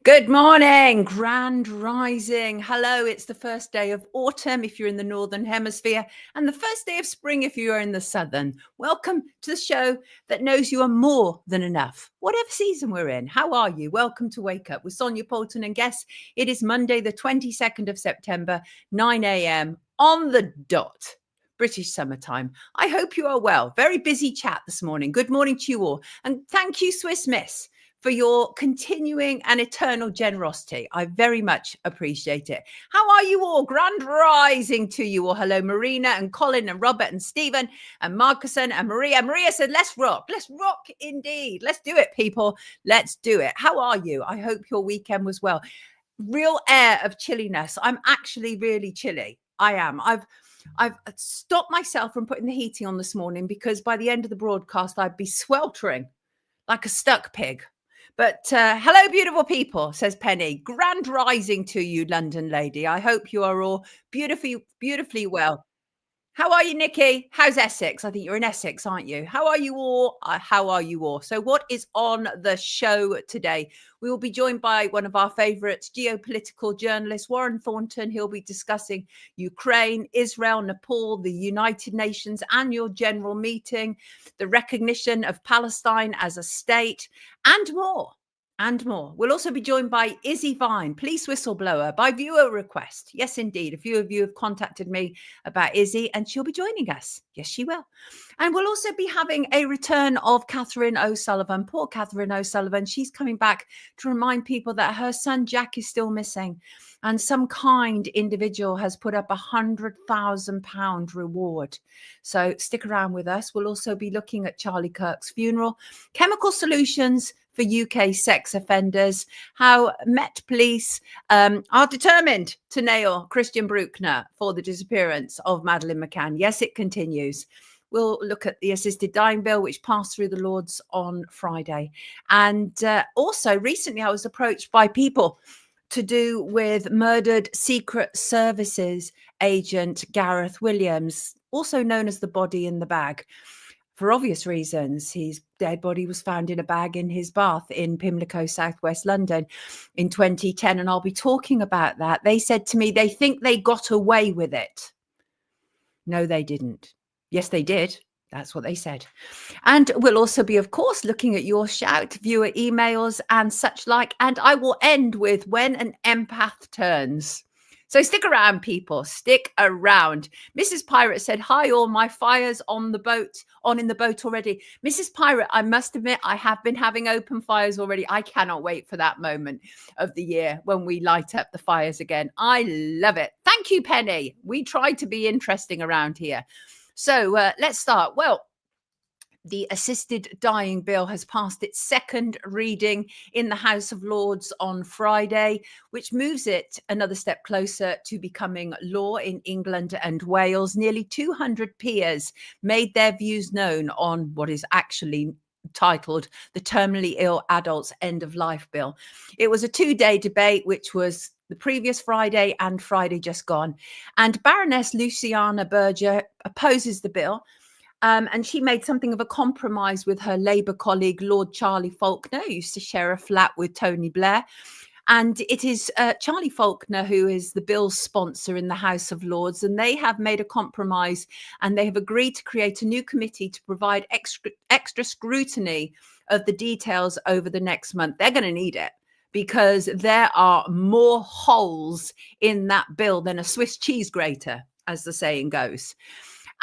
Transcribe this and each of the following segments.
Good morning, grand rising. Hello, it's the first day of autumn if you're in the Northern Hemisphere, and the first day of spring if you are in the Southern. Welcome to the show that knows you are more than enough, whatever season we're in. How are you? Welcome to Wake Up with Sonia Poulton and guests. It is Monday, the 22nd of September, 9 a.m. on the dot. British summertime. I hope you are well. Very busy chat this morning. Good morning to you all. And thank you, Swiss Miss, for your continuing and eternal generosity. I very much appreciate it. How are you all? Grand rising to you all. Hello, Marina and Colin and Robert and Stephen and Marcuson and Maria. Maria said, let's rock. Let's rock indeed. Let's do it, people. Let's do it. How are you? I hope your weekend was well. Real air of chilliness. I'm actually really chilly. I am. I've stopped myself from putting the heating on this morning because by the end of the broadcast, I'd be sweltering like a stuck pig. But hello, beautiful people, says Penny. Grand rising to you, London lady. I hope you are all beautifully well. How are you, Nikki? How's Essex? I think you're in Essex, aren't you? How are you all? How are you all? So what is on the show today? We will be joined by one of our favourites, geopolitical journalist Warren Thornton. He'll be discussing Ukraine, Israel, Nepal, the United Nations annual general meeting, the recognition of Palestine as a state, and more. And more. We'll also be joined by ISSY Vine, police whistleblower, by viewer request. Yes, indeed. A few of you have contacted me about ISSY, and she'll be joining us. Yes, she will. And we'll also be having a return of Catherine O'Sullivan. Poor Catherine O'Sullivan. She's coming back to remind people that her son Jack is still missing. And some kind individual has put up £100,000 reward. So stick around with us. We'll also be looking at Charlie Kirk's funeral, chemical solutions for UK sex offenders, how Met Police are determined to nail Christian Bruckner for the disappearance of Madeleine McCann. Yes, it continues. We'll look at the assisted dying bill, which passed through the Lords on Friday. And also recently I was approached by people to do with murdered Secret Services agent Gareth Williams, also known as the body in the bag. For obvious reasons, his dead body was found in a bag in his bath in Pimlico, southwest London in 2010. And I'll be talking about that. They said to me, they think they got away with it. No, they didn't. Yes, they did. That's what they said. And we'll also be, of course, looking at your shout, viewer emails and such like. And I will end with when an empath turns. So stick around, people. Stick around. Mrs. Pirate said, hi, all. My fire's on the boat, in the boat already. Mrs. Pirate, I must admit, I have been having open fires already. I cannot wait for that moment of the year when we light up the fires again. I love it. Thank you, Penny. We try to be interesting around here. So let's start. Well, the assisted dying bill has passed its second reading in the House of Lords on Friday, which moves it another step closer to becoming law in England and Wales. Nearly 200 peers made their views known on what is actually titled the Terminally Ill Adults End of Life Bill. It was a two-day debate, which was the previous Friday and Friday just gone. And Baroness Luciana Berger opposes the bill. And she made something of a compromise with her Labour colleague, Lord Charlie Faulkner, who used to share a flat with Tony Blair. And it is Charlie Faulkner who is the bill's sponsor in the House of Lords. And they have made a compromise and they have agreed to create a new committee to provide extra scrutiny of the details over the next month. They're going to need it because there are more holes in that bill than a Swiss cheese grater, as the saying goes.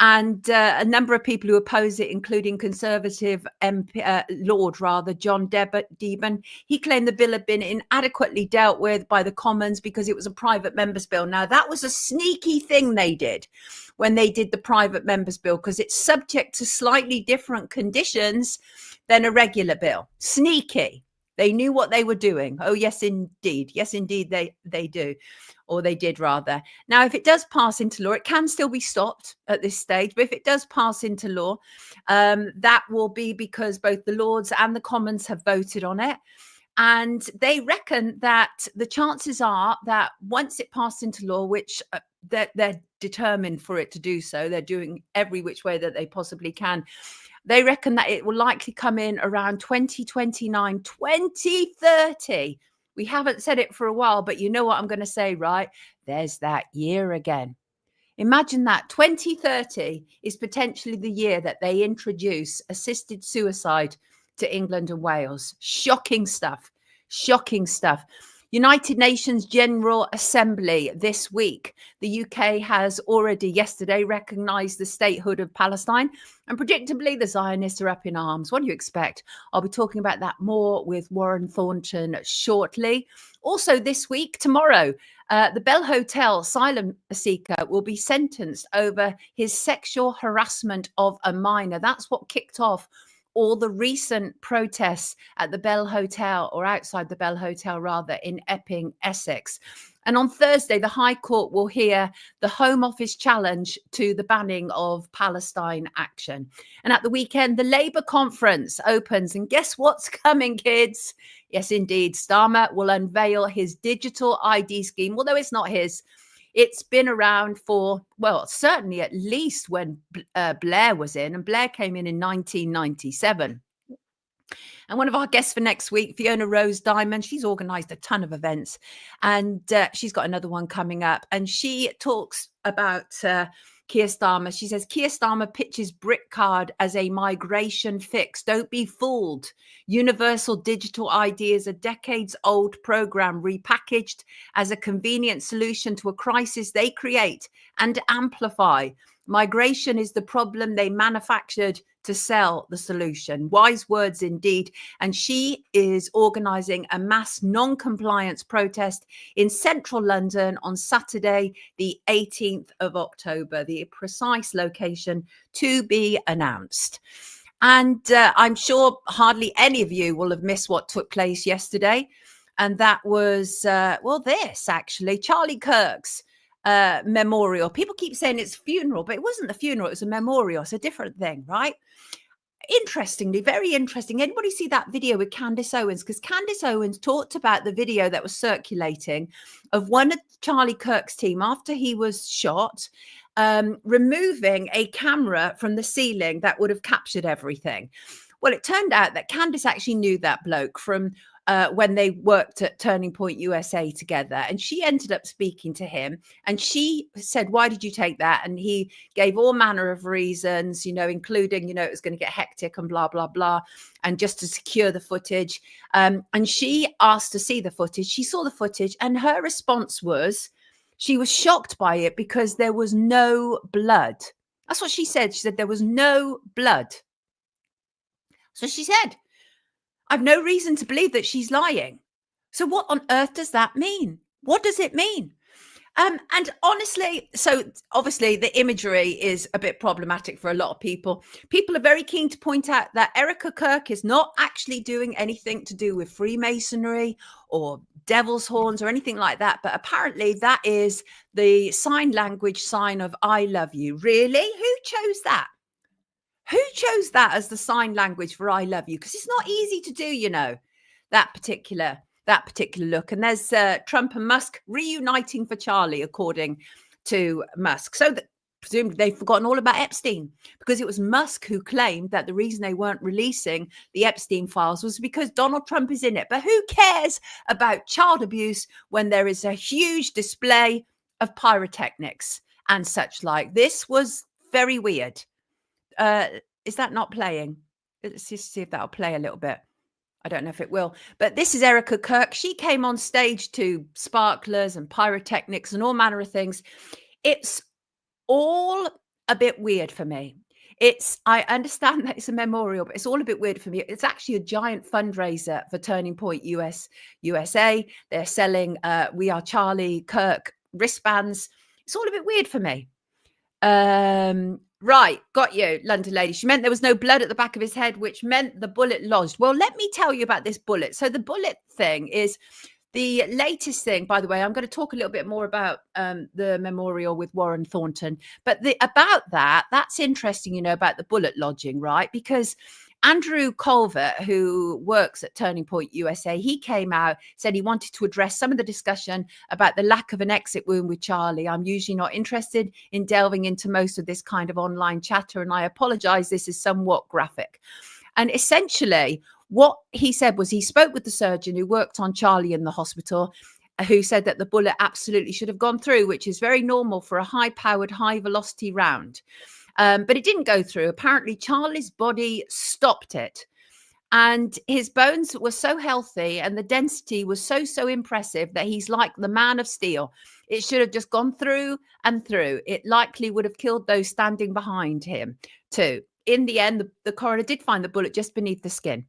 And a number of people who oppose it, including Conservative Lord John Deben, he claimed the bill had been inadequately dealt with by the Commons because it was a private members bill. Now, that was a sneaky thing they did when they did the private members bill because it's subject to slightly different conditions than a regular bill. Sneaky. They knew what they were doing. Oh, yes, indeed. Yes, indeed, they do. Or they did, rather. Now, if it does pass into law, it can still be stopped at this stage. But if it does pass into law, that will be because both the Lords and the Commons have voted on it. And they reckon that the chances are that once it passed into law, which they're determined for it to do so, they're doing every which way that they possibly can. They reckon that it will likely come in around 2029, 2030, We haven't said it for a while, but you know what I'm going to say, right? There's that year again. Imagine that 2030 is potentially the year that they introduce assisted suicide to England and Wales. Shocking stuff. Shocking stuff. United Nations General Assembly this week. The UK has already yesterday recognised the statehood of Palestine, and predictably the Zionists are up in arms. What do you expect? I'll be talking about that more with Warren Thornton shortly. Also this week, tomorrow, the Bell Hotel asylum seeker will be sentenced over his sexual harassment of a minor. That's what kicked off all the recent protests at the Bell Hotel, or outside the Bell Hotel rather, in Epping, Essex. And on Thursday, the High Court will hear the Home Office challenge to the banning of Palestine action. And at the weekend, the Labour conference opens. And guess what's coming, kids? Yes, indeed. Starmer will unveil his digital ID scheme, although it's not his. It's been around for, well, certainly at least when Blair was in, and Blair came in 1997. And one of our guests for next week, Fiona Rose Diamond, she's organised a ton of events, and she's got another one coming up. And she talks about Keir Starmer. She says, Keir Starmer pitches BRIC card as a migration fix. Don't be fooled. Universal digital ID is a decades-old program repackaged as a convenient solution to a crisis they create and amplify. Migration is the problem they manufactured to sell the solution. Wise words indeed. And she is organising a mass non-compliance protest in central London on Saturday, the 18th of October. The precise location to be announced. And I'm sure hardly any of you will have missed what took place yesterday. And that was, this actually, Charlie Kirk's memorial. People keep saying it's a funeral, but it wasn't a funeral. It was a memorial. It's a different thing, right? Interestingly, very interesting. Anybody see that video with Candace Owens? Because Candace Owens talked about the video that was circulating of one of Charlie Kirk's team after he was shot, removing a camera from the ceiling that would have captured everything. Well, it turned out that Candace actually knew that bloke from when they worked at Turning Point USA together. And she ended up speaking to him, and she said, why did you take that? And he gave all manner of reasons, including, it was going to get hectic and blah, blah, blah, and just to secure the footage. And she asked to see the footage. She saw the footage, and her response was she was shocked by it because there was no blood. That's what she said. She said there was no blood. So she said, I've no reason to believe that she's lying. So what on earth does that mean? What does it mean? And honestly, so obviously the imagery is a bit problematic for a lot of people. People are very keen to point out that Erica Kirk is not actually doing anything to do with Freemasonry or devil's horns or anything like that. But apparently that is the sign language sign of I love you. Really? Who chose that? Who chose that as the sign language for I love you? Because it's not easy to do, that particular look. And there's Trump and Musk reuniting for Charlie, according to Musk. So presumably they've forgotten all about Epstein, because it was Musk who claimed that the reason they weren't releasing the Epstein files was because Donald Trump is in it. But who cares about child abuse when there is a huge display of pyrotechnics and such like? This was very weird. Is that not playing? Let's just see if that'll play a little bit. I don't know if it will, but this is Erica Kirk. She came on stage to sparklers and pyrotechnics and all manner of things. It's all a bit weird for me. I understand that it's a memorial, but it's all a bit weird for me. It's actually a giant fundraiser for Turning Point USA. They're selling We Are Charlie Kirk wristbands. It's all a bit weird for me. Right, got you, London lady. She meant there was no blood at the back of his head, which meant the bullet lodged. Well, let me tell you about this bullet. So the bullet thing is the latest thing. By the way, I'm going to talk a little bit more about the memorial with Warren Thornton. But about that's interesting, about the bullet lodging, right? Because Andrew Culver, who works at Turning Point USA, he came out, said he wanted to address some of the discussion about the lack of an exit wound with Charlie. I'm usually not interested in delving into most of this kind of online chatter, and I apologize, this is somewhat graphic. And essentially, What he said was he spoke with the surgeon who worked on Charlie in the hospital, who said that the bullet absolutely should have gone through, which is very normal for a high-powered, high-velocity round. But it didn't go through. Apparently, Charlie's body stopped it. And his bones were so healthy and the density was so impressive that he's like the man of steel. It should have just gone through and through. It likely would have killed those standing behind him too. In the end, the coroner did find the bullet just beneath the skin.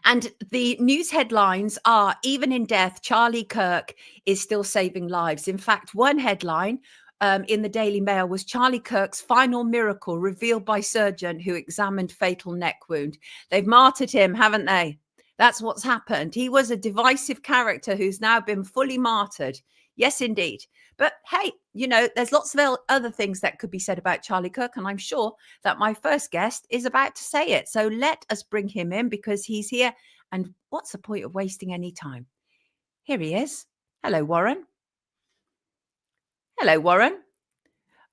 And the news headlines are, even in death, Charlie Kirk is still saving lives. In fact, one headline in the Daily Mail was Charlie Kirk's final miracle revealed by surgeon who examined fatal neck wound. They've martyred him, haven't they? That's what's happened. He was a divisive character who's now been fully martyred. Yes, indeed. But hey, you know, there's lots of other things that could be said about Charlie Kirk, and I'm sure that my first guest is about to say it. So let us bring him in because he's here. And what's the point of wasting any time? Here he is. Hello, Warren. Hello, Warren.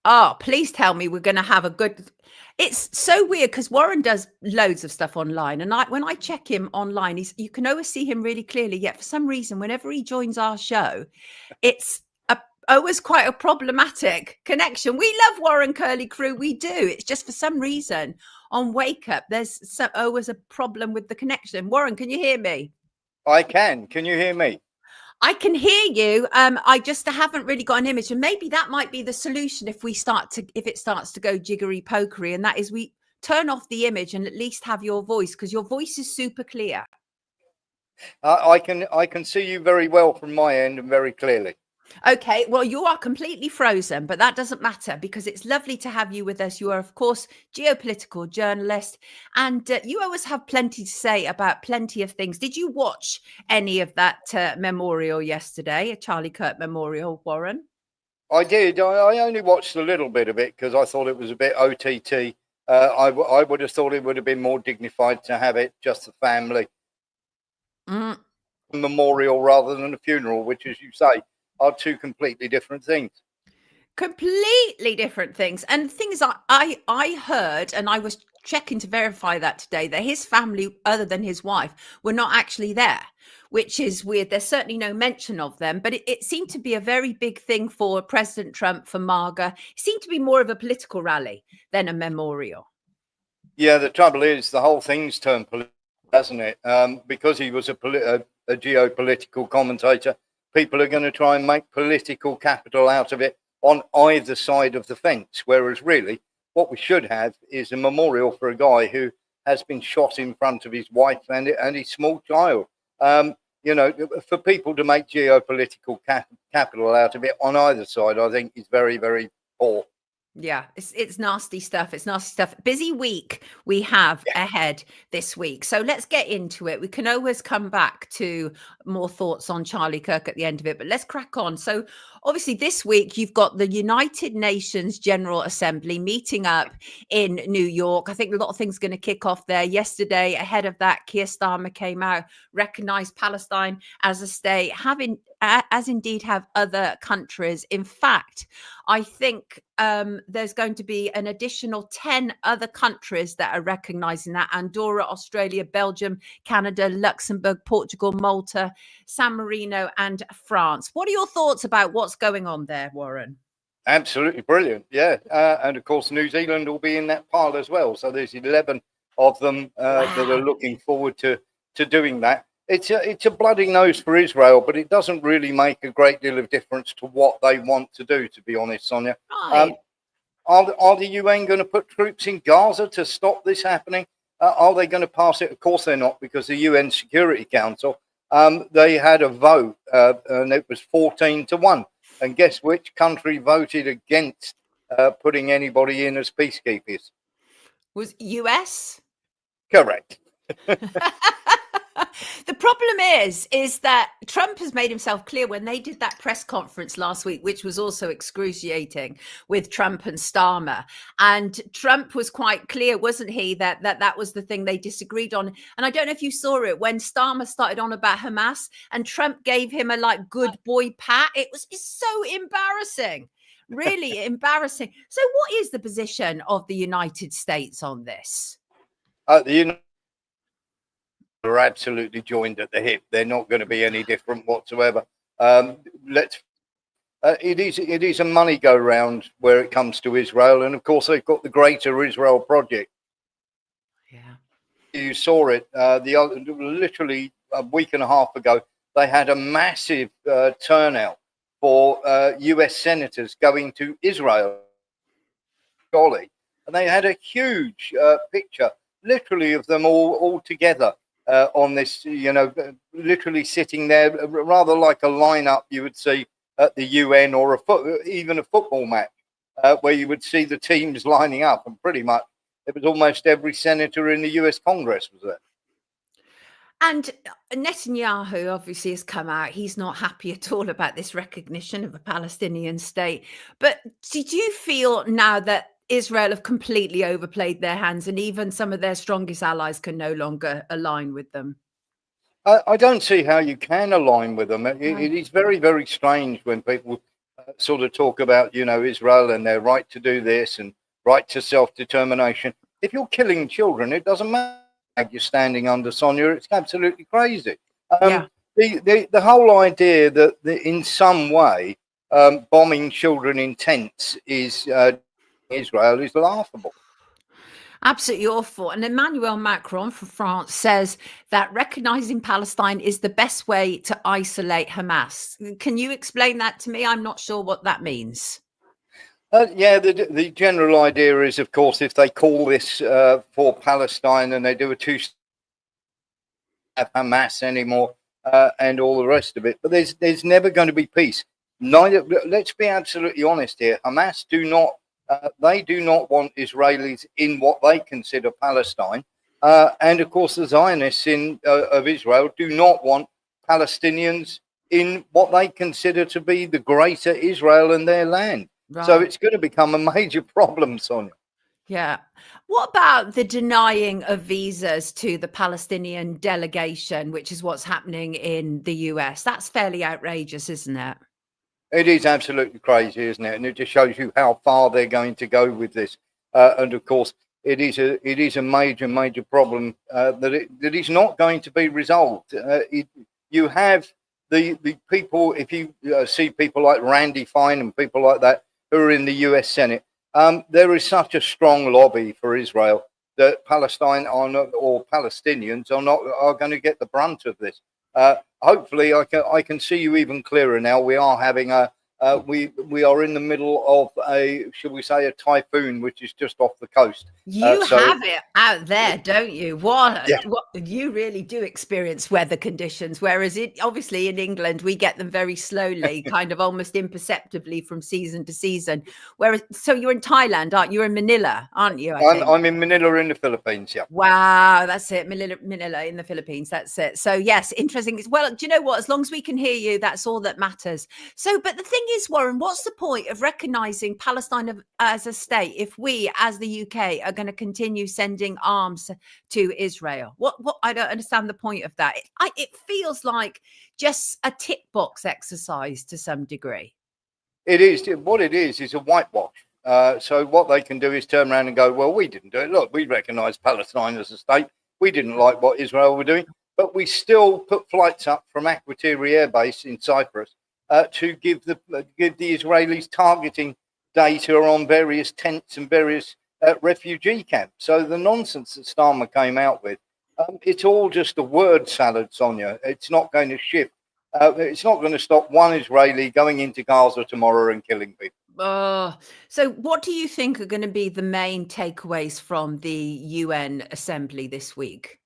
Oh, please tell me we're going to have a good... It's so weird because Warren does loads of stuff online. And when I check him online, you can always see him really clearly. Yet for some reason, whenever he joins our show, it's always quite a problematic connection. We love Warren Curly Crew. We do. It's just for some reason on Wake Up, there's always a problem with the connection. Warren, can you hear me? I can. Can you hear me? I can hear you. I just haven't really got an image, and maybe that might be the solution if it starts to go jiggery pokery, and that is we turn off the image and at least have your voice, because your voice is super clear. I can see you very well from my end and very clearly. Okay, well, you are completely frozen, but that doesn't matter because it's lovely to have you with us. You are, of course, geopolitical journalist, and you always have plenty to say about plenty of things. Did you watch any of that memorial yesterday, a Charlie Kirk Memorial, Warren? I did. I only watched a little bit of it because I thought it was a bit OTT. I would have thought it would have been more dignified to have it just the family memorial rather than a funeral, which, as you say, are two completely different things. Completely different things. And the thing is, I heard, and I was checking to verify that today, that his family, other than his wife, were not actually there, which is weird. There's certainly no mention of them, but it seemed to be a very big thing for President Trump, for MAGA. It seemed to be more of a political rally than a memorial. Yeah, the trouble is the whole thing's turned political, hasn't it? Because he was a geopolitical commentator, people are going to try and make political capital out of it on either side of the fence, whereas really what we should have is a memorial for a guy who has been shot in front of his wife and his small child. You know, for people to make geopolitical capital out of it on either side, I think is very, very poor. Yeah, it's nasty stuff. It's nasty stuff. Busy week we have ahead this week. So let's get into it. We can always come back to more thoughts on Charlie Kirk at the end of it, but let's crack on. So obviously this week you've got the United Nations General Assembly meeting up in New York. I think a lot of things are going to kick off there. Yesterday, ahead of that, Keir Starmer came out, recognized Palestine as a state, as indeed have other countries. In fact, I think there's going to be an additional 10 other countries that are recognizing that: Andorra, Australia, Belgium, Canada, Luxembourg, Portugal, Malta, San Marino, and France. What are your thoughts about what's going on there, Warren? Absolutely brilliant. Yeah. And of course, New Zealand will be in that pile as well. So there's 11 of them that are looking forward to doing that. It's a bloody nose for Israel, but it doesn't really make a great deal of difference to what they want to do, to be honest, Sonia. Right. Are the UN going to put troops in Gaza to stop this happening? Are they going to pass it? Of course they're not, because the UN Security Council, they had a vote, and it was 14-1. And guess which country voted against putting anybody in as peacekeepers? Was US? Correct. The problem is that Trump has made himself clear when they did that press conference last week, which was also excruciating, with Trump and Starmer. And Trump was quite clear, wasn't he, that was the thing they disagreed on. And I don't know if you saw it when Starmer started on about Hamas and Trump gave him a good boy pat. It's so embarrassing, really embarrassing. So what is the position of the United States on this? are absolutely joined at the hip. They're not going to be any different whatsoever. It is a money go round where it comes to Israel, and of course they've got the Greater Israel Project. Yeah, you saw it literally a week and a half ago. They had a massive turnout for US senators going to Israel, Rowley, and they had a huge picture, literally, of them all together on this, literally sitting there, rather like a lineup you would see at the UN or even a football match, where you would see the teams lining up, and pretty much it was almost every senator in the US Congress was there. and Netanyahu obviously has come out. He's not happy at all about this recognition of a Palestinian state. But did you feel now that Israel have completely overplayed their hands and even some of their strongest allies can no longer align with them? I don't see how you can align with them. It is very, very strange when people sort of talk about, Israel and their right to do this and right to self-determination. If you're killing children, it doesn't matter if you're standing under, Sonia. It's absolutely crazy. The whole idea that in some way bombing children in tents is Israel is laughable. Absolutely awful. And Emmanuel Macron from France says that recognizing Palestine is the best way to isolate Hamas. Can you explain that to me? I'm not sure what that means. The general idea is, of course, if they call this for Palestine and they do a have Hamas anymore and all the rest of it, but there's never going to be peace. Let's be absolutely honest here. Hamas do not want Israelis in what they consider Palestine, and of course the Zionists of Israel do not want Palestinians in what they consider to be the greater Israel and their land. Right. So it's going to become a major problem, Sonia. Yeah. What about the denying of visas to the Palestinian delegation, which is what's happening in the US? That's fairly outrageous, isn't it? It is absolutely crazy, isn't it? And it just shows you how far they're going to go with this. And of course, it is a major problem that is not going to be resolved. You have the people, if you see people like Randy Fine and people like that who are in the US Senate, there is such a strong lobby for Israel that Palestine or Palestinians are going to get the brunt of this. Hopefully, I can see you even clearer now. We are having we are in the middle of shall we say, a typhoon, which is just off the coast. You have it out there, don't you? What you really do experience weather conditions, whereas obviously in England we get them very slowly, kind of almost imperceptibly from season to season. Whereas, so you're in Thailand, aren't you? You're in Manila, aren't you? I'm in Manila in the Philippines. Yeah. Wow, that's it. Manila in the Philippines. That's it. So yes, interesting. Well, do you know what? As long as we can hear you, that's all that matters. So, but the thing is, Warren, what's the point of recognizing Palestine as a state if we, as the UK, are going to continue sending arms to Israel? What I don't understand the point of that. It feels like just a tick box exercise to some degree. It is. What it is a whitewash. So what they can do is turn around and go, well, we didn't do it. Look, we recognise Palestine as a state. We didn't like what Israel were doing, but we still put flights up from Akrotiri Air Base in Cyprus to give the Israelis targeting data on various tents and various refugee camps. So the nonsense that Starmer came out with, it's all just a word salad, Sonia. It's not going to shift. It's not going to stop one Israeli going into Gaza tomorrow and killing people. So what do you think are going to be the main takeaways from the UN Assembly this week?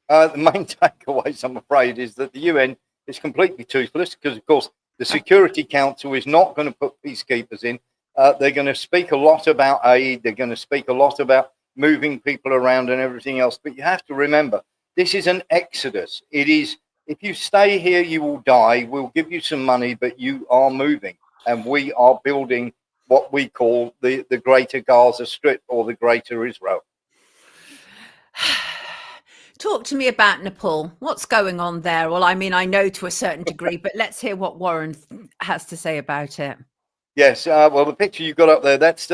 The main takeaways, I'm afraid, is that the UN is completely toothless because, of course, the Security Council is not going to put peacekeepers in. They're going to speak a lot about aid. They're going to speak a lot about moving people around and everything else. But you have to remember, this is an exodus. It is, if you stay here, you will die. We'll give you some money, but you are moving. And we are building what we call the Greater Gaza Strip or the Greater Israel. Talk to me about Nepal. What's going on there? Well, I mean, I know to a certain degree, but let's hear what Warren has to say about it. Yes, well, the picture you got up there, that's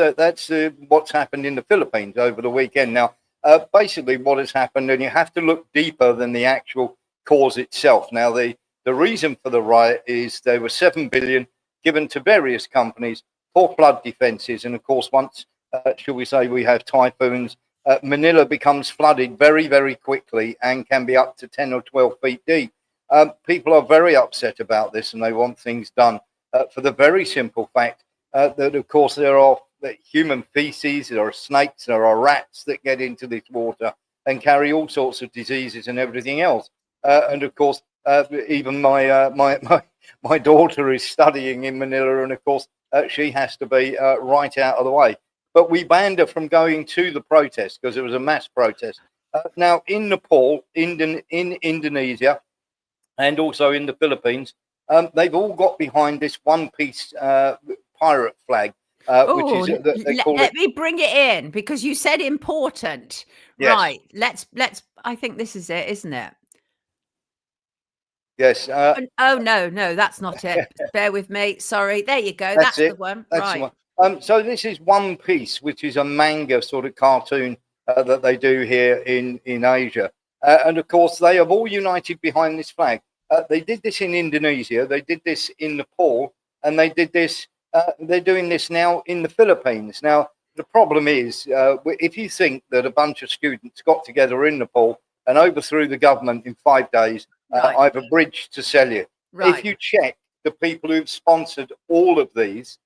what's happened in the Philippines over the weekend. Now, basically what has happened, and you have to look deeper than the actual cause itself. Now, the reason for the riot is there were 7 billion given to various companies for flood defences, and of course, once shall we say we have typhoons, Manila becomes flooded very, very quickly and can be up to 10 or 12 feet deep. People are very upset about this, and they want things done for the very simple fact that, of course, there are human feces, there are snakes, there are rats that get into this water and carry all sorts of diseases and everything else. And of course, even my daughter is studying in Manila, and of course, she has to be right out of the way. But we banned her from going to the protest because it was a mass protest. Now, in Nepal, in Indonesia, and also in the Philippines, they've all got behind this one-piece pirate flag. Which is let me bring it in, because you said important. Yes. Right. Let's I think this is it, isn't it? Yes. Oh no, that's not it. Bear with me. Sorry. There you go. That's the one. That's right. The one. So this is One Piece, which is a manga sort of cartoon that they do here in Asia. And of course, they have all united behind this flag. They did this in Indonesia. They did this in Nepal, and they did this. They're doing this now in the Philippines. Now, the problem is, if you think that a bunch of students got together in Nepal and overthrew the government in 5 days, I have a bridge to sell you. Right. If you check the people who've sponsored all of these,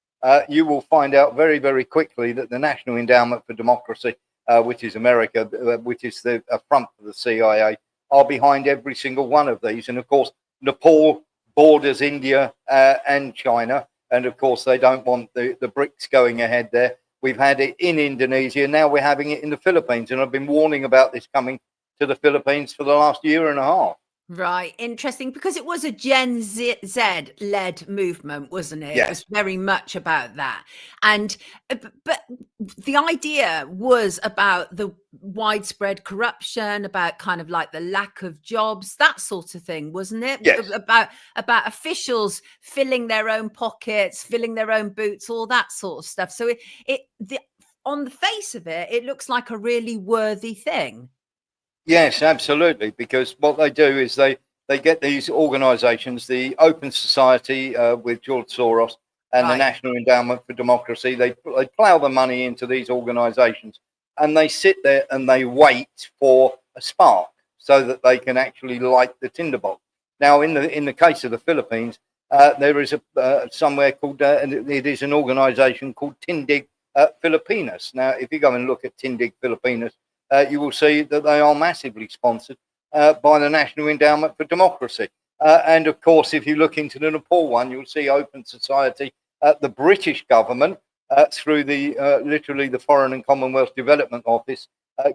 you will find out very, very quickly that the National Endowment for Democracy, which is America, which is the front for the CIA, are behind every single one of these. And of course, Nepal borders India and China. And of course, they don't want the BRICS going ahead there. We've had it in Indonesia. Now we're having it in the Philippines. And I've been warning about this coming to the Philippines for the last year and a half. Right. Interesting, because it was a Gen Z-led movement, wasn't it? Yes. It was very much about that. And but the idea was about the widespread corruption, about kind of like the lack of jobs, that sort of thing, wasn't it? Yes. About officials filling their own pockets, filling their own boots, all that sort of stuff. So on the face of it, it looks like a really worthy thing. Yes, absolutely. Because what they do is they get these organisations, the Open Society with George Soros and the National Endowment for Democracy. They plough the money into these organisations, and they sit there and they wait for a spark so that they can actually light the tinderbox. Now, in the case of the Philippines, there is somewhere called it is an organisation called Tindig Filipinas. Now, if you go and look at Tindig Filipinas, you will see that they are massively sponsored by the National Endowment for Democracy. And of course, if you look into the Nepal one, you'll see Open Society, the British government, through the literally the Foreign and Commonwealth Development Office,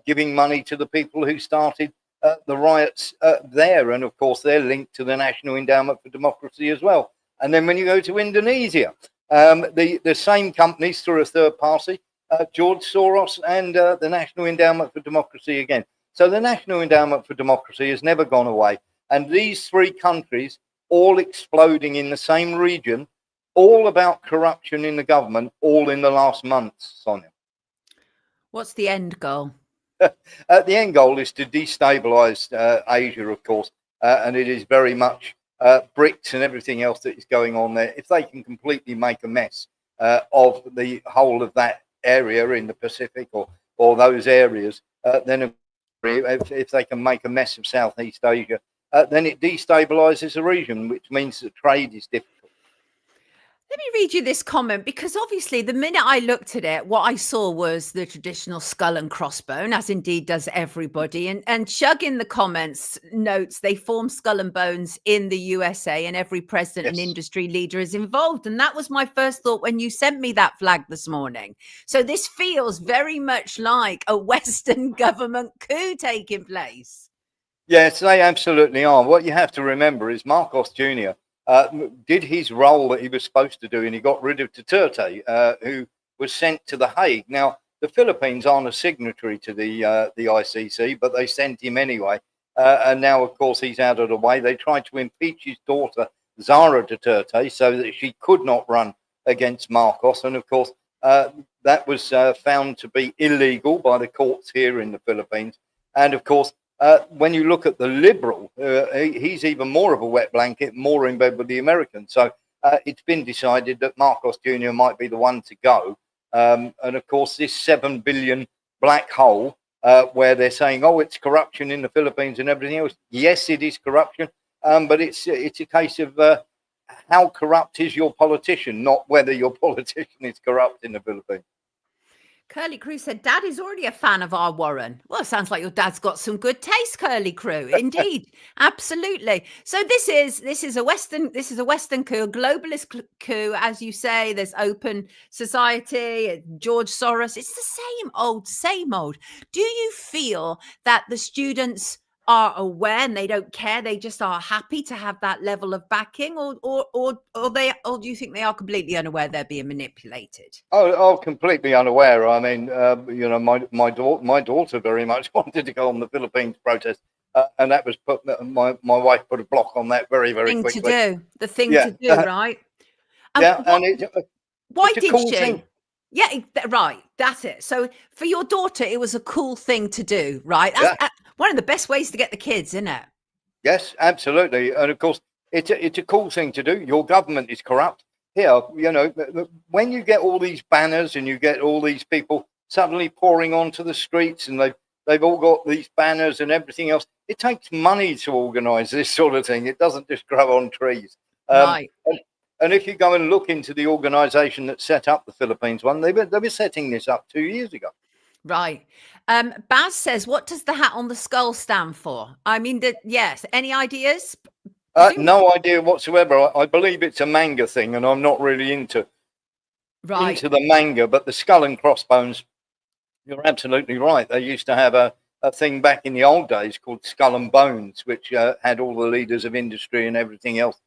giving money to the people who started the riots there. And of course, they're linked to the National Endowment for Democracy as well. And then when you go to Indonesia, the same companies through a third party, George Soros and the National Endowment for Democracy again. So the National Endowment for Democracy has never gone away. And these three countries, all exploding in the same region, all about corruption in the government, all in the last months, Sonia. What's the end goal? The end goal is to destabilise Asia, of course. And it is very much BRICS and everything else that is going on there. If they can completely make a mess of the whole of that area in the Pacific or those areas, then if they can make a mess of Southeast Asia, then it destabilizes the region, which means that trade is difficult. Let me read you this comment, because obviously the minute I looked at it, what I saw was the traditional skull and crossbone, as indeed does everybody. And Shug in the comments notes they form skull and bones in the USA, and every president and industry leader is involved. And that was my first thought when you sent me that flag this morning. So this feels very much like a Western government coup taking place. Yes, they absolutely are. What you have to remember is Marcos Jr. Did his role that he was supposed to do, and he got rid of Duterte, who was sent to The Hague. Now, the Philippines aren't a signatory to the ICC, but they sent him anyway. And now, of course, he's out of the way. They tried to impeach his daughter, Zara Duterte, so that she could not run against Marcos. And, of course, that was found to be illegal by the courts here in the Philippines. And of course, when you look at the liberal, he's even more of a wet blanket, more in bed with the Americans. So it's been decided that Marcos Jr. might be the one to go. And of course, this 7 billion black hole, where they're saying, oh, it's corruption in the Philippines and everything else. Yes, it is corruption, but it's a case of how corrupt is your politician, not whether your politician is corrupt in the Philippines. Curly Crew said, Dad is already a fan of our Warren. Well, sounds like your dad's got some good taste, Curly Crew. Indeed. Absolutely. So this is a Western coup, a globalist coup. As you say, there's open society, George Soros. It's the same old. Do you feel that the students are aware and they don't care, they just are happy to have that level of backing, or do you think they are completely unaware they're being manipulated? Oh, completely unaware. I mean, my daughter very much wanted to go on the Philippines protest, and that was my wife put a block on that very, very quickly. The thing to do, right? Why did she? Thing. Yeah, right. That's it. So for your daughter, it was a cool thing to do, right? That's one of the best ways to get the kids, isn't it? Yes, absolutely. And of course, it's a cool thing to do. Your government is corrupt. Here, when you get all these banners and you get all these people suddenly pouring onto the streets, and they've all got these banners and everything else, it takes money to organise this sort of thing. It doesn't just grow on trees. Right. And if you go and look into the organisation that set up the Philippines one, they were setting this up 2 years ago. Right. Baz says, what does the hat on the skull stand for? I mean, yes. Any ideas? No idea whatsoever. I believe it's a manga thing, and I'm not really into the manga. But the skull and crossbones, you're absolutely right. They used to have a thing back in the old days called Skull and Bones, which had all the leaders of industry and everything else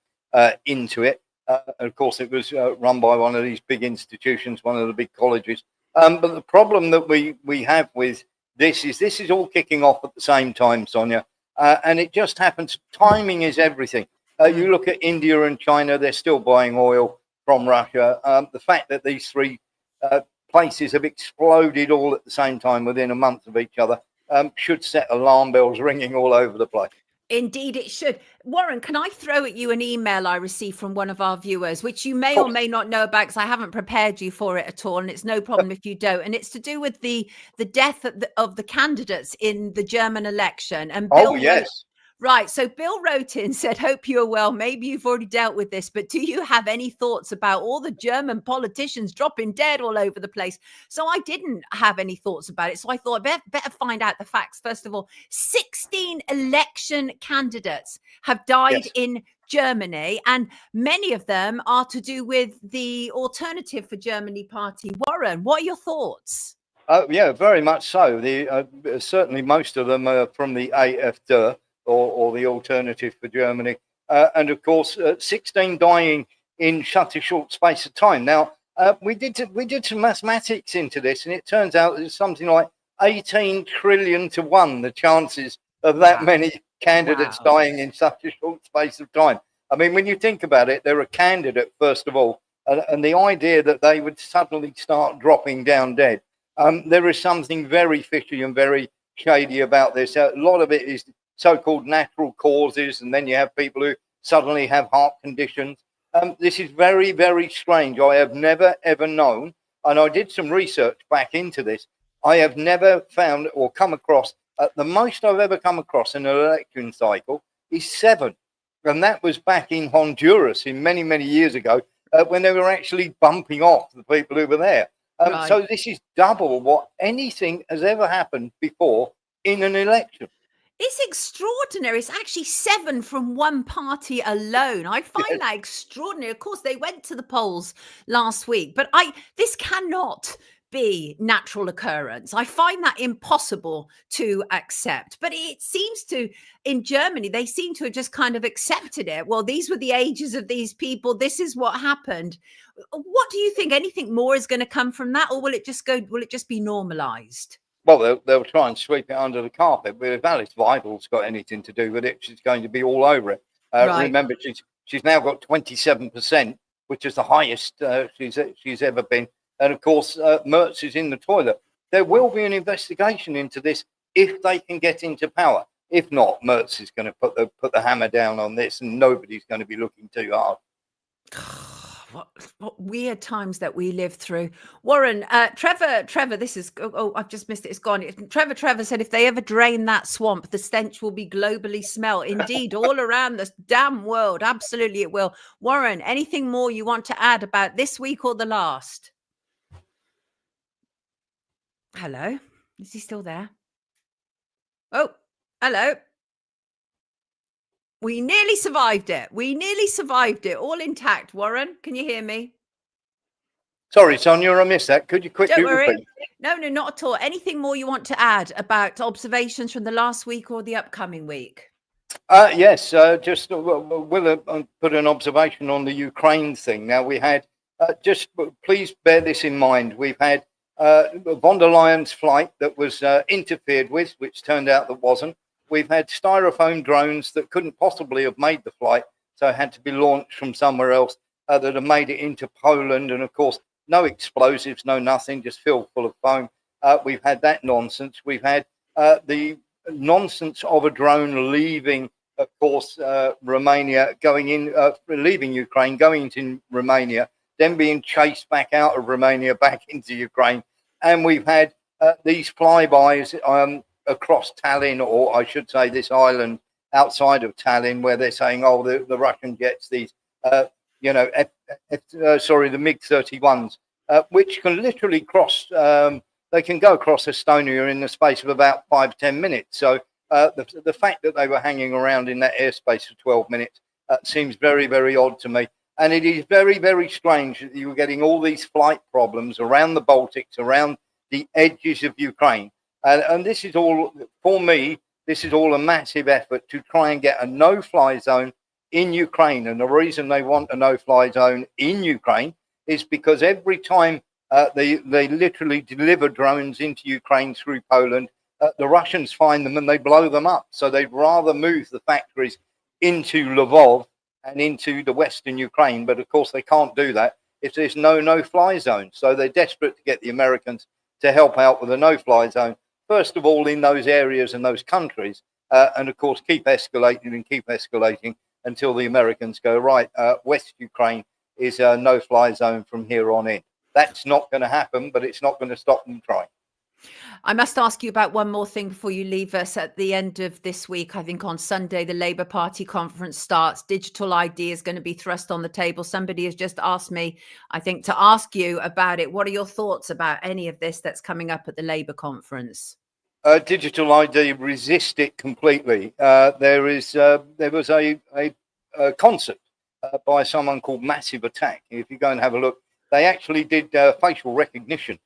into it. Of course, it was run by one of these big institutions, one of the big colleges. But the problem that we have with this is all kicking off at the same time, Sonia. And it just happens. Timing is everything. You look at India and China, they're still buying oil from Russia. The fact that these three places have exploded all at the same time within a month of each other should set alarm bells ringing all over the place. Indeed, it should. Warren, can I throw at you an email I received from one of our viewers, which you may or may not know about, because I haven't prepared you for it at all, and it's no problem if you don't. And it's to do with the death of the candidates in the German election. And Bill yes. Right. So Bill wrote in, said, hope you're well. Maybe you've already dealt with this, but do you have any thoughts about all the German politicians dropping dead all over the place? So I didn't have any thoughts about it. So I thought I better find out the facts. First of all, 16 election candidates have died in Germany, and many of them are to do with the Alternative for Germany party. Warren, what are your thoughts? Yeah, very much so. Certainly most of them are from the AfD. Or the Alternative for Germany, and of course 16 dying in such a short space of time. Now we did some mathematics into this, and it turns out it's something like 18 trillion to 1 the chances of that many candidates dying in such a short space of time. I mean, when you think about it, they're a candidate first of all, and the idea that they would suddenly start dropping down dead, there is something very fishy and very shady about this. A lot of it is so-called natural causes, and then you have people who suddenly have heart conditions. This is very, very strange. I have never, ever known, and I did some research back into this, I have never found or come across, the most I've ever come across in an election cycle is 7. And that was back in Honduras in many, many years ago, when they were actually bumping off the people who were there. So this is double what anything has ever happened before in an election. It's extraordinary. It's actually 7 from one party alone. I find that extraordinary. Of course, they went to the polls last week, but this cannot be natural occurrence. I find that impossible to accept. But it seems to, in Germany, they seem to have just kind of accepted it. Well, these were the ages of these people. This is what happened. What do you think? Anything more is going to come from that, or will it just be normalized? Well, they'll try and sweep it under the carpet, but if Alice Weidl's got anything to do with it, she's going to be all over it. Remember, she's now got 27%, which is the highest she's ever been And of course, Merz is in the toilet. There will be an investigation into this if they can get into power. If not, Merz is going to put the hammer down on this, and nobody's going to be looking too hard. What weird times that we live through. Warren, Trevor, this is, I've just missed it. It's gone. Trevor said if they ever drain that swamp, the stench will be globally smelled. Indeed, all around this damn world. Absolutely, it will. Warren, anything more you want to add about this week or the last? Hello? Is he still there? Oh, hello. We nearly survived it. All intact. Warren, can you hear me? Sorry, Sonia, I missed that. Could you quickly repeat? No, not at all. Anything more you want to add about observations from the last week or the upcoming week? Yes, just we'll put an observation on the Ukraine thing. Now, we had, just please bear this in mind, we've had von der Leyen's flight that was interfered with, which turned out that wasn't. We've had styrofoam drones that couldn't possibly have made the flight, so had to be launched from somewhere else that have made it into Poland. And of course, no explosives, no nothing, just filled full of foam. We've had that nonsense. We've had the nonsense of a drone leaving, of course, Romania, going in, leaving Ukraine, going into Romania, then being chased back out of Romania, back into Ukraine. And we've had these flybys across Tallinn, or I should say this island outside of Tallinn, where they're saying, oh, the Russian jets, these, the MiG-31s, which can literally cross, they can go across Estonia in the space of about 5-10 minutes. So the fact that they were hanging around in that airspace for 12 minutes seems very, very odd to me. And it is very, very strange that you were getting all these flight problems around the Baltics, around the edges of Ukraine. And this is all, for me, this is all a massive effort to try and get a no-fly zone in Ukraine. And the reason they want a no-fly zone in Ukraine is because every time they literally deliver drones into Ukraine through Poland, the Russians find them and they blow them up. So they'd rather move the factories into Lvov and into the western Ukraine. But of course, they can't do that if there's no-fly zone. So they're desperate to get the Americans to help out with a no-fly zone, first of all, in those areas and those countries, and of course, keep escalating until the Americans go, right, West Ukraine is a no-fly zone from here on in. That's not going to happen, but it's not going to stop them trying. I must ask you about one more thing before you leave us. At the end of this week, I think on Sunday, the Labour Party conference starts. Digital ID is going to be thrust on the table. Somebody has just asked me, I think, to ask you about it. What are your thoughts about any of this that's coming up at the Labour conference? Digital ID, resist it completely. There was a concert by someone called Massive Attack. If you go and have a look, they actually did facial recognition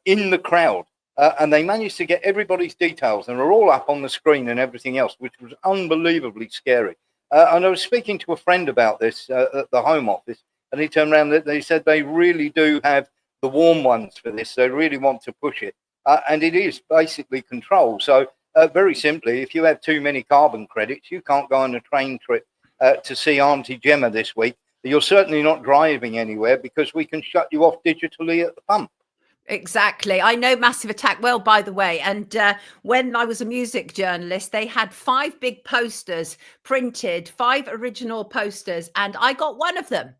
in the crowd. And they managed to get everybody's details, and they're all up on the screen and everything else, which was unbelievably scary. And I was speaking to a friend about this at the Home Office, and he turned around and they said they really do have the warm ones for this. They really want to push it. And it is basically control. So very simply, if you have too many carbon credits, you can't go on a train trip to see Auntie Gemma this week. You're certainly not driving anywhere because we can shut you off digitally at the pump. Exactly. I know Massive Attack well, by the way. And when I was a music journalist, they had 5 big posters printed, 5 original posters, and I got one of them.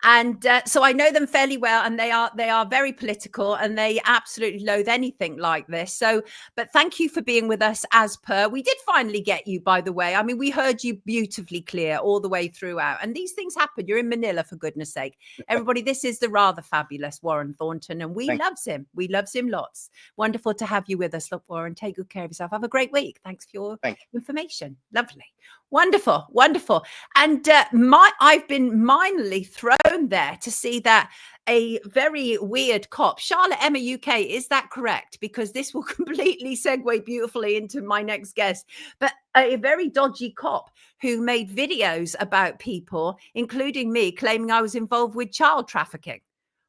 And so I know them fairly well, and they are very political, and they absolutely loathe anything like this. So, but thank you for being with us as per. We did finally get you, by the way. I mean, we heard you beautifully clear all the way throughout, and these things happen. You're in Manila, for goodness sake. Everybody, this is the rather fabulous Warren Thornton, and we loves him. We loves him lots. Wonderful to have you with us. Look, Warren, take good care of yourself. Have a great week. Thanks for your information. Lovely. Wonderful, wonderful. And I've been minorly thrown there to see that a very weird cop, Charlotte Emma UK, is that correct? Because this will completely segue beautifully into my next guest. But a very dodgy cop who made videos about people, including me, claiming I was involved with child trafficking.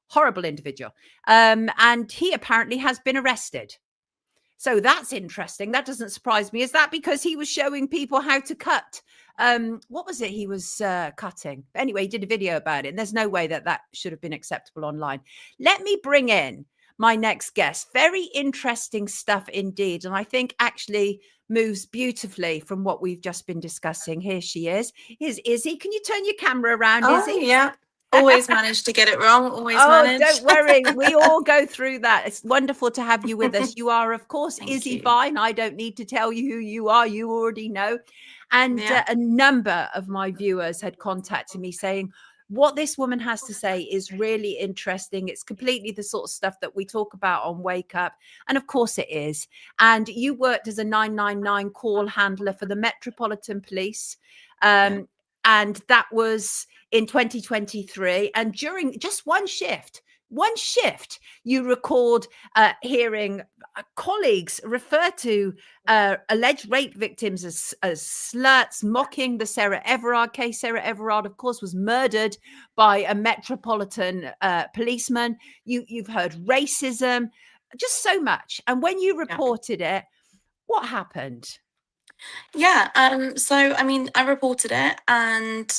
Horrible individual. And he apparently has been arrested. So that's interesting. That doesn't surprise me. Is that because he was showing people how to cut what was it he was cutting? Anyway, he did a video about it, and there's no way that should have been acceptable online. Let me bring in my next guest. Very interesting stuff indeed, and I think actually moves beautifully from what we've just been discussing. Here she is. Here's Izzy. Can you turn your camera around, Izzy? Yeah. Always managed to get it wrong. Always managed. Don't worry. We all go through that. It's wonderful to have you with us. You are, of course, Izzy Vine. I don't need to tell you who you are. You already know. And a number of my viewers had contacted me saying, what this woman has to say is really interesting. It's completely the sort of stuff that we talk about on Wake Up. And of course it is. And you worked as a 999 call handler for the Metropolitan Police. And that was in 2023. And during just one shift, you record hearing colleagues refer to alleged rape victims as sluts, mocking the Sarah Everard case. Sarah Everard, of course, was murdered by a Metropolitan policeman. You've heard racism, just so much. And when you reported it, what happened? So, I mean, I reported it, and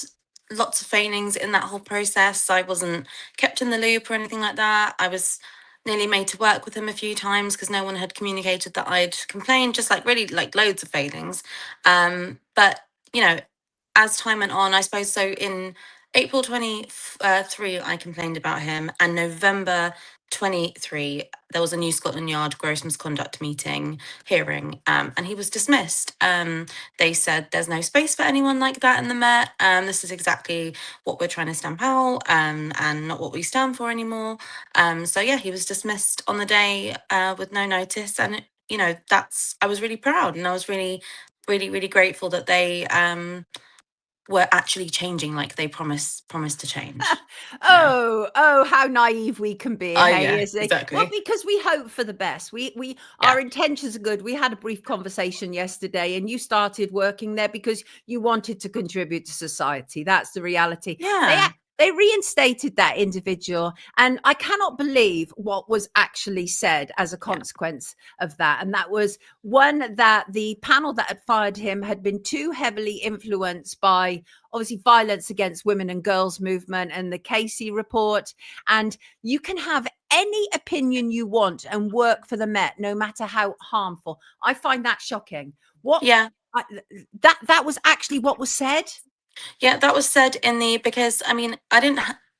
lots of failings in that whole process. I wasn't kept in the loop or anything like that. I was nearly made to work with him a few times because no one had communicated that I'd complained, just like really like loads of failings. But, you know, as time went on, I suppose, so in April 23, I complained about him, and November 23, there was a New Scotland Yard gross misconduct hearing, and he was dismissed. They said there's no space for anyone like that in the Met. This is exactly what we're trying to stamp out, and not what we stand for anymore. So yeah, he was dismissed on the day with no notice, and you know, I was really proud, and I was really, really, really grateful that they were actually changing like they promised to change. Oh, how naive we can be, hey, is it? Exactly. Well, because we hope for the best. Our intentions are good. We had a brief conversation yesterday, and you started working there because you wanted to contribute to society. That's the reality. They reinstated that individual, and I cannot believe what was actually said as a consequence of that. And that was one, that the panel that had fired him had been too heavily influenced by obviously violence against women and girls movement and the Casey report. And you can have any opinion you want and work for the Met, no matter how harmful. I find that shocking. That was actually what was said. Yeah, that was said because I mean,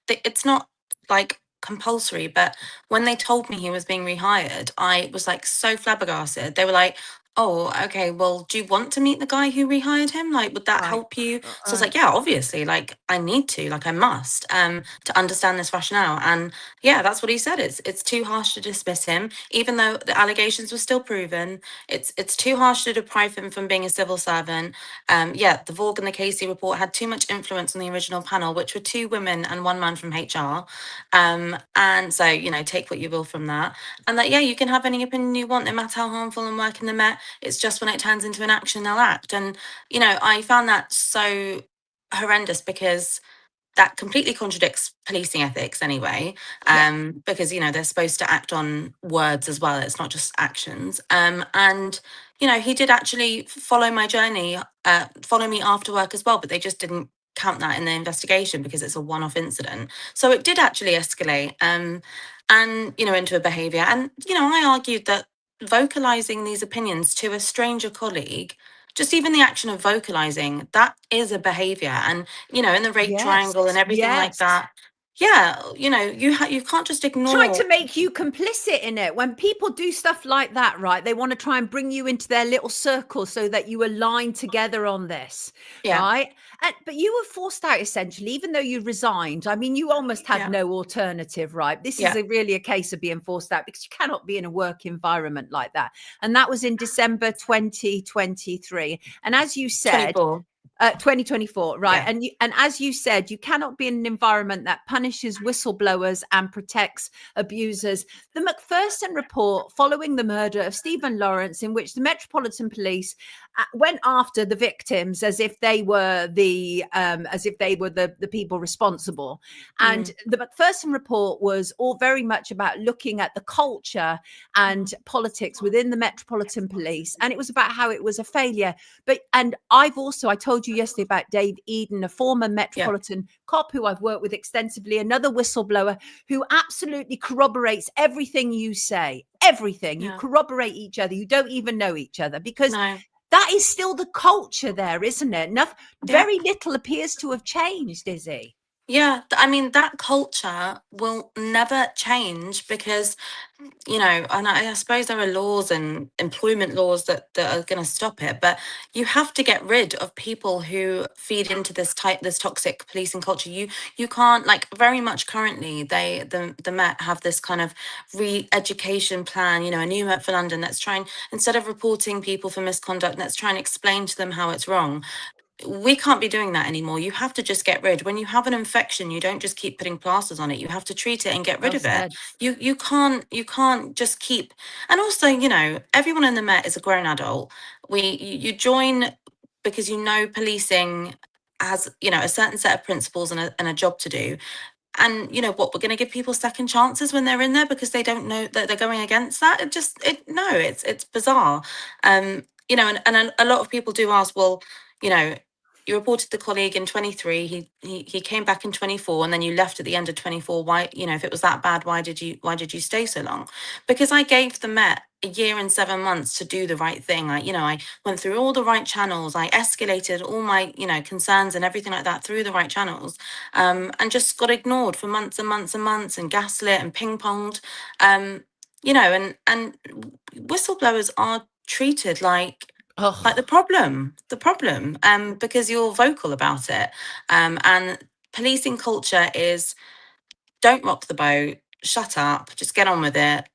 it's not like compulsory, but when they told me he was being rehired, I was like so flabbergasted. They were like, oh, okay, well, do you want to meet the guy who rehired him? Like, would that help you? So I was like, yeah, obviously, like I need to, like I must, to understand this rationale. And yeah, that's what he said. It's too harsh to dismiss him, even though the allegations were still proven. It's too harsh to deprive him from being a civil servant. The Vaughan and the Casey report had too much influence on the original panel, which were 2 women and 1 man from HR. And so, you know, take what you will from that. And that, you can have any opinion you want, no matter how harmful, and work in the Met. It's just when it turns into an action, they'll act. And, you know, I found that so horrendous because that completely contradicts policing ethics anyway, because, you know, they're supposed to act on words as well. It's not just actions. And, you know, he did actually follow my journey, follow me after work as well, but they just didn't count that in the investigation because it's a one-off incident. So it did actually escalate, and, you know, into a behavior. And, you know, I argued that vocalizing these opinions to a stranger colleague, just even the action of vocalizing, that is a behavior. And, you know, in the rape triangle and everything like that, you know, you can't just ignore. Trying to make you complicit in it. When people do stuff like that, right, they want to try and bring you into their little circle so that you align together on this, right? But you were forced out, essentially, even though you resigned. I mean, you almost had no alternative, right? This is really a case of being forced out, because you cannot be in a work environment like that. And that was in December 2023. And as you said... 2024, right? And as you said, you cannot be in an environment that punishes whistleblowers and protects abusers. The Macpherson report following the murder of Stephen Lawrence, in which the Metropolitan Police went after the victims as if they were the people responsible. And the Macpherson report was all very much about looking at the culture and politics within the Metropolitan Police, and it was about how it was a failure. And I told you you yesterday about Dave Eden, a former Metropolitan cop who I've worked with extensively, another whistleblower who absolutely corroborates everything you say. Everything. You corroborate each other. You don't even know each other, because that is still the culture there, isn't it? Very little appears to have changed, Izzy. Yeah, I mean, that culture will never change because, you know, and I suppose there are laws and employment laws that are going to stop it, but you have to get rid of people who feed into this toxic policing culture. You can't, like, very much currently, the Met have this kind of re-education plan, you know, a new Met for London that's trying, instead of reporting people for misconduct, let's try and explain to them how it's wrong. We can't be doing that anymore. You have to just get rid. When you have an infection, you don't just keep putting plasters on it. You have to treat it and get rid of it. You can't just keep. And also, you know, everyone in the Met is a grown adult. You join because you know policing has, you know, a certain set of principles and a job to do. And you know what, we're going to give people second chances when they're in there because they don't know that they're going against that. It's bizarre. You know, and a lot of people do ask, well, you know, you reported the colleague in 23, he came back in 24, and then you left at the end of 24. Why, you know, if it was that bad, why did you stay so long? Because I gave the Met a year and 7 months to do the right thing. I went through all the right channels. I escalated all my, you know, concerns and everything like that through the right channels, and just got ignored for months and months and months, and gaslit and ping ponged. You know, and whistleblowers are treated like the problem, because you're vocal about it. And policing culture is, don't rock the boat, shut up, just get on with it.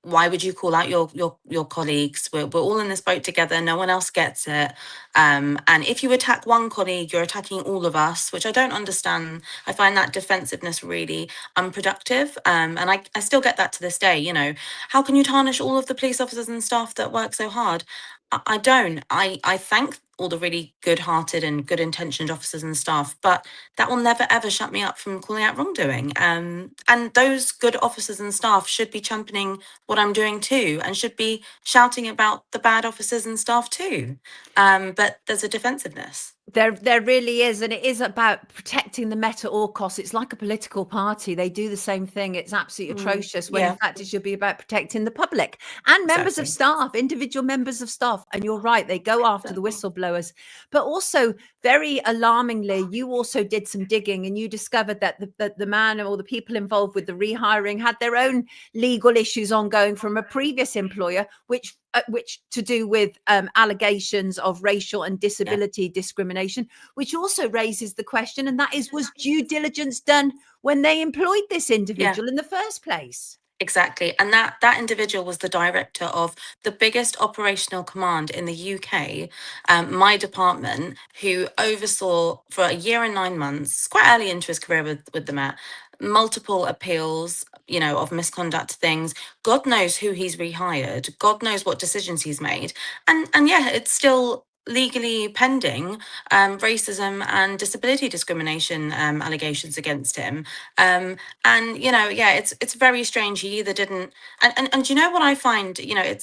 Why would you call out your colleagues? We're all in this boat together. No one else gets it. And if you attack one colleague, you're attacking all of us, which I don't understand. I find that defensiveness really unproductive. And I still get that to this day. You know, how can you tarnish all of the police officers and staff that work so hard? I don't. I thank all the really good-hearted and good-intentioned officers and staff, but that will never ever shut me up from calling out wrongdoing. And those good officers and staff should be championing what I'm doing too, and should be shouting about the bad officers and staff too. But there's a defensiveness. There really is, and it is about protecting the Met at all costs. It's like a political party. They do the same thing. It's absolutely atrocious, when in fact it should be about protecting the public and members of staff, individual members of staff. And you're right, they go after the whistleblowers. But also, very alarmingly, you also did some digging, and you discovered that the man or the people involved with the rehiring had their own legal issues ongoing from a previous employer, which to do with allegations of racial and disability discrimination, which also raises the question, and that is, was due diligence done when they employed this individual in the first place? Exactly. And that individual was the director of the biggest operational command in the UK, my department, who oversaw for a year and 9 months, quite early into his career with the Met, multiple appeals, you know, of misconduct things. God knows who he's rehired. God knows what decisions he's made. And yeah, it's still legally pending racism and disability discrimination allegations against him. And you know, yeah, it's very strange. He either didn't, and you know what I find, you know,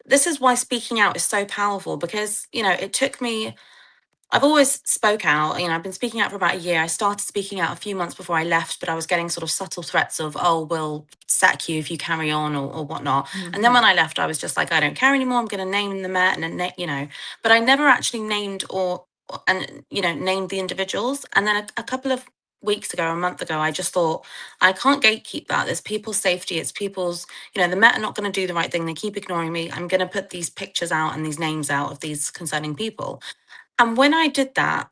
this is why speaking out is so powerful, because, you know, it took me, I've always spoke out, you know, I've been speaking out for about a year. I started speaking out a few months before I left, but I was getting sort of subtle threats of, oh, we'll sack you if you carry on, or whatnot. And then when I left, I was just like, I don't care anymore. I'm going to name the Met, and you know, but I never actually named named the individuals. And then a couple of weeks ago, a month ago, I just thought, I can't gatekeep that. There's people's safety. It's people's, you know, the Met are not going to do the right thing. They keep ignoring me. I'm going to put these pictures out and these names out of these concerning people. And when I did that,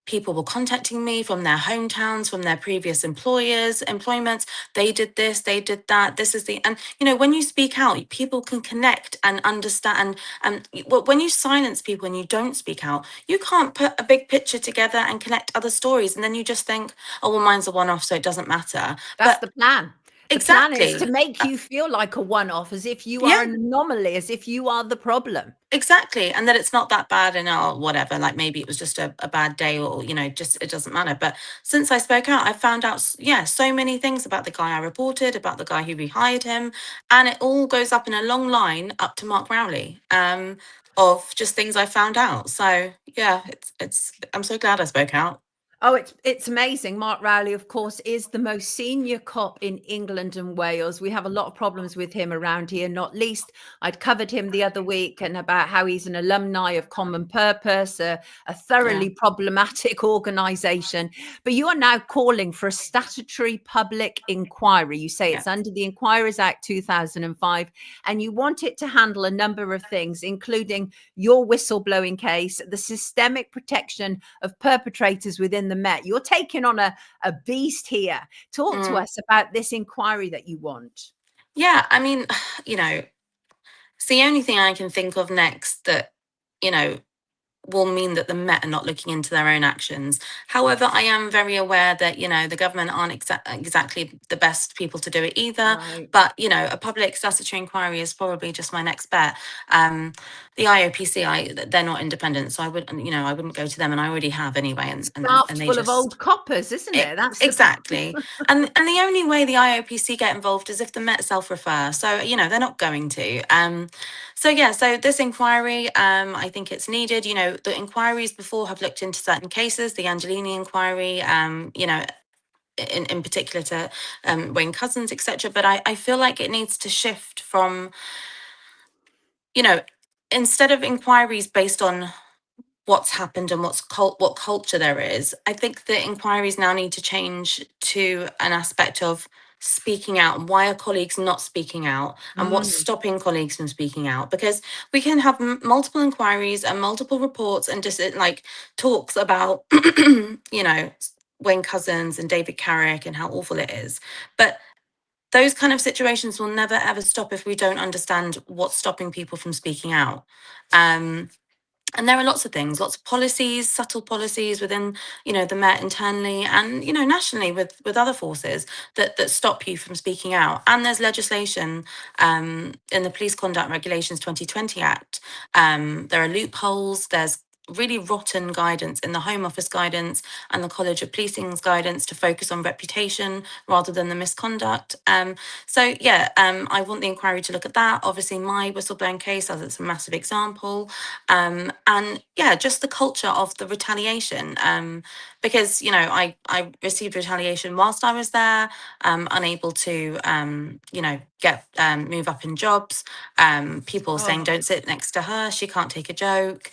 people were contacting me from their hometowns, from their previous employments. They did this, they did that. And you know, when you speak out, people can connect and understand. And when you silence people and you don't speak out, you can't put a big picture together and connect other stories. And then you just think, oh, well, mine's a one-off, so it doesn't matter. That's the plan. The plan is to Exactly. make you feel like a one-off, as if you are an anomaly, as if you are the problem. Exactly. And that it's not that bad, and whatever, like maybe it was just a bad day, or, you know, just, it doesn't matter. But since I spoke out, I found out, so many things about the guy I reported, about the guy who rehired him. And it all goes up in a long line up to Mark Rowley. of just things I found out. So yeah, I'm so glad I spoke out. Oh, it's amazing. Mark Rowley, of course, is the most senior cop in England and Wales. We have a lot of problems with him around here, not least I'd covered him the other week and about how he's an alumni of Common Purpose, a thoroughly problematic organisation. But you are now calling for a statutory public inquiry. You say it's under the Inquirers Act 2005, and you want it to handle a number of things, including your whistleblowing case, the systemic protection of perpetrators within the Met. You're taking on a beast here. Talk to us about this inquiry that you want. Yeah, I mean, it's the only thing I can think of next that, will mean that the Met are not looking into their own actions. However, I am very aware that, the government aren't exactly the best people to do it either. Right. But, a public statutory inquiry is probably just my next bet. The IOPC, they're not independent, so I wouldn't go to them, and I already have anyway. And they full of old coppers, isn't it? That's exactly. and the only way the IOPC get involved is if the Met self-refer. So, they're not going to. So this inquiry, I think it's needed. The inquiries before have looked into certain cases, the Angelini inquiry, in particular to Wayne Couzens, etc. But I feel like it needs to shift from, instead of inquiries based on what's happened and what culture there is, I think the inquiries now need to change to an aspect of speaking out, and why are colleagues not speaking out, and what's stopping colleagues from speaking out. Because we can have multiple inquiries and multiple reports and just talks about Wayne Couzens and David Carrick and how awful it is, but those kind of situations will never ever stop if we don't understand what's stopping people from speaking out. And there are lots of things, lots of policies, subtle policies within, the Met internally and, nationally with other forces that stop you from speaking out. And there's legislation in the Police Conduct Regulations 2020 Act. There are loopholes. There's really rotten guidance in the Home Office guidance and the College of Policing's guidance to focus on reputation rather than the misconduct. I want the inquiry to look at that. Obviously, my whistleblowing case, as it's a massive example, just the culture of the retaliation. Because I received retaliation whilst I was there, unable to get move up in jobs. People saying, "Don't sit next to her; she can't take a joke."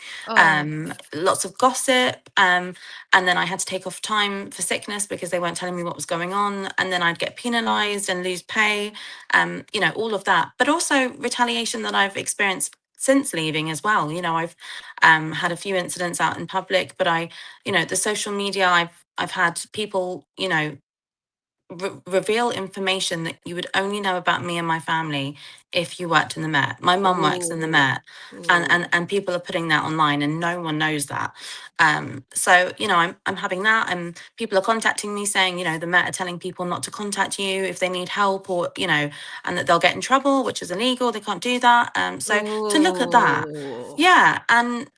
Lots of gossip, and then I had to take off time for sickness because they weren't telling me what was going on, and then I'd get penalised and lose pay, all of that. But also retaliation that I've experienced since leaving as well. I've had a few incidents out in public, but the social media, I've had people, reveal information that you would only know about me and my family if you worked in the Met. My mum works in the Met, and people are putting that online, and no one knows that. I'm having that, and people are contacting me saying, the Met are telling people not to contact you if they need help, or and that they'll get in trouble, which is illegal. They can't do that. To look at that,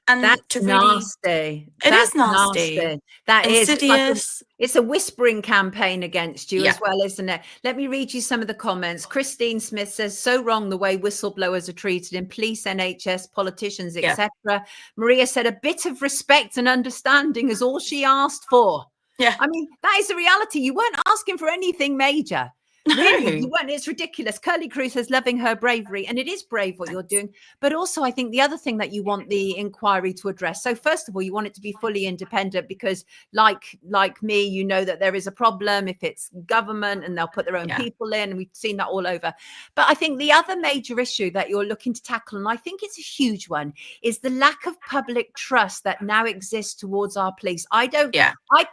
and that's to really nasty. It is nasty. That insidious. It's a whispering campaign against you as well, isn't it? Let me read you some of the comments. Christine Smith says, so wrong the way whistleblowers are treated in police, NHS, politicians, etc. Maria said, a bit of respect and understanding is all she asked for. Yeah. I mean, that is the reality. You weren't asking for anything major. No. Really, you weren't. It's ridiculous. Curly Cruz says, loving her bravery. And it is brave what you're doing. But also, I think the other thing that you want the inquiry to address. So first of all, you want it to be fully independent because like me, you know that there is a problem if it's government and they'll put their own people in. And we've seen that all over. But I think the other major issue that you're looking to tackle, and I think it's a huge one, is the lack of public trust that now exists towards our police. I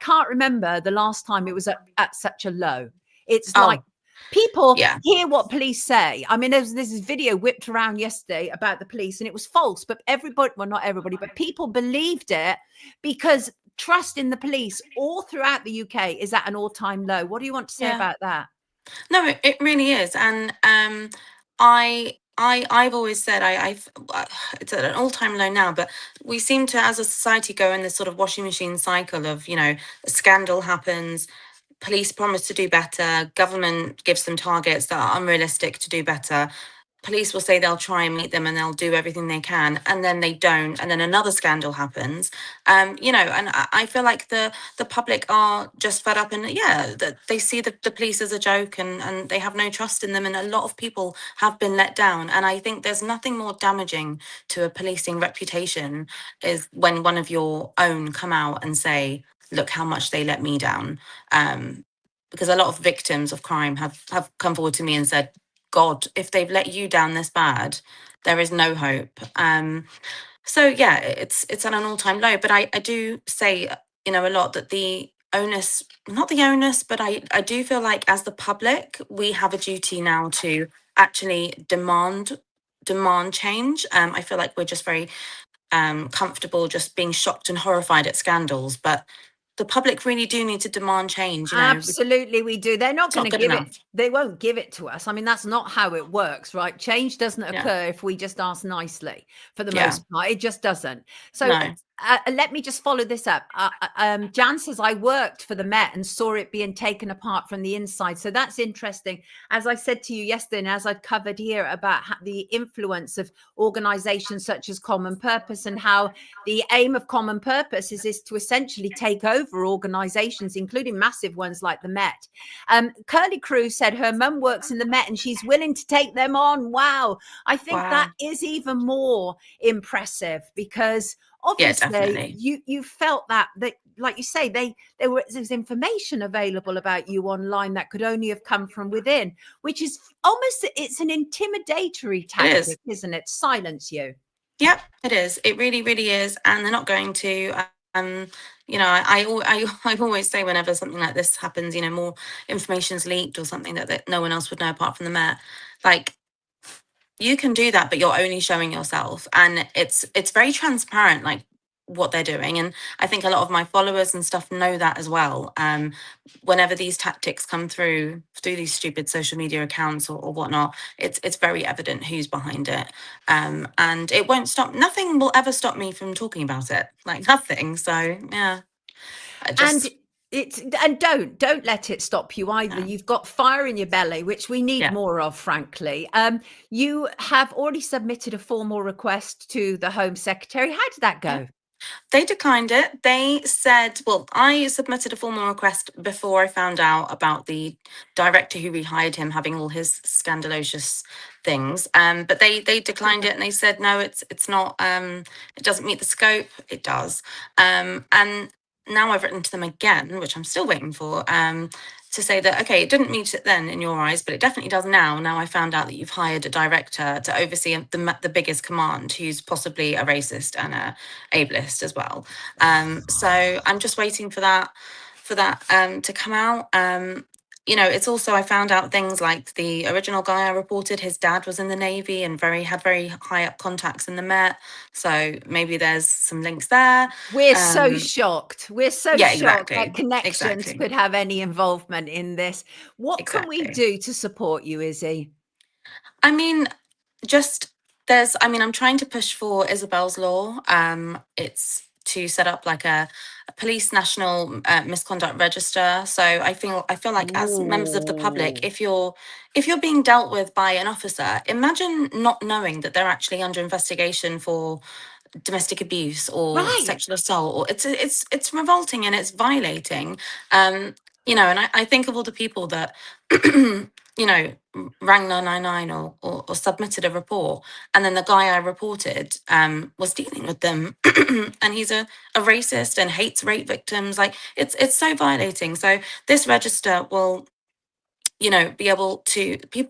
can't remember the last time it was at such a low. It's like people hear what police say. I mean, there's this video whipped around yesterday about the police and it was false, but everybody, well, not everybody, but people believed it because trust in the police all throughout the UK is at an all-time low. What do you want to say about that? No, it really is. And I've always said it's at an all-time low now, but we seem to, as a society, go in this sort of washing machine cycle of, a scandal happens, police promise to do better, government gives them targets that are unrealistic to do better, police will say they'll try and meet them and they'll do everything they can, and then they don't, and then another scandal happens. You know, and I feel like the public are just fed up, and that they see the police as a joke, and they have no trust in them, and a lot of people have been let down. And I think there's nothing more damaging to a policing reputation is when one of your own come out and say, look how much they let me down. Because a lot of victims of crime have come forward to me and said, God, if they've let you down this bad, there is no hope. So yeah, it's at an all-time low. But I do say, you know, a lot that the onus, not the onus, but I do feel like as the public, we have a duty now to actually demand change. I feel like we're just very comfortable just being shocked and horrified at scandals, but the public really do need to demand change. You know, Absolutely, we do. They're not it's going not to good give enough. it. They won't give it to us. I mean, that's not how it works, right? Change doesn't occur if we just ask nicely. For the most part, it just doesn't. So No. let me just follow this up. Jan says, I worked for the Met and saw it being taken apart from the inside. So that's interesting. As I said to you yesterday, and as I've covered here about the influence of organizations such as Common Purpose, and how the aim of Common Purpose is to essentially take over organizations, including massive ones like the Met. Curly Crew said her mum works in the Met and she's willing to take them on. Wow. I think that is even more impressive, because obviously you felt that like you say, there was information available about you online that could only have come from within, which is almost, it's an intimidatory tactic, isn't it? Silence you. Yep, it is. It really, really is. And they're not going to, you know, I always say whenever something like this happens, you know, more information's leaked or something that no one else would know apart from the Met, like, you can do that, but you're only showing yourself. And it's very transparent, like what they're doing. And I think a lot of my followers and stuff know that as well. Whenever these tactics come through these stupid social media accounts or whatnot, it's very evident who's behind it. And it won't stop. Nothing will ever stop me from talking about it, like nothing. So yeah. And don't let it stop you either. You've got fire in your belly, which we need more of, frankly. You have already submitted a formal request to the Home Secretary. How did that go? They declined it. They said, well, I submitted a formal request before I found out about the director who rehired him having all his scandalous things. But they declined it, and they said, no, it's not, it doesn't meet the scope. It does. And now I've written to them again, which I'm still waiting for, to say that, okay, it didn't meet it then in your eyes, but it definitely does now. Now I found out that you've hired a director to oversee the biggest command, who's possibly a racist and a ableist as well. So I'm just waiting for that to come out. You know, it's also, I found out things like the original guy I reported, his dad was in the Navy and had very high up contacts in the Met. So maybe there's some links there. We're so shocked. We're so shocked that connections could have any involvement in this. What can we do to support you, Izzy? I mean, I'm trying to push for Isabel's law. It's to set up like a police national misconduct register. So I feel like as members of the public, if you're being dealt with by an officer, imagine not knowing that they're actually under investigation for domestic abuse or sexual assault, or it's revolting and it's violating. You know, and I think of all the people that you know, rang 999 or submitted a report, and then the guy I reported was dealing with them and he's a racist and hates rape victims. Like it's so violating. So this register will, you know, be able to the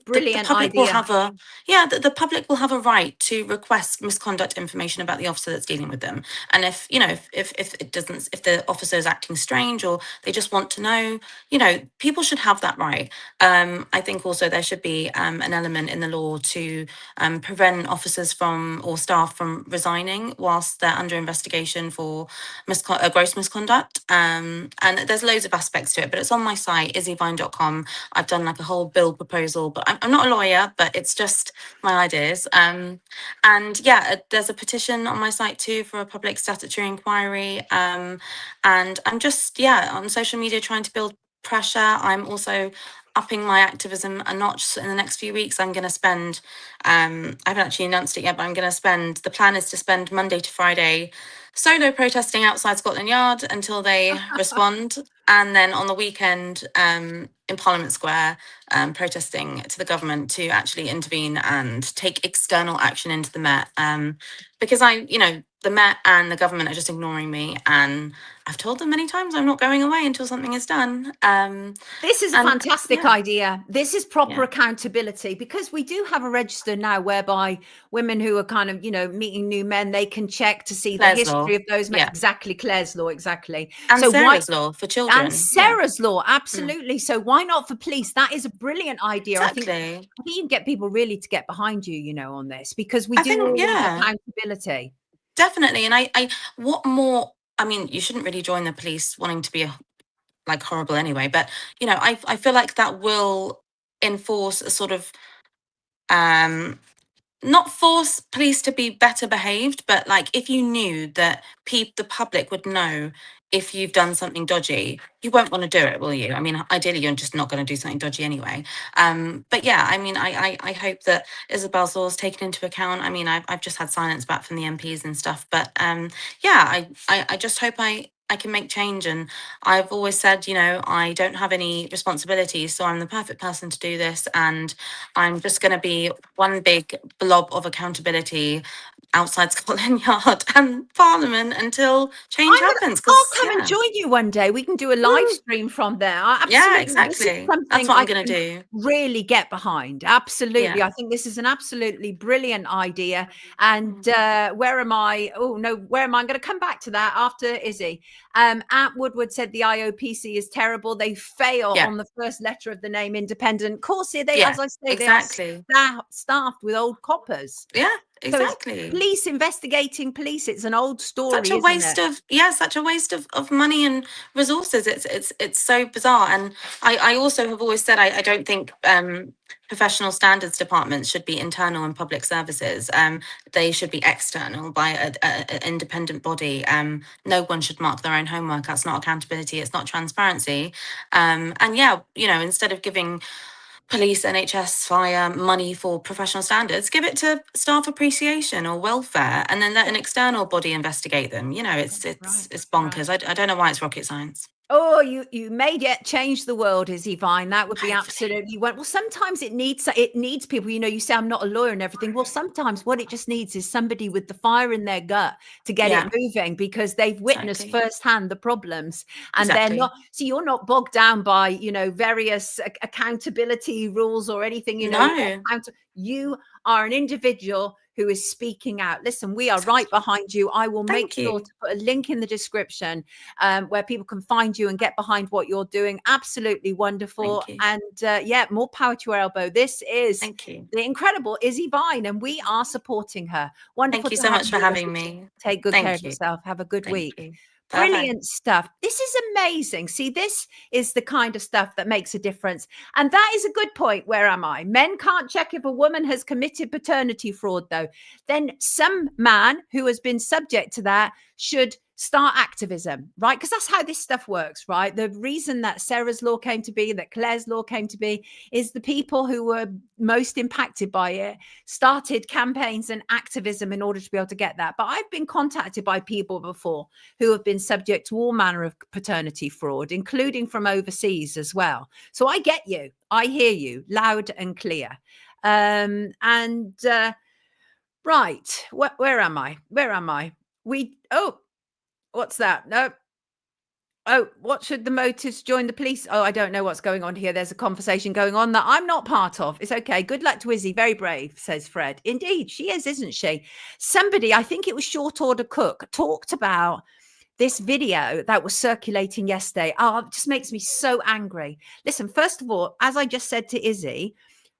public will have the public will have a right to request misconduct information about the officer that's dealing with them. And if, you know, if it doesn't, if the officer is acting strange or they just want to know, you know, people should have that right. I think also there should be an element in the law to prevent officers or staff from resigning whilst they're under investigation for gross misconduct. And there's loads of aspects to it, but it's on my site, izzyvine.com. I've done like a whole bill proposal, but I'm not a lawyer, but it's just my ideas. And yeah, there's a petition on my site too for a public statutory inquiry. And I'm just, on social media trying to build pressure. I'm also upping my activism a notch in the next few weeks. I'm going to spend, I haven't actually announced it yet, but I'm going to spend, the plan is to spend Monday to Friday solo protesting outside Scotland Yard until they respond. And then on the weekend, in Parliament Square, protesting to the government to actually intervene and take external action into the Met. Because the Met and the government are just ignoring me, and I've told them many times I'm not going away until something is done. This is a fantastic idea. This is proper accountability, because we do have a register now whereby women who are kind of, meeting new men, they can check to see Clare's the history law. of those men. Exactly, Clare's law, exactly. And Sarah's law for children. And Sarah's law, absolutely. So why not for police? That is a brilliant idea. Exactly. I think you can get people really to get behind you, on this, because we do all need accountability. Definitely. And what more, I mean, you shouldn't really join the police wanting to be horrible anyway, but I feel like that will enforce a sort of not force police to be better behaved, but if you knew that the public would know if you've done something dodgy, you won't want to do it, will you? I mean, ideally, you're just not going to do something dodgy anyway. But yeah, I mean, I hope that Isabel's law is taken into account. I mean, I've just had silence back from the MPs and stuff, but yeah, I just hope I can make change. And I've always said, I don't have any responsibilities, so I'm the perfect person to do this. And I'm just going to be one big blob of accountability outside Scotland Yard and Parliament until change happens. I'll come and join you one day. We can do a live stream from there. Absolutely. Yeah, exactly. That's what I'm going to do. Really get behind. Absolutely. Yeah. I think this is an absolutely brilliant idea. And where am I? Oh, no, where am I? I'm going to come back to that after Izzy. Ant Woodward said the IOPC is terrible. They fail on the first letter of the name independent. Of course, as I say, they are staffed with old coppers. Yeah. Exactly. So police investigating police. It's an old story. Such a waste of money and resources. It's so bizarre. And I also have always said I don't think professional standards departments should be internal in public services. They should be external by an independent body. No one should mark their own homework. That's not accountability. It's not transparency. And yeah, instead of giving police, NHS, fire money for professional standards, give it to staff appreciation or welfare, and then let an external body investigate them. It's bonkers. Right. I don't know why it's rocket science. Oh, you made it change the world, Izzy Vine. That would be absolutely well. Sometimes it needs people. You say I'm not a lawyer and everything. Well, sometimes what it just needs is somebody with the fire in their gut to get it moving, because they've witnessed firsthand the problems, and they're not. So you're not bogged down by various accountability rules or anything. You are an individual who is speaking out. Listen, we are right behind you. I will make sure to put a link in the description where people can find you and get behind what you're doing. Absolutely wonderful. And more power to your elbow. This is the incredible Izzy Vine, and we are supporting her. Wonderful. Thank you so much for having me. Take good care of yourself. Have a good week. Brilliant stuff. This is amazing. See, this is the kind of stuff that makes a difference. And that is a good point. Where am I? Men can't check if a woman has committed paternity fraud, though. Then some man who has been subject to that should start activism, right? Because that's how this stuff works, right? The reason that Sarah's law came to be, that Claire's law came to be, is the people who were most impacted by it started campaigns and activism in order to be able to get that. But I've been contacted by people before who have been subject to all manner of paternity fraud, including from overseas as well. So I get you. I hear you loud and clear. Right. Where am I? What's that? No. Oh, what should the motives join the police? Oh, I don't know what's going on here. There's a conversation going on that I'm not part of. It's okay. Good luck to Izzy. Very brave, says Fred. Indeed, she is, isn't she? Somebody, I think it was Short Order Cook, talked about this video that was circulating yesterday. Oh, it just makes me so angry. Listen, first of all, as I just said to Izzy,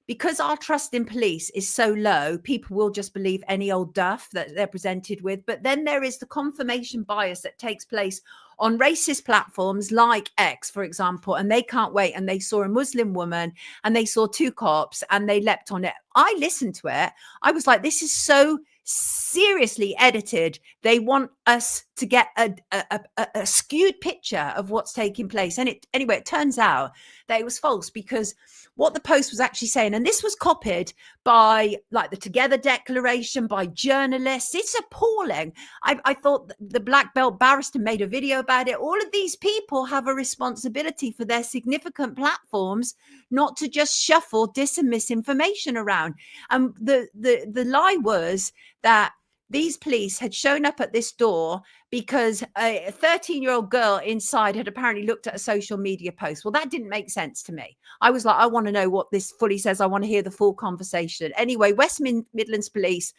because our trust in police is so low, people will just believe any old duff that they're presented with. But then there is the confirmation bias that takes place on racist platforms like X, for example, and they can't wait. And they saw a Muslim woman and they saw two cops and they leapt on it. I listened to it. I was like, this is so seriously edited. They want us to get a skewed picture of what's taking place. And anyway, it turns out that it was false, because what the Post was actually saying, and this was copied by like the Together Declaration, by journalists. It's appalling. I thought the Black Belt Barrister made a video about it. All of these people have a responsibility for their significant platforms not to just shuffle dis and misinformation around. And the lie was that these police had shown up at this door because a 13-year-old girl inside had apparently looked at a social media post. Well, that didn't make sense to me. I was like, I want to know what this fully says. I want to hear the full conversation. Anyway, West Midlands Police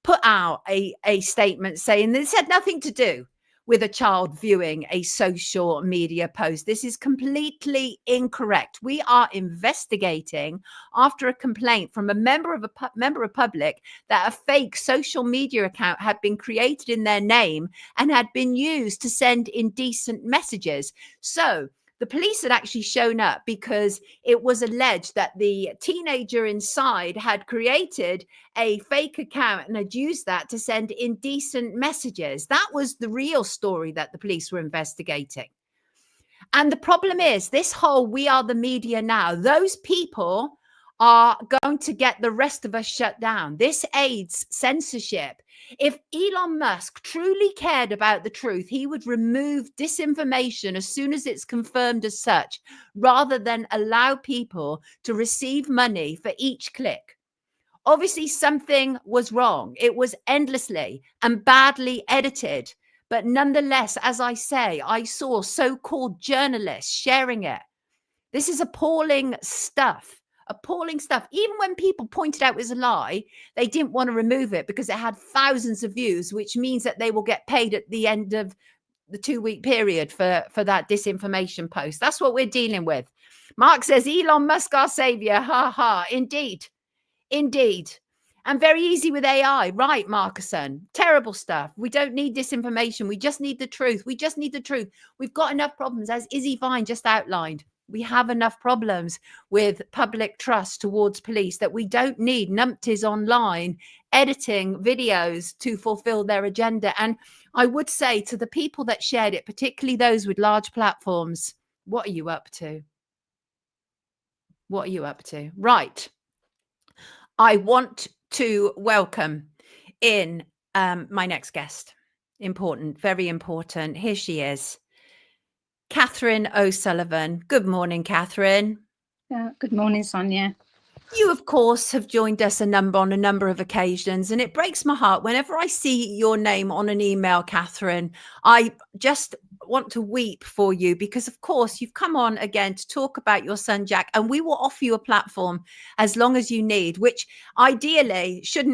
put out a statement saying this had nothing to do with a child viewing a social media post. This is completely incorrect. We are investigating after a complaint from a member of public that a fake social media account had been created in their name and had been used to send indecent messages. So the police had actually shown up because it was alleged that the teenager inside had created a fake account and had used that to send indecent messages. That was the real story that the police were investigating. And the problem is this whole "we are the media now," those people are going to get the rest of us shut down. This aids censorship. If Elon Musk truly cared about the truth, he would remove disinformation as soon as it's confirmed as such, rather than allow people to receive money for each click. Obviously, something was wrong. It was endlessly and badly edited. But nonetheless, as I say, I saw so-called journalists sharing it. This is appalling stuff. Appalling stuff. Even when people pointed out it was a lie, they didn't want to remove it because it had thousands of views, which means that they will get paid at the end of the 2-week period for that disinformation post. That's what we're dealing with. Mark says, Elon Musk, our savior. Ha ha. Indeed. Indeed. And very easy with AI. Right, Markuson. Terrible stuff. We don't need disinformation. We just need the truth. We just need the truth. We've got enough problems, as Izzy Vine just outlined. We have enough problems with public trust towards police that we don't need numpties online editing videos to fulfill their agenda. And I would say to the people that shared it, particularly those with large platforms, what are you up to? What are you up to? Right. I want to welcome in my next guest. Important, very important. Here she is. Catherine O'Sullivan. Good morning, Catherine. Good morning, Sonia. You, of course, have joined us on a number of occasions, and it breaks my heart whenever I see your name on an email, Catherine. I just want to weep for you because, of course, you've come on again to talk about your son, Jack, and we will offer you a platform as long as you need, which ideally should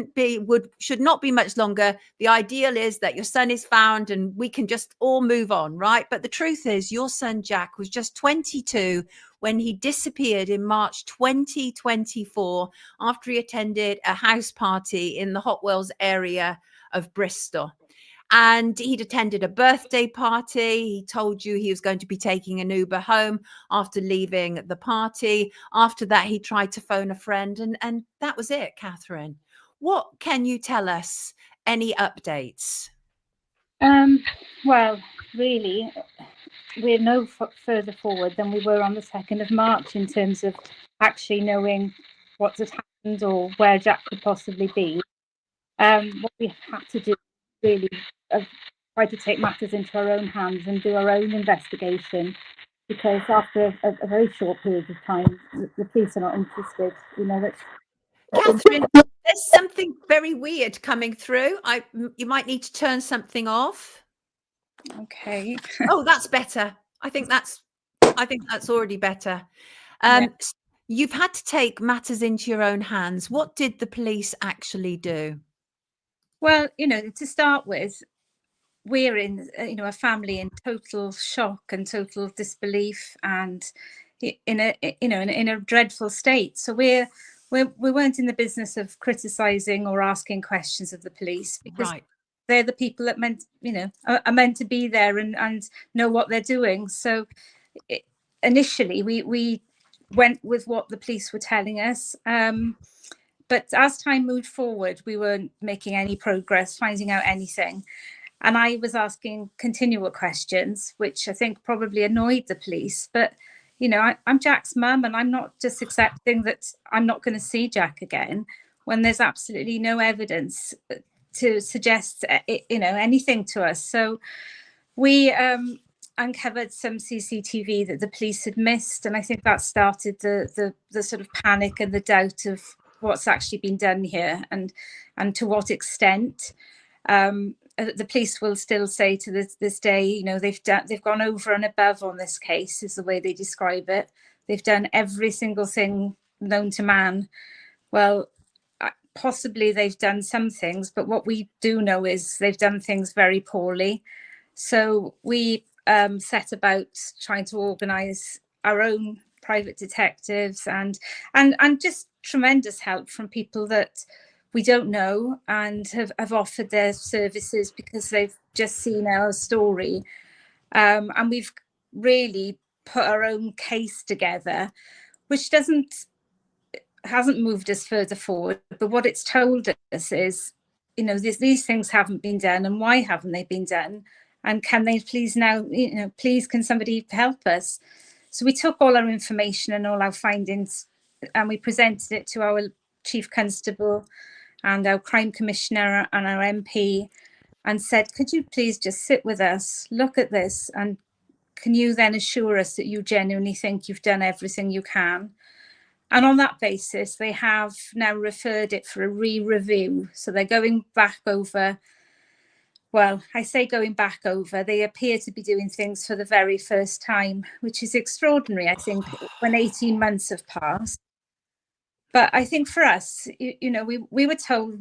not be much longer. The ideal is that your son is found and we can just all move on, right? But the truth is your son, Jack, was just 22 when he disappeared in March 2024 after he attended a house party in the Hotwells area of Bristol. And he'd attended a birthday party. He told you he was going to be taking an Uber home after leaving the party. After that, he tried to phone a friend, and that was it, Catherine. What can you tell us? Any updates? Well, really, we're no further forward than we were on the 2nd of March in terms of actually knowing what had happened or where Jack could possibly be. What we had to do really try to take matters into our own hands and do our own investigation, because after a very short period of time, the police are not interested. You know, that's Catherine, there's something very weird coming through. You might need to turn something off. okay. Oh, that's better. I think that's already better. Yeah. You've had to take matters into your own hands. What did the police actually do? Well, you know, to start with, we're in, a family in total shock and total disbelief, and in a dreadful state. So we weren't in the business of criticizing or asking questions of the police, because Right. they're the people that are meant to be there and know what they're doing. So initially we went with what the police were telling us. but as time moved forward, we weren't making any progress, finding out anything. And I was asking continual questions, which I think probably annoyed the police. But, you know, I'm Jack's mum, and I'm not just accepting that I'm not going to see Jack again when there's absolutely no evidence to suggest, you know, anything to us. So we uncovered some CCTV that the police had missed, and I think that started the sort of panic and the doubt of what's actually been done here, and to what extent. The police will still say to this day, you know, they've gone over and above on this case, is the way they describe it. They've done every single thing known to man. Well, possibly they've done some things, but what we do know is they've done things very poorly. So we set about trying to organise our own private detectives and just tremendous help from people that we don't know and have offered their services because they've just seen our story. And we've really put our own case together, which hasn't moved us further forward. But what it's told us is, you know, these things haven't been done, and why haven't they been done? And can they please now, you know, please can somebody help us? So we took all our information and all our findings and we presented it to our Chief Constable and our Crime Commissioner and our MP and said, could you please just sit with us, look at this, and can you then assure us that you genuinely think you've done everything you can? And on that basis, they have now referred it for a re-review. So they're going back over, well, I say going back over, they appear to be doing things for the very first time, which is extraordinary, I think, when 18 months have passed. But I think for us, you know, we were told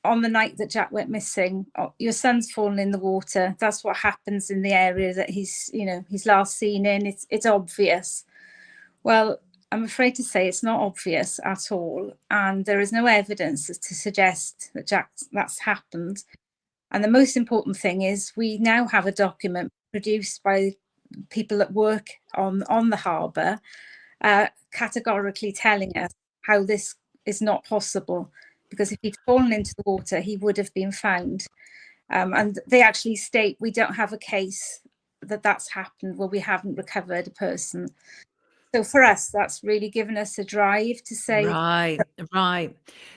on the night that Jack went missing, oh, your son's fallen in the water. That's what happens in the area that he's last seen in. It's obvious. Well, I'm afraid to say it's not obvious at all. And there is no evidence to suggest that that's happened. And the most important thing is we now have a document produced by people that work on the harbour, categorically telling us how this is not possible, because if he'd fallen into the water, he would have been found. And they actually state we don't have a case that's happened where we haven't recovered a person. So for us, that's really given us a drive to say. Right.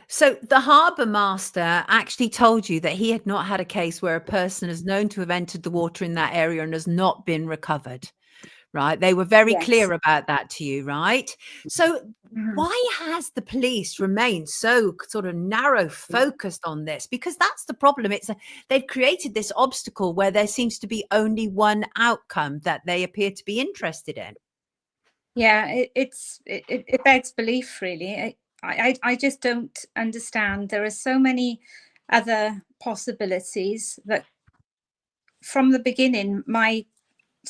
So the harbour master actually told you that he had not had a case where a person is known to have entered the water in that area and has not been recovered. Right. They were very clear about that to you. Right. So why has the police remained so sort of narrow focused on this? Because that's the problem. They've created this obstacle where there seems to be only one outcome that they appear to be interested in. Yeah, it begs belief, really. I just don't understand. There are so many other possibilities that from the beginning, my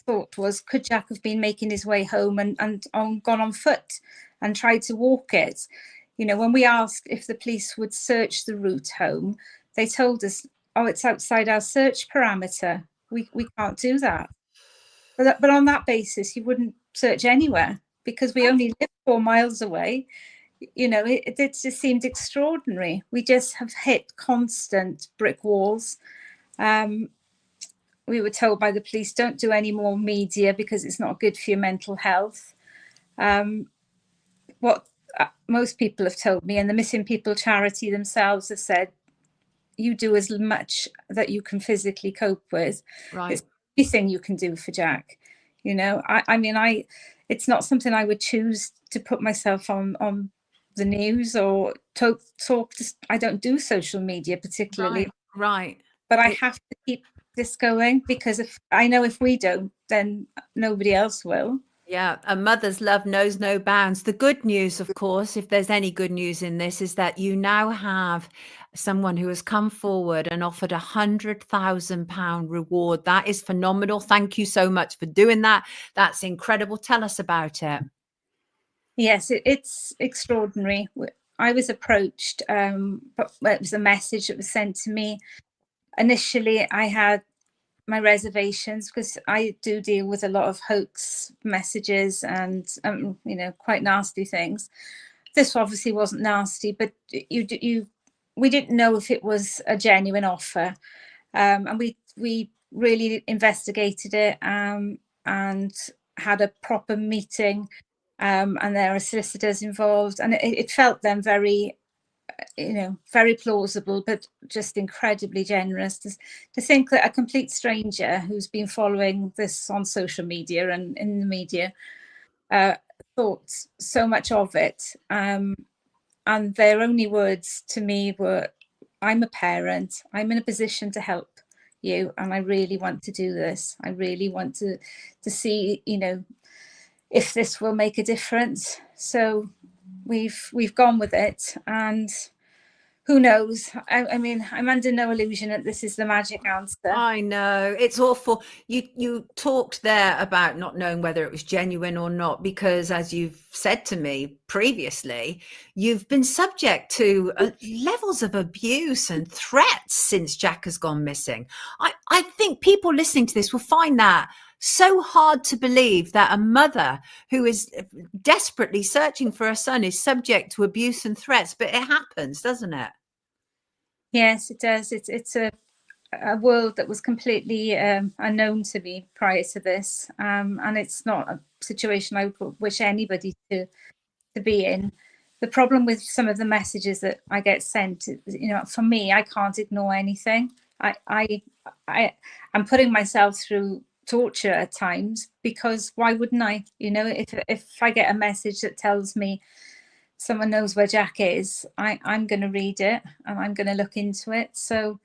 thought was, could Jack have been making his way home and gone on foot and tried to walk it? You know, when we asked if the police would search the route home, they told us, oh, it's outside our search parameter. We can't do that. But on that basis, you wouldn't search anywhere because we only live 4 miles away. You know, it just seemed extraordinary. We just have hit constant brick walls. We were told by the police, don't do any more media because it's not good for your mental health. What most people have told me, and the Missing People charity themselves have said, you do as much that you can physically cope with. Right. It's anything you can do for Jack. You know, I mean, it's not something I would choose to put myself on the news or talk. I don't do social media particularly. Right. But I have to keep this going because if we don't, then nobody else will. Yeah, a mother's love knows no bounds. The good news, of course, if there's any good news in this, is that you now have someone who has come forward and offered £100,000 reward. That is phenomenal. Thank you so much for doing that. That's incredible. Tell us about it. Yes, it's extraordinary. I was approached, but it was a message that was sent to me. Initially, I had my reservations because I do deal with a lot of hoax messages and, you know, quite nasty things. this obviously wasn't nasty, but we didn't know if it was a genuine offer, and we really investigated it, and had a proper meeting, and there are solicitors involved, and it felt then very, very plausible, but just incredibly generous to think that a complete stranger who's been following this on social media and in the media thought so much of it. And their only words to me were, I'm a parent, I'm in a position to help you, and I really want to do this. I really want to see, if this will make a difference. So we've gone with it, and who knows? I mean, I'm under no illusion that this is the magic answer. I know, it's awful. You talked there about not knowing whether it was genuine or not, because as you've said to me previously, you've been subject to levels of abuse and threats since Jack has gone missing. I think people listening to this will find that so hard to believe, that a mother who is desperately searching for her son is subject to abuse and threats, but it happens, doesn't it? Yes, it does. It's a world that was completely unknown to me prior to this, and it's not a situation I would wish anybody to be in. The problem with some of the messages that I get sent, for me, I can't ignore anything. I'm putting myself through torture at times, because why wouldn't I? If I get a message that tells me someone knows where Jack is, I'm going to read it and I'm going to look into it. So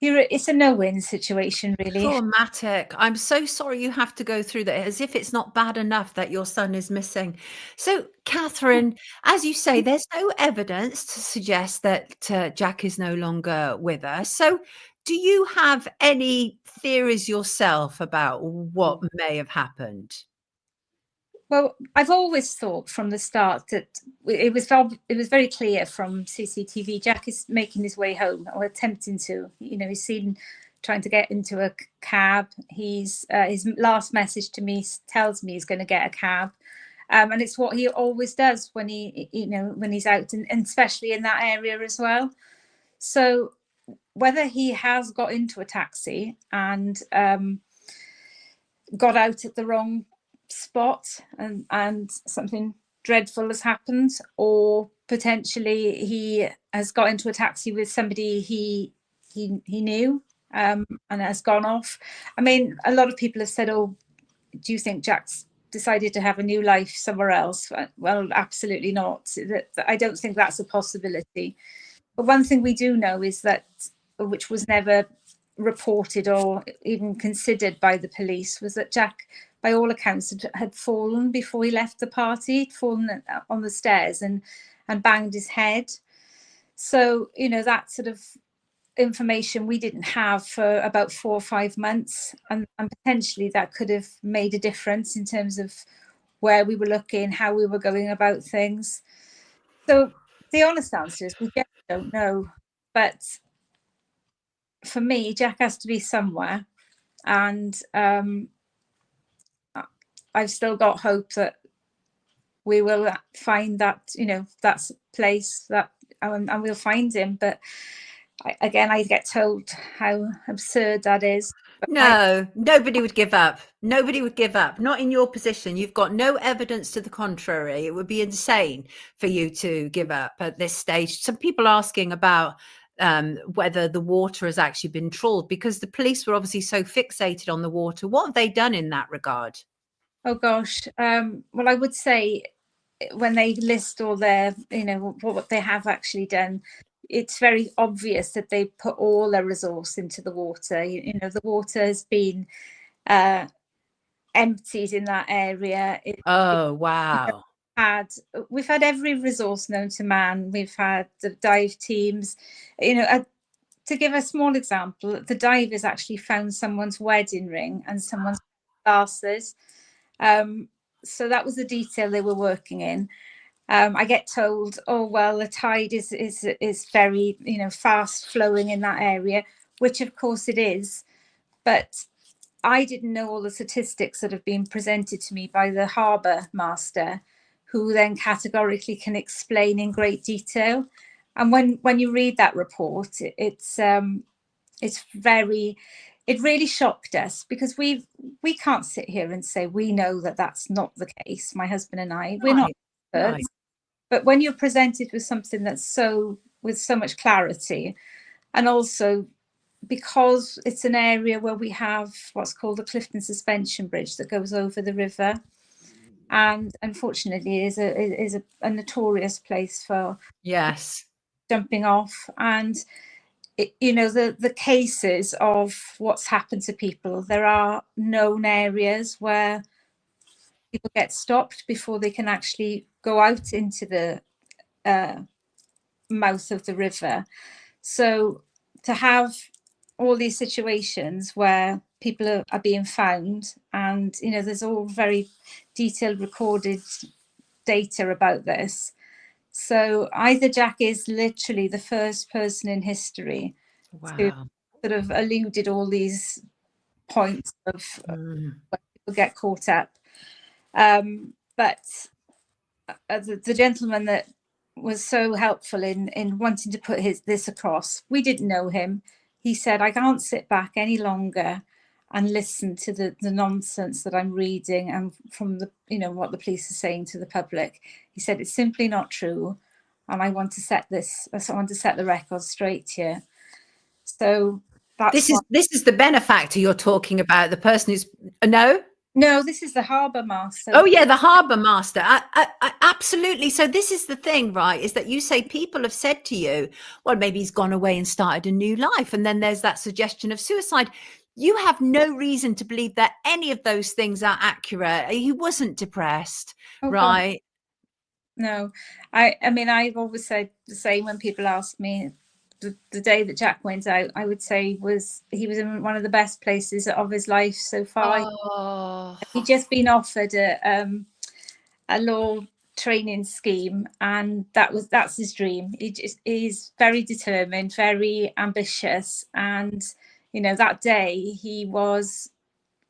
it's a no-win situation, really. Traumatic. I'm so sorry you have to go through that, as if it's not bad enough that your son is missing. So, Catherine, as you say, there's no evidence to suggest that Jack is no longer with us. So, do you have any theories yourself about what may have happened? Well, I've always thought from the start that it was very clear from CCTV, Jack is making his way home, or attempting to. He's seen trying to get into a cab. His last message to me tells me he's going to get a cab, and it's what he always does when when he's out, and especially in that area as well. So whether he has got into a taxi and got out at the wrong spot and something dreadful has happened, or potentially he has got into a taxi with somebody he knew, and has gone off. I mean, a lot of people have said, oh, do you think Jack's decided to have a new life somewhere else? Well, absolutely not. I don't think that's a possibility. But one thing we do know is that, which was never reported or even considered by the police, was that Jack, by all accounts, had fallen before he left the party. He'd fallen on the stairs and banged his head. So, that sort of information we didn't have for about 4 or 5 months, and potentially that could have made a difference in terms of where we were looking, how we were going about things. So the honest answer is we just don't know. But for me, Jack has to be somewhere, and I've still got hope that we will find that, that's place that, and we'll find him. But I get told how absurd that is. But nobody would give up. Nobody would give up. Not in your position. You've got no evidence to the contrary. It would be insane for you to give up at this stage. Some people asking about whether the water has actually been trawled, because the police were obviously so fixated on the water. What have they done in that regard? Oh gosh. Well, I would say when they list all their, what they have actually done, it's very obvious that they put all their resource into the water. The water has been emptied in that area. Wow. We've had every resource known to man. We've had the dive teams. To give a small example, the divers actually found someone's wedding ring and someone's glasses. So that was the detail they were working in. I get told, oh well, the tide is very fast flowing in that area, which of course it is, but I didn't know all the statistics that have been presented to me by the harbour master, who then categorically can explain in great detail. And when you read that report, it really shocked us, because we can't sit here and say we know that that's not the case. My husband and I, we're not experts, but when you're presented with something that's with so much clarity, and also because it's an area where we have what's called the Clifton Suspension Bridge that goes over the river, and unfortunately is a notorious place for jumping off. And the cases of what's happened to people, there are known areas where people get stopped before they can actually go out into the mouth of the river. So to have all these situations where people are being found, and there's all very detailed recorded data about this. So either Jack is literally the first person in history to sort of eluded all these points of when people get caught up. But the gentleman that was so helpful in wanting to put this across, we didn't know him. He said, I can't sit back any longer and listen to the nonsense that I'm reading and from the what the police are saying to the public. He said, it's simply not true, and I want to set the record straight here. So that's this is the benefactor you're talking about, the person who's No, this is the harbour master. Oh, yeah, the harbour master. Absolutely. So this is the thing, right, is that you say people have said to you, well, maybe he's gone away and started a new life. And then there's that suggestion of suicide. You have no reason to believe that any of those things are accurate. He wasn't depressed, right? God. No, I mean, I've always said the same when people ask me. The day that Jack went out, I would say he was in one of the best places of his life so far. He'd just been offered a law training scheme, and that's his dream. He's very determined, very ambitious, and that day he was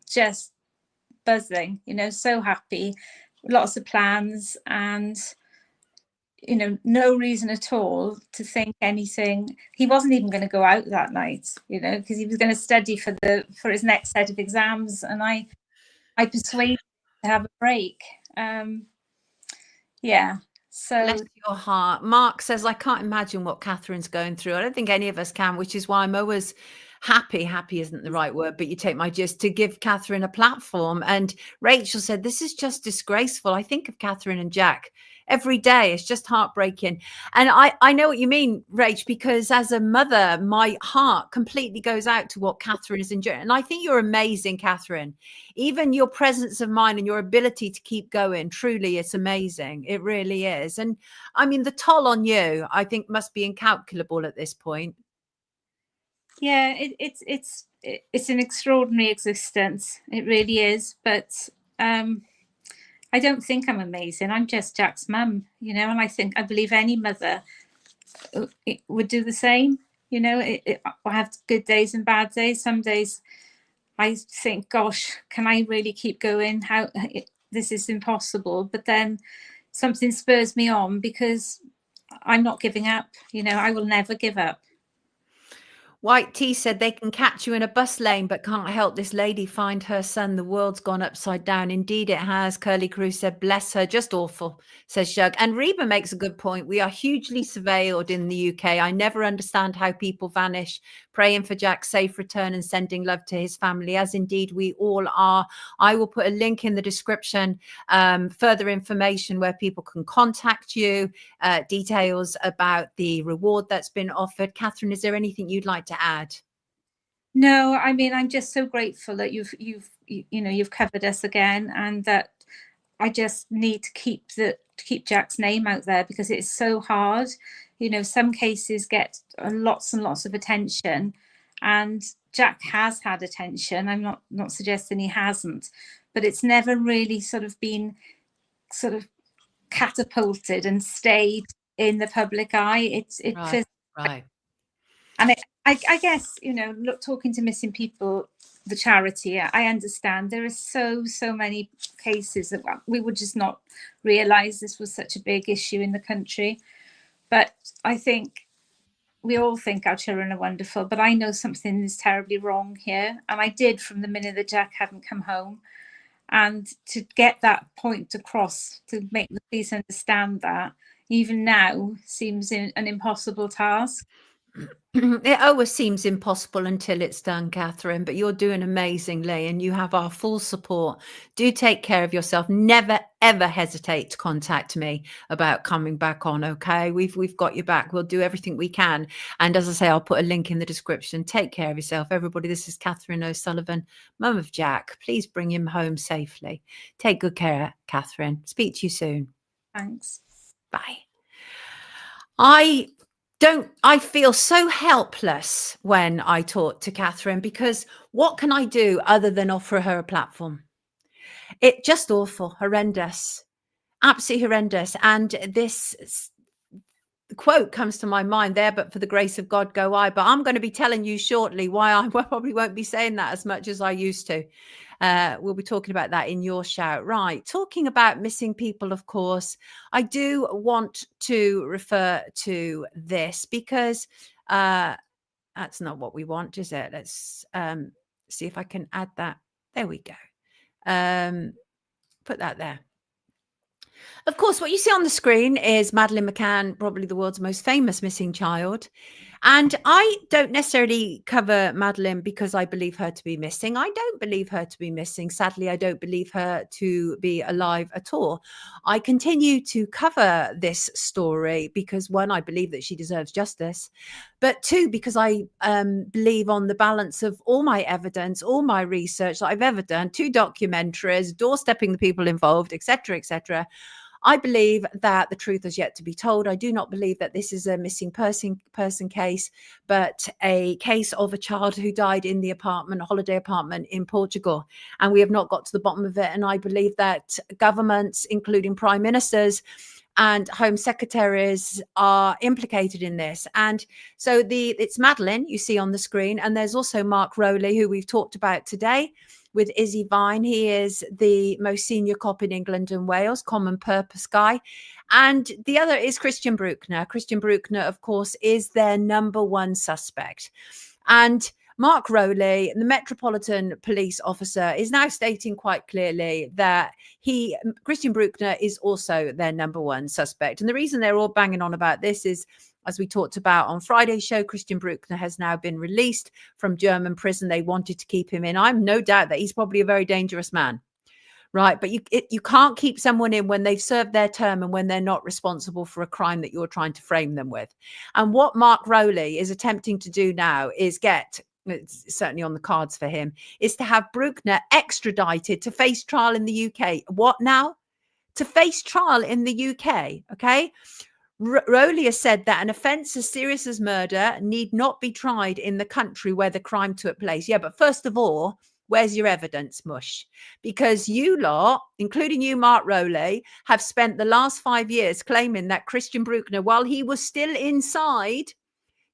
just buzzing, so happy, lots of plans, and no reason at all to think anything. He wasn't even going to go out that night, because he was going to study for his next set of exams, and I persuaded him to have a break. So bless your heart. Mark says, I can't imagine what Catherine's going through. I don't think any of us can, which is why I'm always happy isn't the right word, but you take my gist, to give Catherine a platform. And Rachel said, this is just disgraceful. I think of Catherine and Jack every day. It's just heartbreaking. And I know what you mean, Rach, because as a mother, my heart completely goes out to what Catherine is enjoying. And I think you're amazing, Catherine. Even your presence of mind and your ability to keep going, truly, it's amazing. It really is. And I mean, the toll on you, I think, must be incalculable at this point. Yeah, it's an extraordinary existence. It really is. But I don't think I'm amazing. I'm just Jack's mum, and I believe any mother would do the same. I have good days and bad days. Some days I think, gosh, can I really keep going? This is impossible. But then something spurs me on, because I'm not giving up. I will never give up. White T said they can catch you in a bus lane, but can't help this lady find her son. The world's gone upside down. Indeed, it has. Curly Cruz said, bless her. Just awful, says Shug. And Reba makes a good point. We are hugely surveilled in the UK. I never understand how people vanish. Praying for Jack's safe return and sending love to his family, as indeed we all are. I will put a link in the description, further information where people can contact you, details about the reward that's been offered. Catherine, is there anything you'd like to add? No, I mean, I'm just so grateful that you've covered us again, and that I just need to keep Jack's name out there, because it's so hard. Some cases get lots and lots of attention, and Jack has had attention. I'm not suggesting he hasn't, but it's never really sort of been catapulted and stayed in the public eye. Right. And I guess, talking to missing people the charity. I understand there are so many cases that we would just not realise this was such a big issue in the country. But I think we all think our children are wonderful, but I know something is terribly wrong here. And I did from the minute that Jack hadn't come home. And to get that point across, to make the police understand that, even now, seems an impossible task. It always seems impossible until it's done, Catherine, but you're doing amazingly and you have our full support. Do take care of yourself. Never, ever hesitate to contact me about coming back on, okay? We've got your back. We'll do everything we can. And as I say, I'll put a link in the description. Take care of yourself, everybody. This is Catherine O'Sullivan, mum of Jack. Please bring him home safely. Take good care, Catherine. Speak to you soon. Thanks. Bye. I feel so helpless when I talk to Catherine, because what can I do other than offer her a platform? It just awful, horrendous, absolutely horrendous. And this quote comes to my mind there, but for the grace of God go I. But I'm going to be telling you shortly why I probably won't be saying that as much as I used to. We'll be talking about that in your shout. Right. Talking about missing people, of course, I do want to refer to this because that's not what we want, is it? Let's see if I can add that. There we go. Put that there. Of course, what you see on the screen is Madeleine McCann, probably the world's most famous missing child. And I don't necessarily cover Madeleine because I believe her to be missing. I don't believe her to be missing. Sadly, I don't believe her to be alive at all. I continue to cover this story because, one, I believe that she deserves justice, but two, because I believe on the balance of all my evidence, all my research that I've ever done, 2 documentaries, doorstepping the people involved, etc., etc. I believe that the truth has yet to be told. I do not believe that this is a missing person case, but a case of a child who died in the holiday apartment in Portugal. And we have not got to the bottom of it. And I believe that governments, including prime ministers and home secretaries, are implicated in this. And so it's Madeleine you see on the screen. And there's also Mark Rowley, who we've talked about today, with Izzy Vine. He is the most senior cop in England and Wales, common purpose guy. And the other is Christian Bruckner. Christian Bruckner, of course, is their number 1 suspect. And Mark Rowley, the Metropolitan Police officer, is now stating quite clearly that Christian Bruckner is also their number 1 suspect. And the reason they're all banging on about this is, as we talked about on Friday's show, Christian Bruckner has now been released from German prison. They wanted to keep him in. I'm no doubt that he's probably a very dangerous man, right? But you can't keep someone in when they've served their term and when they're not responsible for a crime that you're trying to frame them with. And what Mark Rowley is attempting to do now is it's certainly on the cards for him, is to have Bruckner extradited to face trial in the UK. What now? To face trial in the UK, okay? Rowley has said that an offence as serious as murder need not be tried in the country where the crime took place. Yeah, but first of all, where's your evidence, mush? Because you lot, including you, Mark Rowley, have spent the last 5 years claiming that Christian Bruckner, while he was still inside,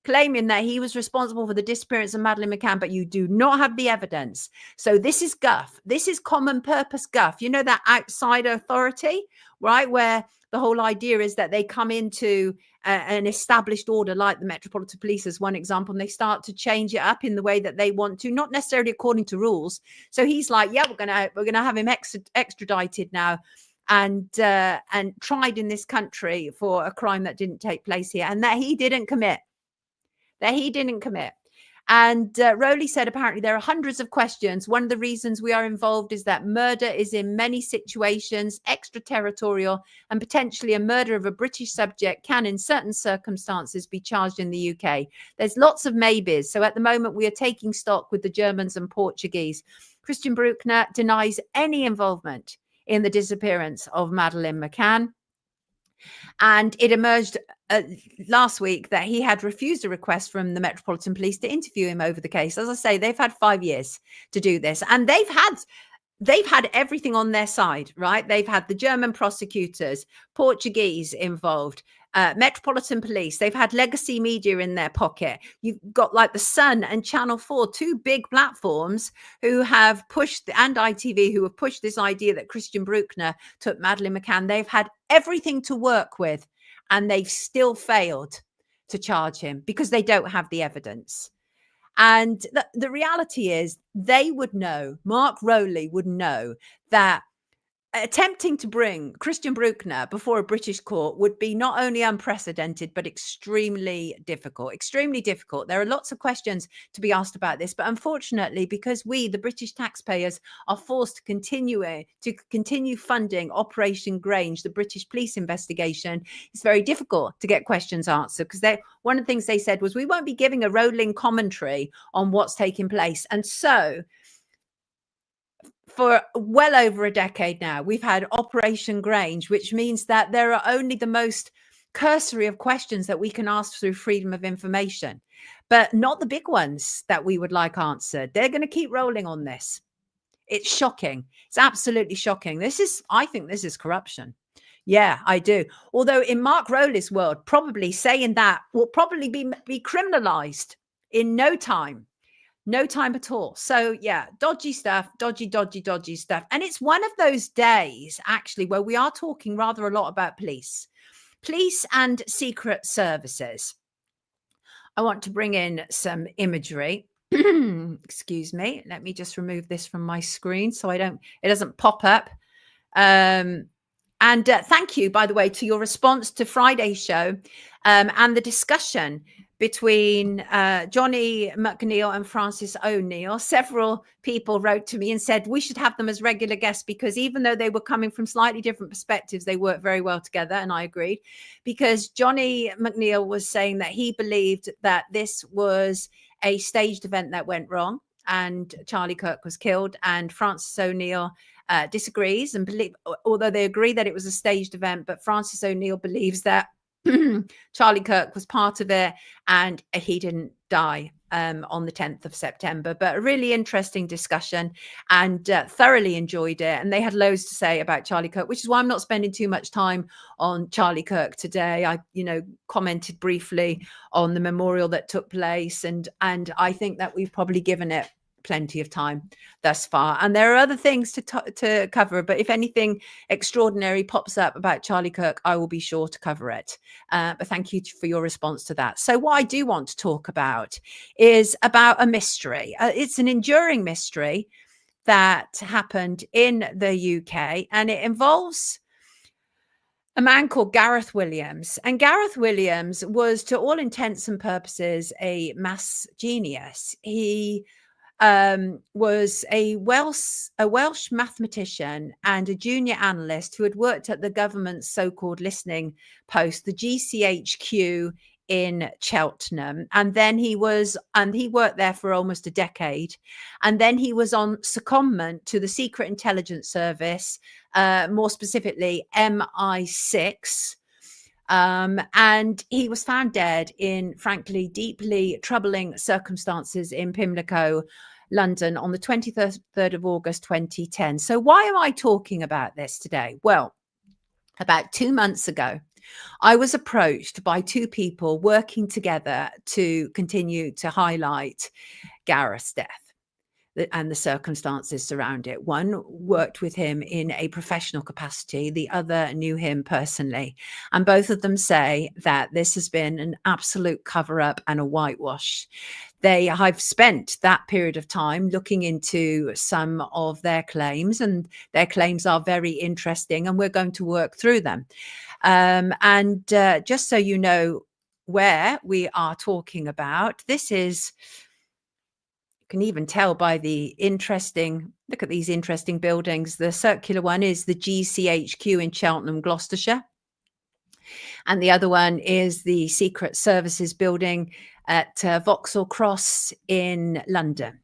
claiming that he was responsible for the disappearance of Madeleine McCann, but you do not have the evidence. So this is guff. This is common purpose guff. You know, that outside authority, right? Where the whole idea is that they come into an established order, like the Metropolitan Police as one example, and they start to change it up in the way that they want to, not necessarily according to rules. So he's like, yeah, we're gonna have him extradited now and tried in this country for a crime that didn't take place here and that he didn't commit. And Rowley said apparently there are hundreds of questions. One of the reasons we are involved is that murder is in many situations extraterritorial, and potentially a murder of a British subject can in certain circumstances be charged in the UK. There's lots of maybes. So at the moment we are taking stock with the Germans and Portuguese. Christian Bruckner denies any involvement in the disappearance of Madeleine McCann. And it emerged last week that he had refused a request from the Metropolitan Police to interview him over the case. As I say, they've had 5 years to do this, and they've had everything on their side, right? They've had the German prosecutors, Portuguese involved, Metropolitan Police, they've had legacy media in their pocket. You've got like the Sun and Channel 4, two big platforms who have pushed, and ITV, who have pushed this idea that Christian Bruckner took Madeleine McCann. They've had everything to work with, and they've still failed to charge him because they don't have the evidence. And the reality is they would know, Mark Rowley would know, that attempting to bring Christian Bruckner before a British court would be not only unprecedented, but extremely difficult. Extremely difficult. There are lots of questions to be asked about this, but unfortunately, because we, the British taxpayers, are forced to continue funding Operation Grange, the British police investigation, it's very difficult to get questions answered, because one of the things they said was, we won't be giving a rolling commentary on what's taking place. And so for well over a decade now, we've had Operation Grange, which means that there are only the most cursory of questions that we can ask through freedom of information, but not the big ones that we would like answered. They're going to keep rolling on this. It's shocking. It's absolutely shocking. I think this is corruption. Yeah, I do. Although in Mark Rowley's world, probably saying that will probably be criminalized in no time. No time at all. So yeah, dodgy stuff, dodgy stuff. And it's one of those days actually where we are talking rather a lot about police and secret services. I want to bring in some imagery. Excuse me. Let me just remove this from my screen so it doesn't pop up. And thank you, by the way, to your response to Friday's show and the discussion between Johnny McNeil and Francis O'Neill. Several people wrote to me and said we should have them as regular guests, because even though they were coming from slightly different perspectives, they worked very well together. And I agreed, because Johnny McNeil was saying that he believed that this was a staged event that went wrong and Charlie Kirk was killed, and Francis O'Neill disagrees and although they agree that it was a staged event, but Francis O'Neill believes that Charlie Kirk was part of it and he didn't die on the 10th of September. But a really interesting discussion, and thoroughly enjoyed it. And they had loads to say about Charlie Kirk, which is why I'm not spending too much time on Charlie Kirk today. I, commented briefly on the memorial that took place, and I think that we've probably given it plenty of time thus far, and there are other things to cover, but if anything extraordinary pops up about Charlie Kirk, I will be sure to cover it. But thank you for your response to that. So what I do want to talk about is about a mystery. It's an enduring mystery that happened in the UK, and it involves a man called Gareth Williams. And Gareth Williams was, to all intents and purposes, a maths genius. He was a Welsh mathematician and a junior analyst who had worked at the government's so-called listening post, the GCHQ in Cheltenham. And then he worked there for almost a decade. And then he was on secondment to the Secret Intelligence Service, more specifically MI6. And he was found dead in, frankly, deeply troubling circumstances in Pimlico, London, on the 23rd of August 2010. So why am I talking about this today? Well, about 2 months ago, I was approached by two people working together to continue to highlight Gareth's death and the circumstances surround it. One worked with him in a professional capacity, the other knew him personally. And both of them say that this has been an absolute cover-up and a whitewash. I've spent that period of time looking into some of their claims, and their claims are very interesting, and we're going to work through them. And just so you know where we are talking about, this is, can even tell by the look at these interesting buildings. The circular one is the GCHQ in Cheltenham, Gloucestershire. And the other one is the Secret Services building at Vauxhall Cross in London.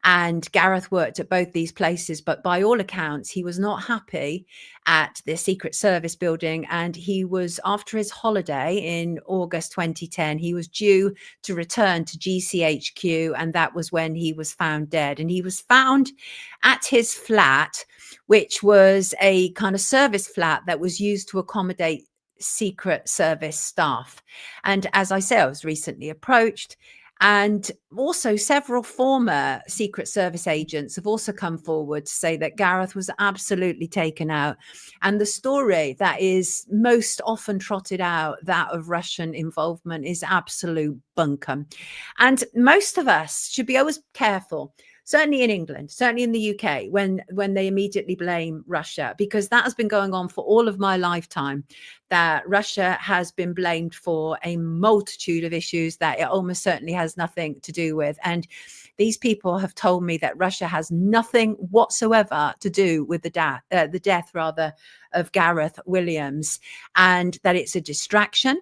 And Gareth worked at both these places, but by all accounts, he was not happy at the Secret Service building. And he was, after his holiday in August 2010, he was due to return to GCHQ. And that was when he was found dead. And he was found at his flat, which was a kind of service flat that was used to accommodate Secret Service staff. And as I say, I was recently approached, and also several former Secret Service agents have also come forward to say that Gareth was absolutely taken out. And the story that is most often trotted out, that of Russian involvement, is absolute bunkum. And most of us should be always careful, certainly in England, certainly in the UK, when they immediately blame Russia, because that has been going on for all of my lifetime, that Russia has been blamed for a multitude of issues that it almost certainly has nothing to do with. And these people have told me that Russia has nothing whatsoever to do with the death of Gareth Williams, and that it's a distraction.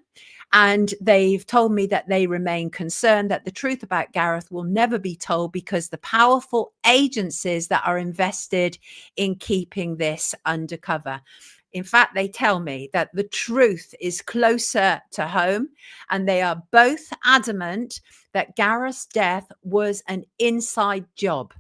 And they've told me that they remain concerned that the truth about Gareth will never be told because the powerful agencies that are invested in keeping this undercover. In fact, they tell me that the truth is closer to home, and they are both adamant that Gareth's death was an inside job,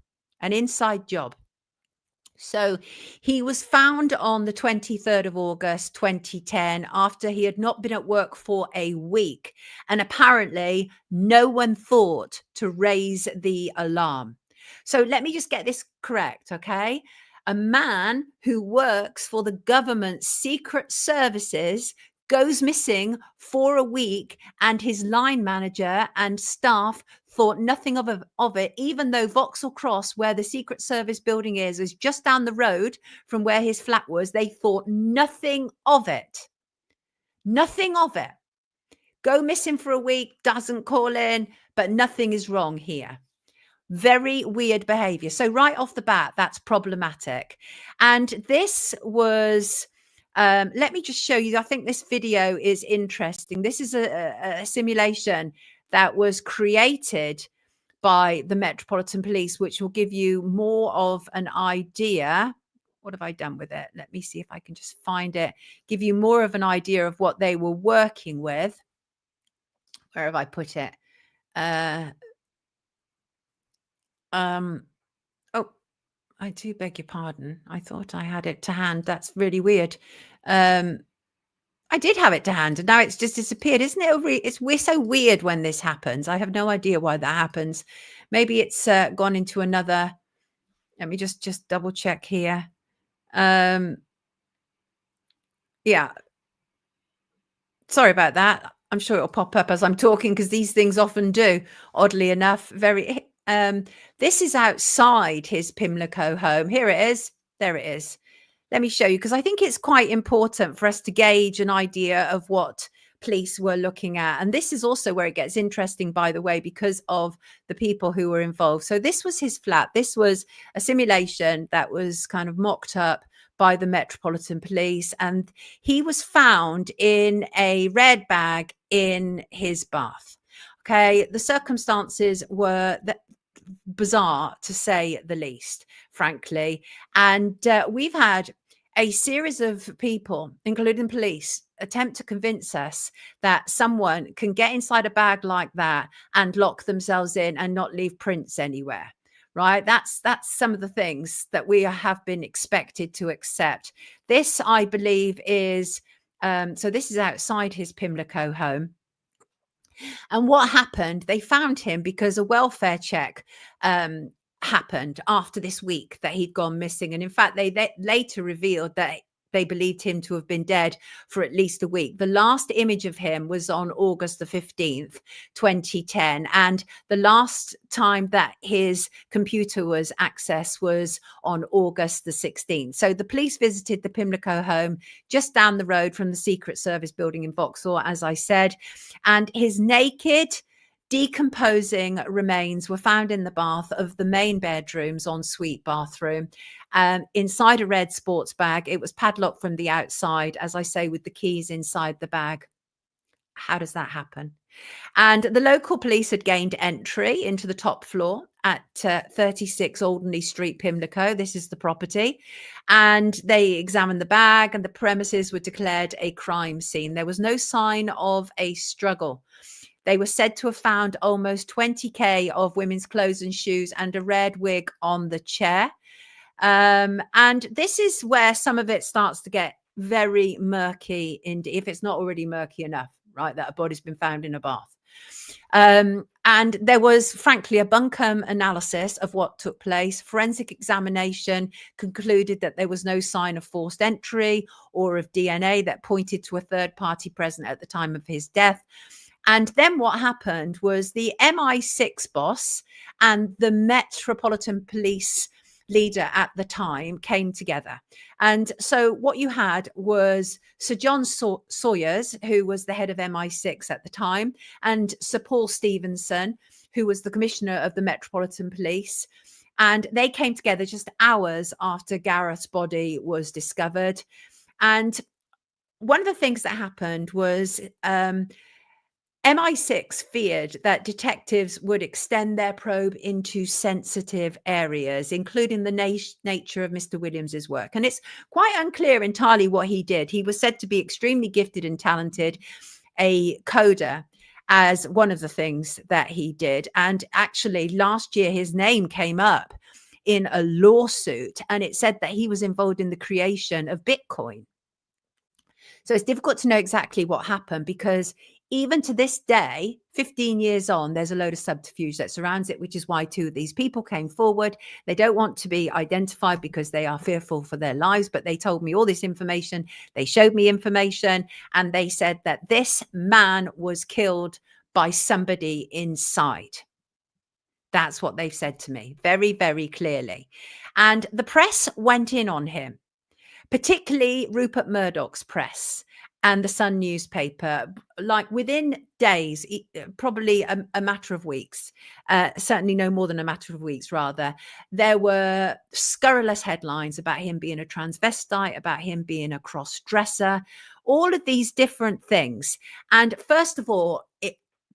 So he was found on the 23rd of August, 2010, after he had not been at work for a week. And apparently no one thought to raise the alarm. So let me just get this correct, okay? A man who works for the government's secret services goes missing for a week, and his line manager and staff thought nothing of it, even though Vauxhall Cross, where the Secret Service building is just down the road from where his flat was. They thought nothing of it. Nothing of it. Go missing for a week, doesn't call in, but nothing is wrong here. Very weird behavior. So right off the bat, that's problematic. And this was... let me just show you. I think this video is interesting. This is a simulation that was created by the Metropolitan Police, which will give you more of an idea. What have I done with it? Let me see if I can just find it. Give you more of an idea of what they were working with. Where have I put it? Oh, I do beg your pardon. I thought I had it to hand. That's really weird. I did have it to hand, and now it's just disappeared. Isn't it? We're so weird when this happens. I have no idea why that happens. Maybe it's gone into another. Let me just double check here. Yeah. Sorry about that. I'm sure it'll pop up as I'm talking, because these things often do, oddly enough. Very. This is outside his Pimlico home. Here it is. There it is. Let me show you, because I think it's quite important for us to gauge an idea of what police were looking at. And this is also where it gets interesting, by the way, because of the people who were involved. So this was his flat. This was a simulation that was kind of mocked up by the Metropolitan Police. And he was found in a red bag in his bath. Okay. The circumstances were bizarre, to say the least, frankly. And we've had a series of people, including police, attempt to convince us that someone can get inside a bag like that and lock themselves in and not leave prints anywhere. Right? That's some of the things that we have been expected to accept. This, I believe, is so this is outside his Pimlico home. And what happened? They found him because a welfare check happened after this week that he'd gone missing. And in fact, they later revealed that they believed him to have been dead for at least a week. The last image of him was on August the 15th, 2010. And the last time that his computer was accessed was on August the 16th. So the police visited the Pimlico home just down the road from the Secret Service building in Vauxhall, as I said. And his naked, decomposing remains were found in the bath of the main bedroom's ensuite bathroom, inside a red sports bag. It was padlocked from the outside, as I say, with the keys inside the bag. How does that happen? And the local police had gained entry into the top floor at 36 Alderney Street, Pimlico. This is the property. And they examined the bag, and the premises were declared a crime scene. There was no sign of a struggle. They were said to have found almost 20k of women's clothes and shoes and a red wig on the chair. And this is where some of it starts to get very murky, if it's not already murky enough, right, that a body's been found in a bath. And there was, frankly, a buncombe analysis of what took place. Forensic examination concluded that there was no sign of forced entry or of DNA that pointed to a third party present at the time of his death. And then what happened was the MI6 boss and the Metropolitan Police leader at the time came together. And so what you had was Sir John Sawyers, who was the head of MI6 at the time, and Sir Paul Stevenson, who was the commissioner of the Metropolitan Police. And they came together just hours after Gareth's body was discovered. And one of the things that happened was MI6 feared that detectives would extend their probe into sensitive areas, including the nature of Mr. Williams's work. And it's quite unclear entirely what he did. He was said to be extremely gifted and talented, a coder, as one of the things that he did. And actually, last year, his name came up in a lawsuit, and it said that he was involved in the creation of Bitcoin. So it's difficult to know exactly what happened, because even to this day, 15 years on, there's a load of subterfuge that surrounds it, which is why two of these people came forward. They don't want to be identified because they are fearful for their lives, but they told me all this information. They showed me information, and they said that this man was killed by somebody inside. That's what they've said to me very, very clearly. And the press went in on him, particularly Rupert Murdoch's press and the Sun newspaper, like within days, probably a matter of weeks, certainly no more than a matter of weeks, rather, there were scurrilous headlines about him being a transvestite, about him being a cross-dresser, all of these different things. And first of all,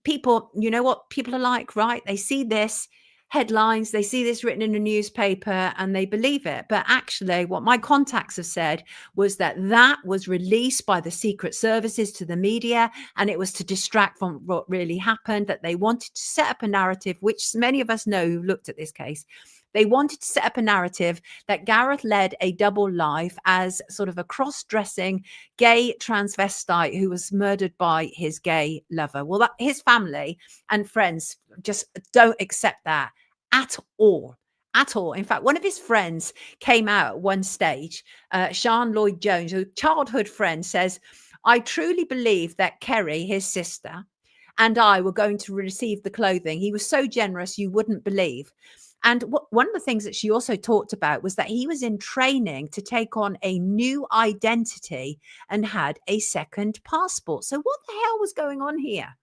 people, you know what people are like, right? They see this headlines, they see this written in a newspaper, and they believe it. But actually, what my contacts have said was that that was released by the secret services to the media, and it was to distract from what really happened, that they wanted to set up a narrative, which many of us know who looked at this case. They wanted to set up a narrative that Gareth led a double life as sort of a cross-dressing gay transvestite who was murdered by his gay lover. Well, his family and friends just don't accept that at all. At all. In fact, one of his friends came out at one stage, Sian Lloyd-Jones, a childhood friend, says, "I truly believe that Kerry, his sister, and I were going to receive the clothing. He was so generous, you wouldn't believe." And one of the things that she also talked about was that he was in training to take on a new identity and had a second passport. So what the hell was going on here?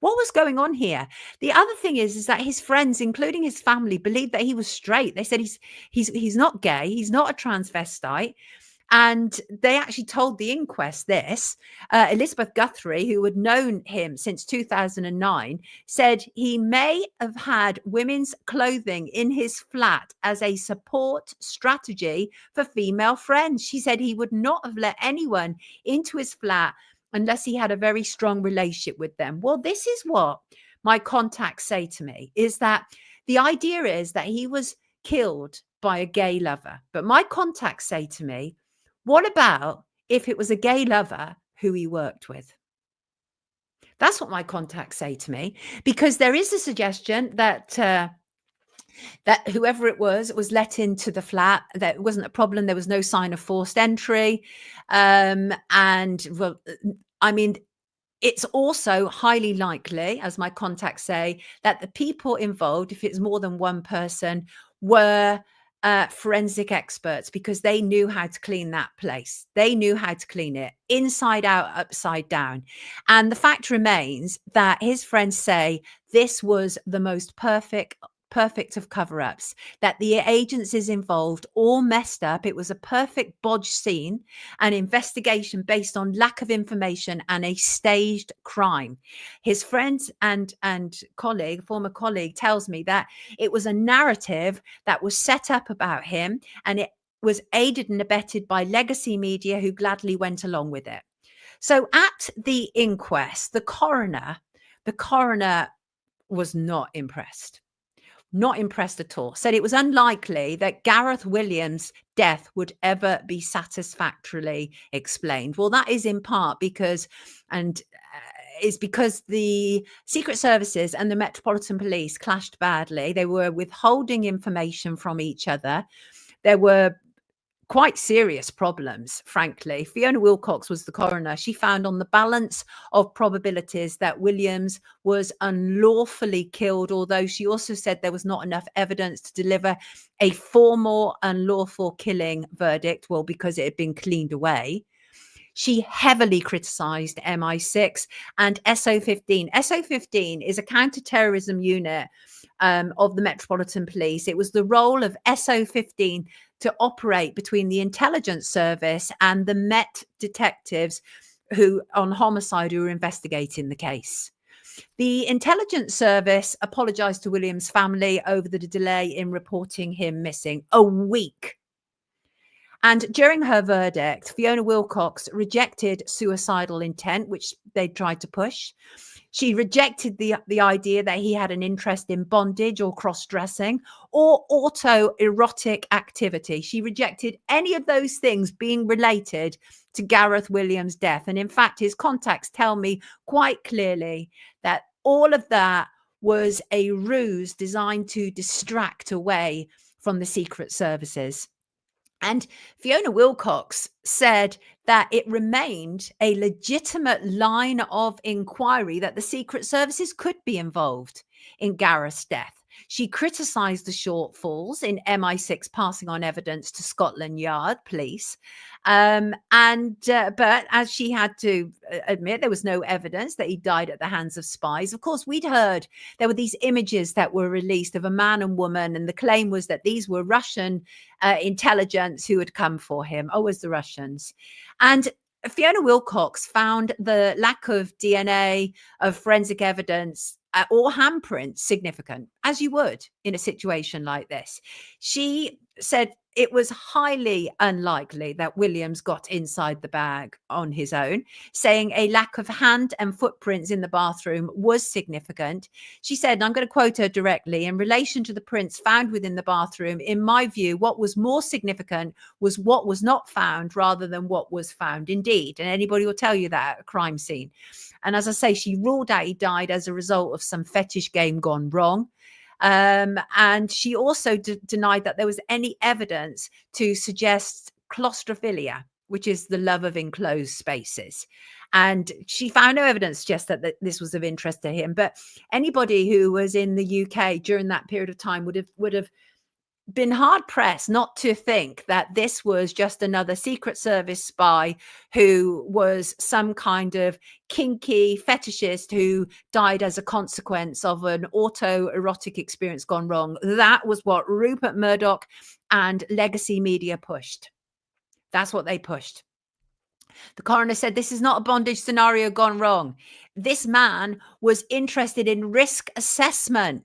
What was going on here? The other thing is that his friends, including his family, believed that he was straight. They said he's not gay. He's not a transvestite. And they actually told the inquest this. Elizabeth Guthrie, who had known him since 2009, said he may have had women's clothing in his flat as a support strategy for female friends. She said he would not have let anyone into his flat unless he had a very strong relationship with them. Well, this is what my contacts say to me, is that the idea is that he was killed by a gay lover. But my contacts say to me, what about if it was a gay lover who he worked with? That's what my contacts say to me, because there is a suggestion that that whoever it was let into the flat, that it wasn't a problem. There was no sign of forced entry. And well, I mean, it's also highly likely, as my contacts say, that the people involved, if it's more than one person, were forensic experts, because they knew how to clean that place. They knew how to clean it inside out, upside down. And the fact remains that his friends say this was the most perfect of cover-ups, that the agencies involved all messed up. It was a perfect bodge scene, an investigation based on lack of information, and a staged crime. His friend and former colleague tells me that it was a narrative that was set up about him, and it was aided and abetted by legacy media who gladly went along with it. So at the inquest, the coroner was not impressed. Not impressed at all. Said it was unlikely that Gareth Williams death would ever be satisfactorily explained. Well, that is in part because, is because the Secret Services and the Metropolitan Police clashed badly. They were withholding information from each other. There were quite serious problems, frankly. Fiona Wilcox was the coroner. She found on the balance of probabilities that Williams was unlawfully killed, although she also said there was not enough evidence to deliver a formal unlawful killing verdict, well, because it had been cleaned away. She heavily criticised MI6 and SO15. SO15 is a counter-terrorism unit of the Metropolitan Police. It was the role of SO15 to operate between the intelligence service and the Met detectives who on homicide who were investigating the case. The intelligence service apologised to Williams' family over the delay in reporting him missing. A week. And during her verdict, Fiona Wilcox rejected suicidal intent, which they tried to push. She rejected the idea that he had an interest in bondage or cross-dressing or autoerotic activity. She rejected any of those things being related to Gareth Williams' death. And in fact, his contacts tell me quite clearly that all of that was a ruse designed to distract away from the Secret Services. And Fiona Wilcox said that it remained a legitimate line of inquiry that the Secret Services could be involved in Gareth's death. She criticised the shortfalls in MI6 passing on evidence to Scotland Yard police. But as she had to admit, there was no evidence that he died at the hands of spies. Of course, we'd heard there were these images that were released of a man and woman, and the claim was that these were Russian intelligence who had come for him. Oh, it was the Russians. And Fiona Wilcox found the lack of DNA, of forensic evidence, or handprints significant, as you would in a situation like this. She said it was highly unlikely that Williams got inside the bag on his own, saying a lack of hand and footprints in the bathroom was significant. She said, and I'm going to quote her directly, in relation to the prints found within the bathroom, in my view, what was more significant was what was not found rather than what was found. Indeed. And anybody will tell you that at a crime scene. And as I say, she ruled out he died as a result of some fetish game gone wrong. And she also denied that there was any evidence to suggest claustrophilia, which is the love of enclosed spaces. And she found no evidence to suggest that this was of interest to him. But anybody who was in the UK during that period of time would have been hard pressed not to think that this was just another Secret Service spy who was some kind of kinky fetishist who died as a consequence of an autoerotic experience gone wrong. That was what Rupert Murdoch and legacy media pushed. That's what they pushed. The coroner said this is not a bondage scenario gone wrong. This man was interested in risk assessment.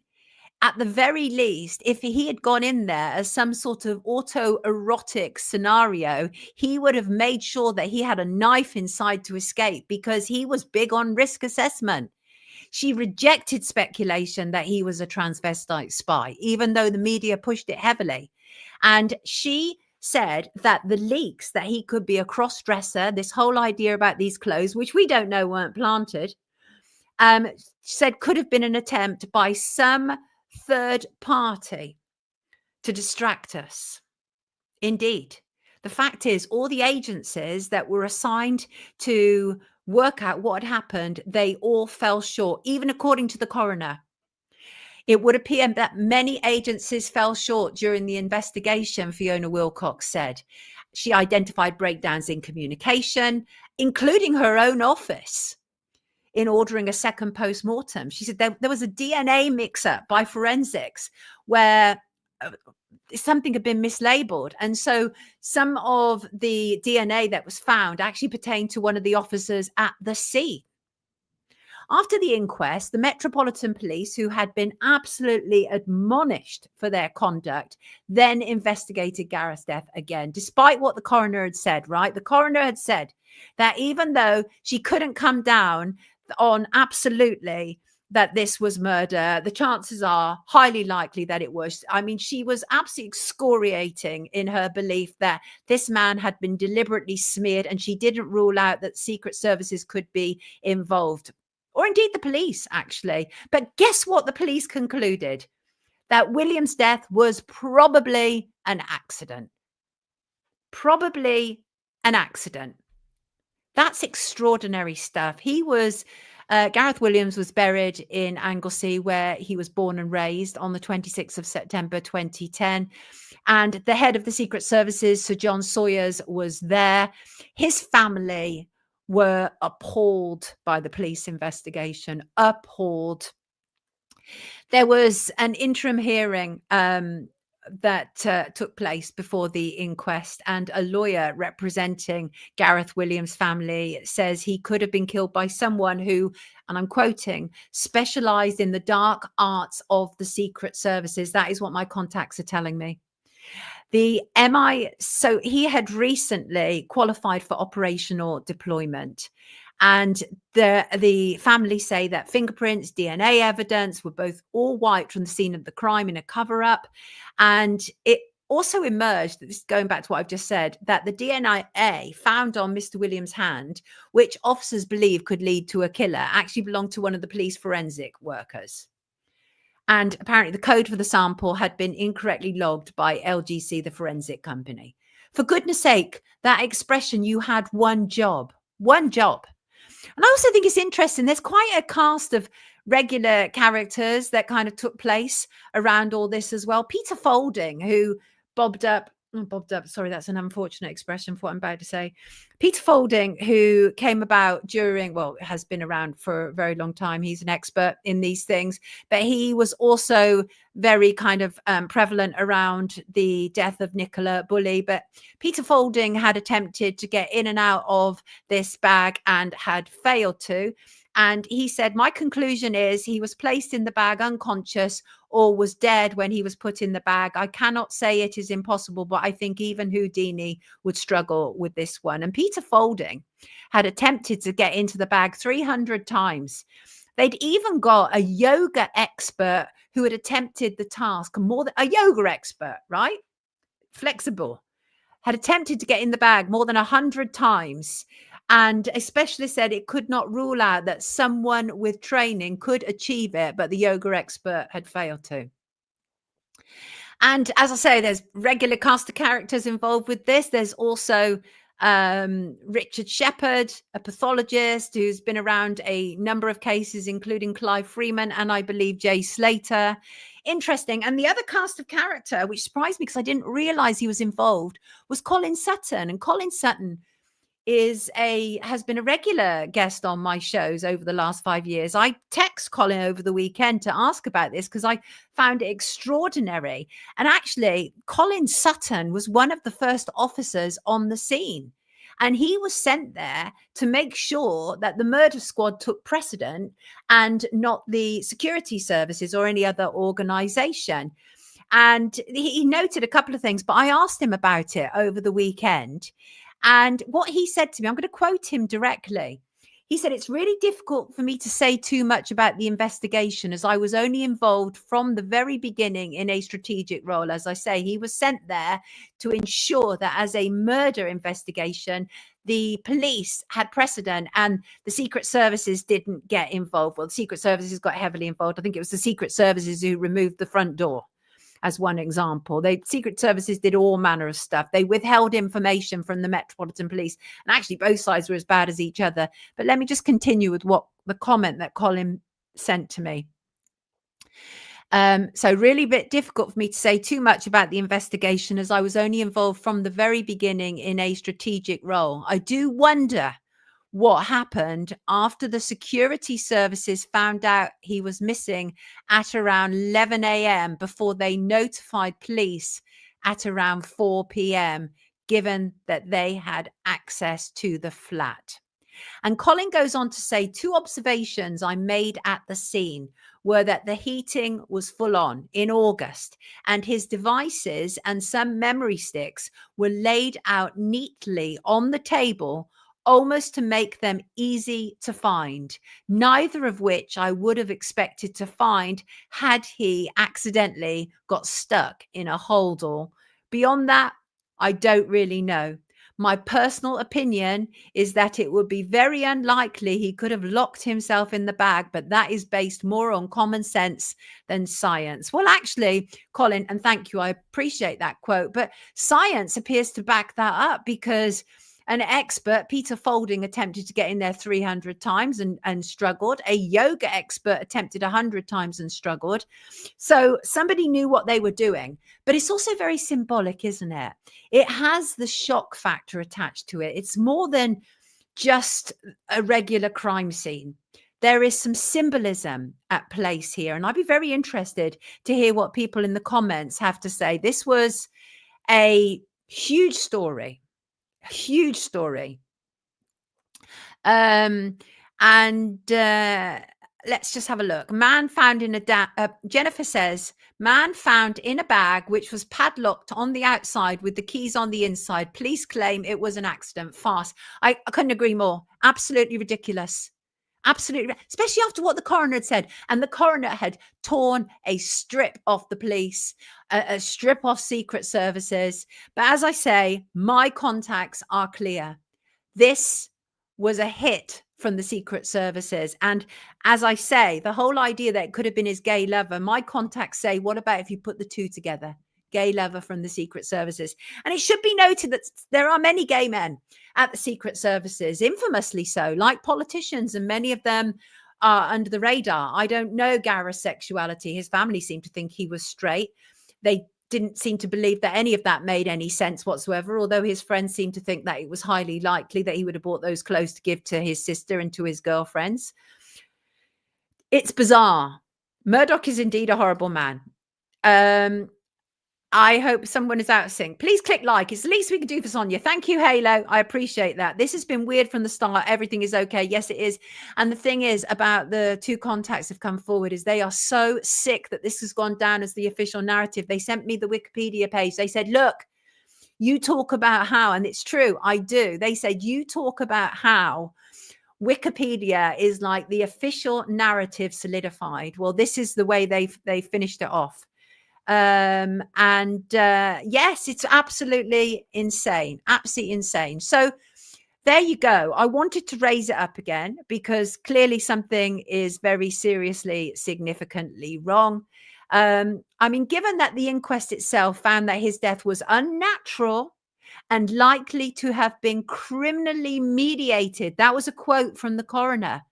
At the very least, if he had gone in there as some sort of autoerotic scenario, he would have made sure that he had a knife inside to escape because he was big on risk assessment. She rejected speculation that he was a transvestite spy, even though the media pushed it heavily. And she said that the leaks that he could be a cross-dresser, this whole idea about these clothes, which we don't know weren't planted, said could have been an attempt by some third party to distract us. Indeed. The fact is, all the agencies that were assigned to work out what had happened, they all fell short, even according to the coroner. It would appear that many agencies fell short during the investigation, Fiona Wilcox said. She identified breakdowns in communication, including her own office, in ordering a second post-mortem. She said there was a DNA mix-up by forensics where something had been mislabeled. And so some of the DNA that was found actually pertained to one of the officers at the scene. After the inquest, the Metropolitan Police, who had been absolutely admonished for their conduct, then investigated Gareth's death again, despite what the coroner had said, right? The coroner had said that even though she couldn't come down on absolutely that this was murder. The chances are highly likely that it was. I mean, she was absolutely excoriating in her belief that this man had been deliberately smeared, and she didn't rule out that secret services could be involved, or indeed the police, actually. But guess what the police concluded? That Williams' death was probably an accident. Probably an accident. That's extraordinary stuff. He was, Gareth Williams was buried in Anglesey, where he was born and raised, on the 26th of September 2010. And the head of the Secret Services, Sir John Sawyers, was there. His family were appalled by the police investigation, appalled. There was an interim hearing that took place before the inquest, and a lawyer representing Gareth Williams' family says he could have been killed by someone who, and I'm quoting, specialized in the dark arts of the secret services. That is what my contacts are telling me. So he had recently qualified for operational deployment. And the family say that fingerprints, DNA evidence were both all wiped from the scene of the crime in a cover-up. And it also emerged, this is going back to what I've just said, that the DNA found on Mr. Williams' hand, which officers believe could lead to a killer, actually belonged to one of the police forensic workers. And apparently the code for the sample had been incorrectly logged by LGC, the forensic company. For goodness sake, that expression, you had one job. And I also think it's interesting. There's quite a cast of regular characters that kind of took place around all this as well. Peter Folding, who bobbed up. Sorry, that's an unfortunate expression for what I'm about to say. Peter Folding, who came about during, well, has been around for a very long time. He's an expert in these things, but he was also very kind of prevalent around the death of Nicola Bulley. But Peter Folding had attempted to get in and out of this bag and had failed to. And he said, my conclusion is he was placed in the bag unconscious or was dead when he was put in the bag. I cannot say it is impossible, but I think even Houdini would struggle with this one. And Peter Folding had attempted to get into the bag 300 times. They'd even got a yoga expert who had attempted the task, more than a yoga expert, right? Flexible, had attempted to get in the bag more than 100 times. And a specialist said it could not rule out that someone with training could achieve it, but the yoga expert had failed to. And as I say, there's regular cast of characters involved with this. There's also Richard Shepherd, a pathologist who's been around a number of cases, including Clive Freeman and I believe Jay Slater. Interesting. And the other cast of character, which surprised me because I didn't realize he was involved, was Colin Sutton. And Colin Sutton has been a regular guest on my shows over the last 5 years. I text Colin over the weekend to ask about this because I found it extraordinary. And actually, Colin Sutton was one of the first officers on the scene. And he was sent there to make sure that the murder squad took precedent and not the security services or any other organization. And he noted a couple of things, but I asked him about it over the weekend. And what he said to me, I'm going to quote him directly. He said, it's really difficult for me to say too much about the investigation as I was only involved from the very beginning in a strategic role. As I say, he was sent there to ensure that as a murder investigation, the police had precedent and the secret services didn't get involved. Well, the secret services got heavily involved. I think it was the secret services who removed the front door. As one example, secret services did all manner of stuff. They withheld information from the Metropolitan Police, and actually both sides were as bad as each other. But let me just continue with what the comment that Colin sent to me. So really a bit difficult for me to say too much about the investigation as I was only involved from the very beginning in a strategic role. I do wonder what happened after the security services found out he was missing at around 11 a.m. before they notified police at around 4 p.m., given that they had access to the flat. And Colin goes on to say 2 observations I made at the scene were that the heating was full on in August and his devices and some memory sticks were laid out neatly on the table almost to make them easy to find, neither of which I would have expected to find had he accidentally got stuck in a holdall. Beyond that, I don't really know. My personal opinion is that it would be very unlikely he could have locked himself in the bag, but that is based more on common sense than science. Well, actually, Colin, and thank you, I appreciate that quote, but science appears to back that up, because an expert, Peter Folding, attempted to get in there 300 times and struggled. A yoga expert attempted 100 times and struggled. So somebody knew what they were doing. But it's also very symbolic, isn't it? It has the shock factor attached to it. It's more than just a regular crime scene. There is some symbolism at place here. And I'd be very interested to hear what people in the comments have to say. This was a huge story. Huge story. Let's just have a look. Man found in Jennifer says, man found in a bag which was padlocked on the outside with the keys on the inside. Police claim it was an accident. Farce. I couldn't agree more. Absolutely ridiculous. Absolutely, especially after what the coroner had said. And the coroner had torn a strip off the police, a strip off Secret Services. But as I say, my contacts are clear. This was a hit from the Secret Services. And as I say, the whole idea that it could have been his gay lover, my contacts say, what about if you put the two together? Gay lover from the Secret Services. And it should be noted that there are many gay men at the Secret Services, infamously so, like politicians, and many of them are under the radar. I don't know Gareth's sexuality. His family seemed to think he was straight. They didn't seem to believe that any of that made any sense whatsoever, although his friends seemed to think that it was highly likely that he would have bought those clothes to give to his sister and to his girlfriends. It's bizarre. Murdoch is indeed a horrible man. I hope someone is out of sync. Please click like. It's the least we can do for Sonia. Thank you, Halo. I appreciate that. This has been weird from the start. Everything is okay. Yes, it is. And the thing is about the two contacts have come forward is they are so sick that this has gone down as the official narrative. They sent me the Wikipedia page. They said, look, you talk about how, and it's true, I do. They said, you talk about how Wikipedia is like the official narrative solidified. Well, this is the way they finished it off. Yes, it's absolutely insane. So there you go. I wanted to raise it up again because clearly something is very seriously, significantly wrong. Given that the inquest itself found that his death was unnatural and likely to have been criminally mediated, that was a quote from the coroner,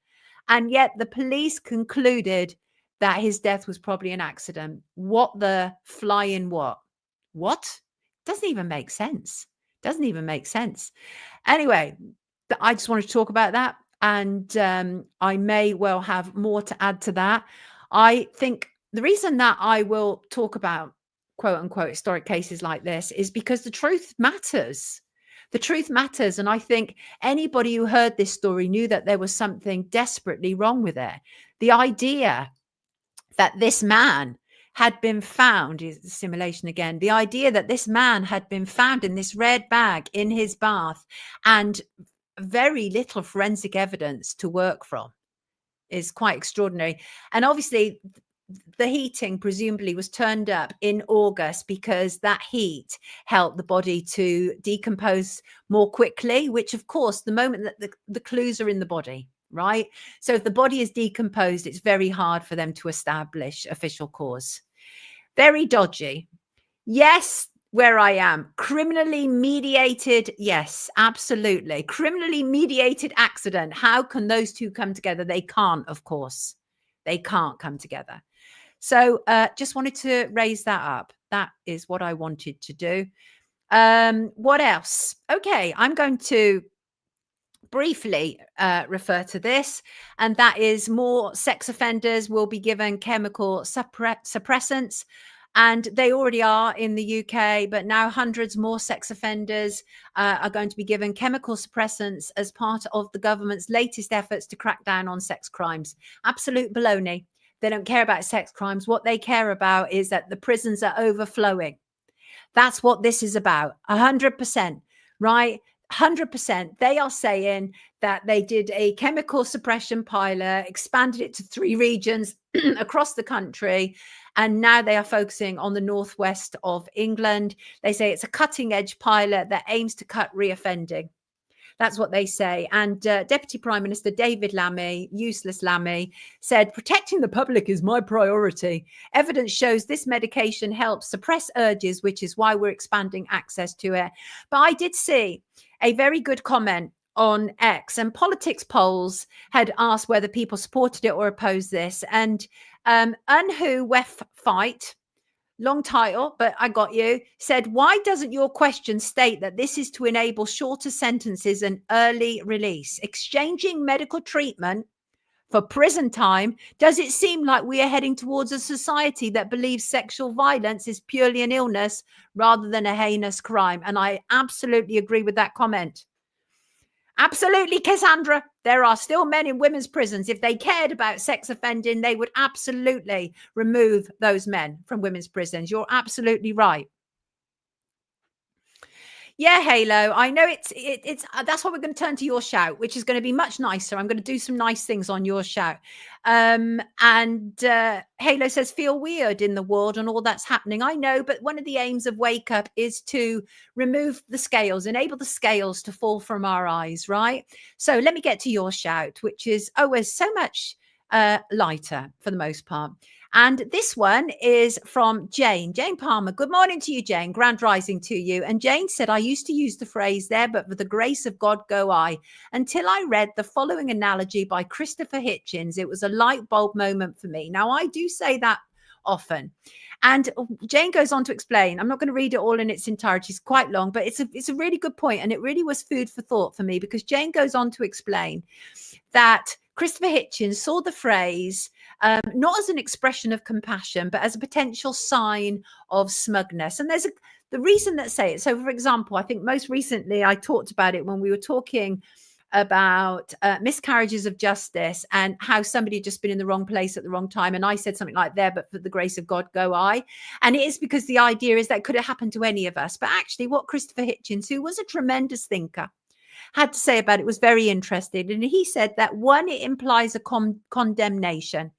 and yet the police concluded that his death was probably an accident. What the flying what? What? Doesn't even make sense. Anyway, I just wanted to talk about that. And I may well have more to add to that. I think the reason that I will talk about quote unquote historic cases like this is because the truth matters. The truth matters. And I think anybody who heard this story knew that there was something desperately wrong with it. The idea that this man had been found, is the simulation again, the idea that this man had been found in this red bag in his bath and very little forensic evidence to work from is quite extraordinary. And obviously the heating presumably was turned up in August because that heat helped the body to decompose more quickly, which of course, the moment that the clues are in the body, right? So if the body is decomposed, it's very hard for them to establish official cause. Very dodgy. Yes, where I am. Criminally mediated. Yes, absolutely. Criminally mediated accident. How can those two come together? They can't, of course. They can't come together. So just wanted to raise that up. That is what I wanted to do. What else? Okay, I'm going to briefly refer to this, and that is more sex offenders will be given chemical suppressants, and they already are in the UK, but now hundreds more sex offenders are going to be given chemical suppressants as part of the government's latest efforts to crack down on sex crimes. Absolute baloney. They don't care about sex crimes. What they care about is that the prisons are overflowing. That's what this is about. 100%, right? 100%. They are saying that they did a chemical suppression pilot, expanded it to 3 regions across the country, and now they are focusing on the northwest of England. They say it's a cutting edge pilot that aims to cut reoffending. That's what they say. And Deputy Prime Minister David Lammy, useless Lammy, said, protecting the public is my priority. Evidence shows this medication helps suppress urges, which is why we're expanding access to it. But I did see a very good comment on X, and Politics Polls had asked whether people supported it or opposed this. And Unwho Wef Fight, long title, but I got you, said, why doesn't your question state that this is to enable shorter sentences and early release? Exchanging medical treatment for prison time, does it seem like we are heading towards a society that believes sexual violence is purely an illness rather than a heinous crime? And I absolutely agree with that comment. Absolutely, Cassandra. There are still men in women's prisons. If they cared about sex offending, they would absolutely remove those men from women's prisons. You're absolutely right. Yeah, Halo. I know it's that's why we're going to turn to your shout, which is going to be much nicer. I'm going to do some nice things on your shout. And Halo says, feel weird in the world and all that's happening. I know, but one of the aims of Wake Up is to remove the scales, enable the scales to fall from our eyes, right? So let me get to your shout, which is always so much lighter for the most part. And this one is from Jane Palmer. Good morning to you, Jane. Grand rising to you. And Jane said, I used to use the phrase there, but for the grace of God go I, until I read the following analogy by Christopher Hitchens. It was a light bulb moment for me. Now, I do say that often. And Jane goes on to explain. I'm not going to read it all in its entirety. It's quite long, but it's a really good point. And it really was food for thought for me, because Jane goes on to explain that Christopher Hitchens saw the phrase not as an expression of compassion, but as a potential sign of smugness. And there's the reason that say it. So, for example, I think most recently I talked about it when we were talking about miscarriages of justice and how somebody had just been in the wrong place at the wrong time. And I said something like, there, but for the grace of God go I. And it is because the idea is that could have happened to any of us. But actually what Christopher Hitchens, who was a tremendous thinker, had to say about it was very interesting. And he said that, one, it implies a condemnation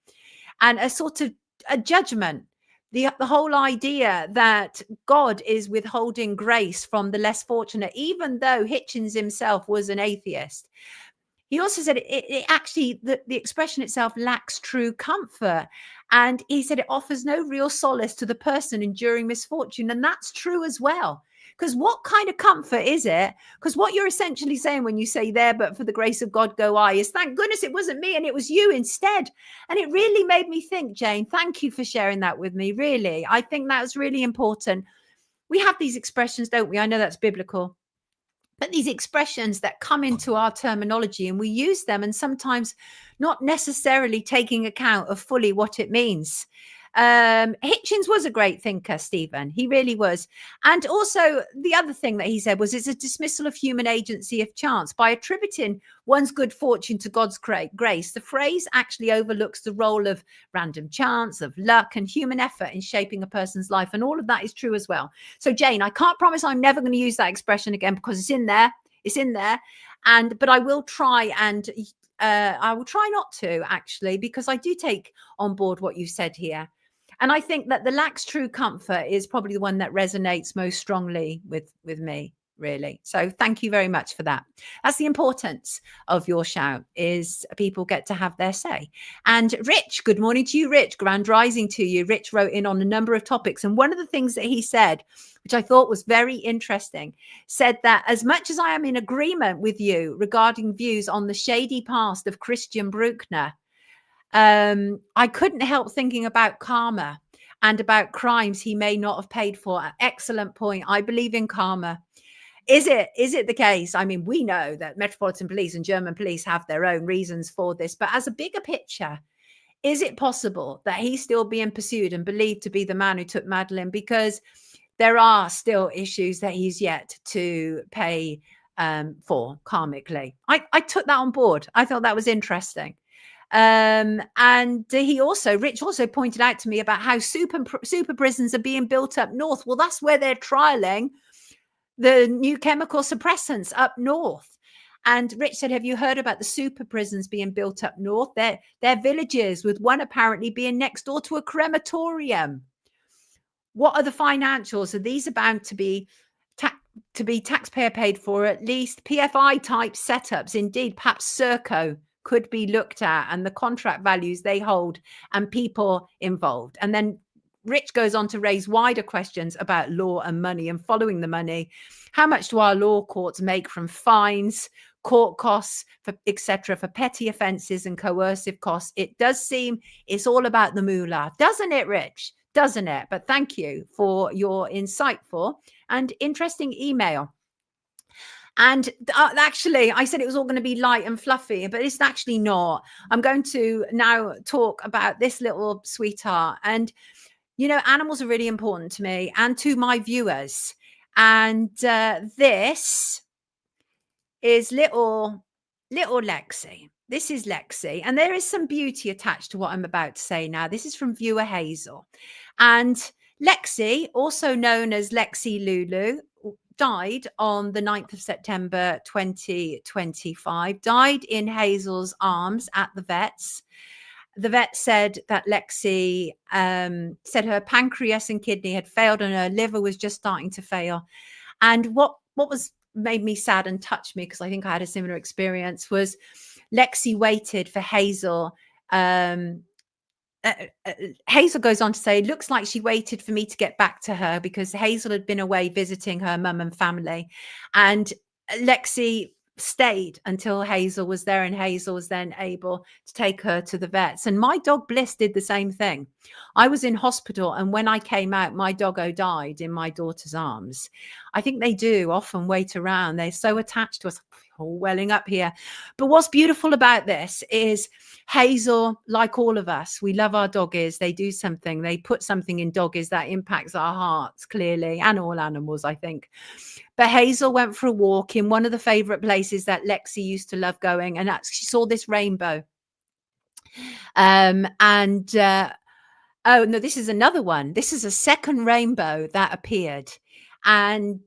and a sort of a judgment. The whole idea that God is withholding grace from the less fortunate, even though Hitchens himself was an atheist. He also said it actually, the expression itself lacks true comfort. And he said it offers no real solace to the person enduring misfortune. And that's true as well. Because what kind of comfort is it? Because what you're essentially saying when you say there, but for the grace of God go I, is thank goodness it wasn't me and it was you instead. And it really made me think, Jane, thank you for sharing that with me. Really, I think that was really important. We have these expressions, don't we? I know that's biblical. But these expressions that come into our terminology and we use them, and sometimes not necessarily taking account of fully what it means. Hitchens was a great thinker, Stephen. He really was. And also the other thing that he said was it's a dismissal of human agency of chance. By attributing one's good fortune to God's grace, the phrase actually overlooks the role of random chance, of luck and human effort in shaping a person's life. And all of that is true as well. So Jane, I can't promise I'm never going to use that expression again because it's in there. It's in there. But I will try and I will try not to, actually, because I do take on board what you said here. And I think that the lacks true comfort is probably the one that resonates most strongly with me, really. So thank you very much for that. That's the importance of your shout, is people get to have their say. And Rich, good morning to you, Rich. Grand rising to you. Rich wrote in on a number of topics. And one of the things that he said, which I thought was very interesting, said that as much as I am in agreement with you regarding views on the shady past of Christian Bruckner, I couldn't help thinking about karma and about crimes he may not have paid for. An excellent point. I believe in karma. Is it the case? I mean, we know that Metropolitan Police and German police have their own reasons for this, but as a bigger picture, is it possible that he's still being pursued and believed to be the man who took Madeleine? Because there are still issues that he's yet to pay for karmically. I took that on board. I thought that was interesting. And Rich also pointed out to me about how super prisons are being built up north. Well, that's where they're trialing the new chemical suppressants up north. And Rich said, have you heard about the super prisons being built up north? They're villages, with one apparently being next door to a crematorium. What are the financials? Are these bound to be taxpayer paid for? At least PFI type setups. Indeed, perhaps Serco could be looked at, and the contract values they hold and people involved. And then Rich goes on to raise wider questions about law and money and following the money. How much do our law courts make from fines, court costs, etc., for petty offences and coercive costs? It does seem it's all about the moolah, doesn't it, Rich? Doesn't it? But thank you for your insightful and interesting email. And actually, I said it was all going to be light and fluffy, but it's actually not. I'm going to now talk about this little sweetheart. And, you know, animals are really important to me and to my viewers. And this is little Lexi. This is Lexi. And there is some beauty attached to what I'm about to say now. This is from viewer Hazel. And Lexi, also known as Lexi Lulu, died on the 9th of September 2025, died in Hazel's arms at the vet's. The vet said that Lexi said her pancreas and kidney had failed and her liver was just starting to fail. And what was made me sad and touched me, because I think I had a similar experience, was Lexi waited for Hazel. Hazel goes on to say, looks like she waited for me to get back to her because Hazel had been away visiting her mum and family. And Lexi stayed until Hazel was there, and Hazel was then able to take her to the vets. And my dog Bliss did the same thing. I was in hospital, and when I came out, my doggo died in my daughter's arms. I think they do often wait around. They're so attached to us. All welling up here. But what's beautiful about this is Hazel, like all of us, we love our doggies. They do something. They put something in doggies that impacts our hearts, clearly, and all animals, I think. But Hazel went for a walk in one of the favorite places that Lexi used to love going, and she saw this rainbow. Oh no, this is another one. This is a second rainbow that appeared. And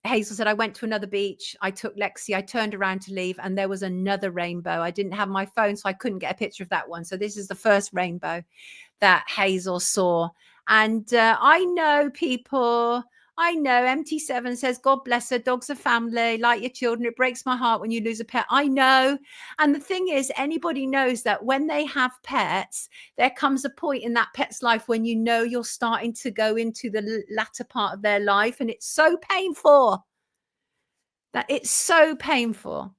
Hazel said, I went to another beach. I took Lexi. I turned around to leave, and there was another rainbow. I didn't have my phone, so I couldn't get a picture of that one. So this is the first rainbow that Hazel saw. And I know people. I know MT7 says, God bless her. Dogs are family, like your children. It breaks my heart when you lose a pet. I know. And the thing is, anybody knows that when they have pets, there comes a point in that pet's life when you know you're starting to go into the latter part of their life. And it's so painful. That it's so painful.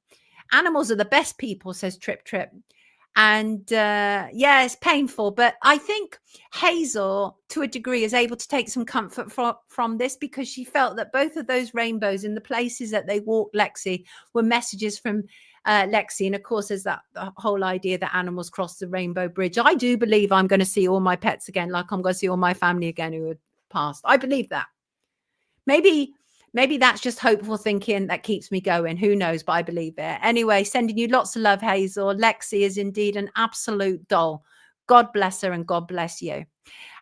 Animals are the best people, says Trip. And yeah, it's painful, but I think Hazel, to a degree, is able to take some comfort from this, because she felt that both of those rainbows in the places that they walked Lexi were messages from Lexi. And of course, there's the whole idea that animals cross the rainbow bridge. I do believe I'm going to see all my pets again, like I'm going to see all my family again who had passed. I believe that. Maybe that's just hopeful thinking that keeps me going. Who knows? But I believe it. Anyway, sending you lots of love, Hazel. Lexi is indeed an absolute doll. God bless her and God bless you.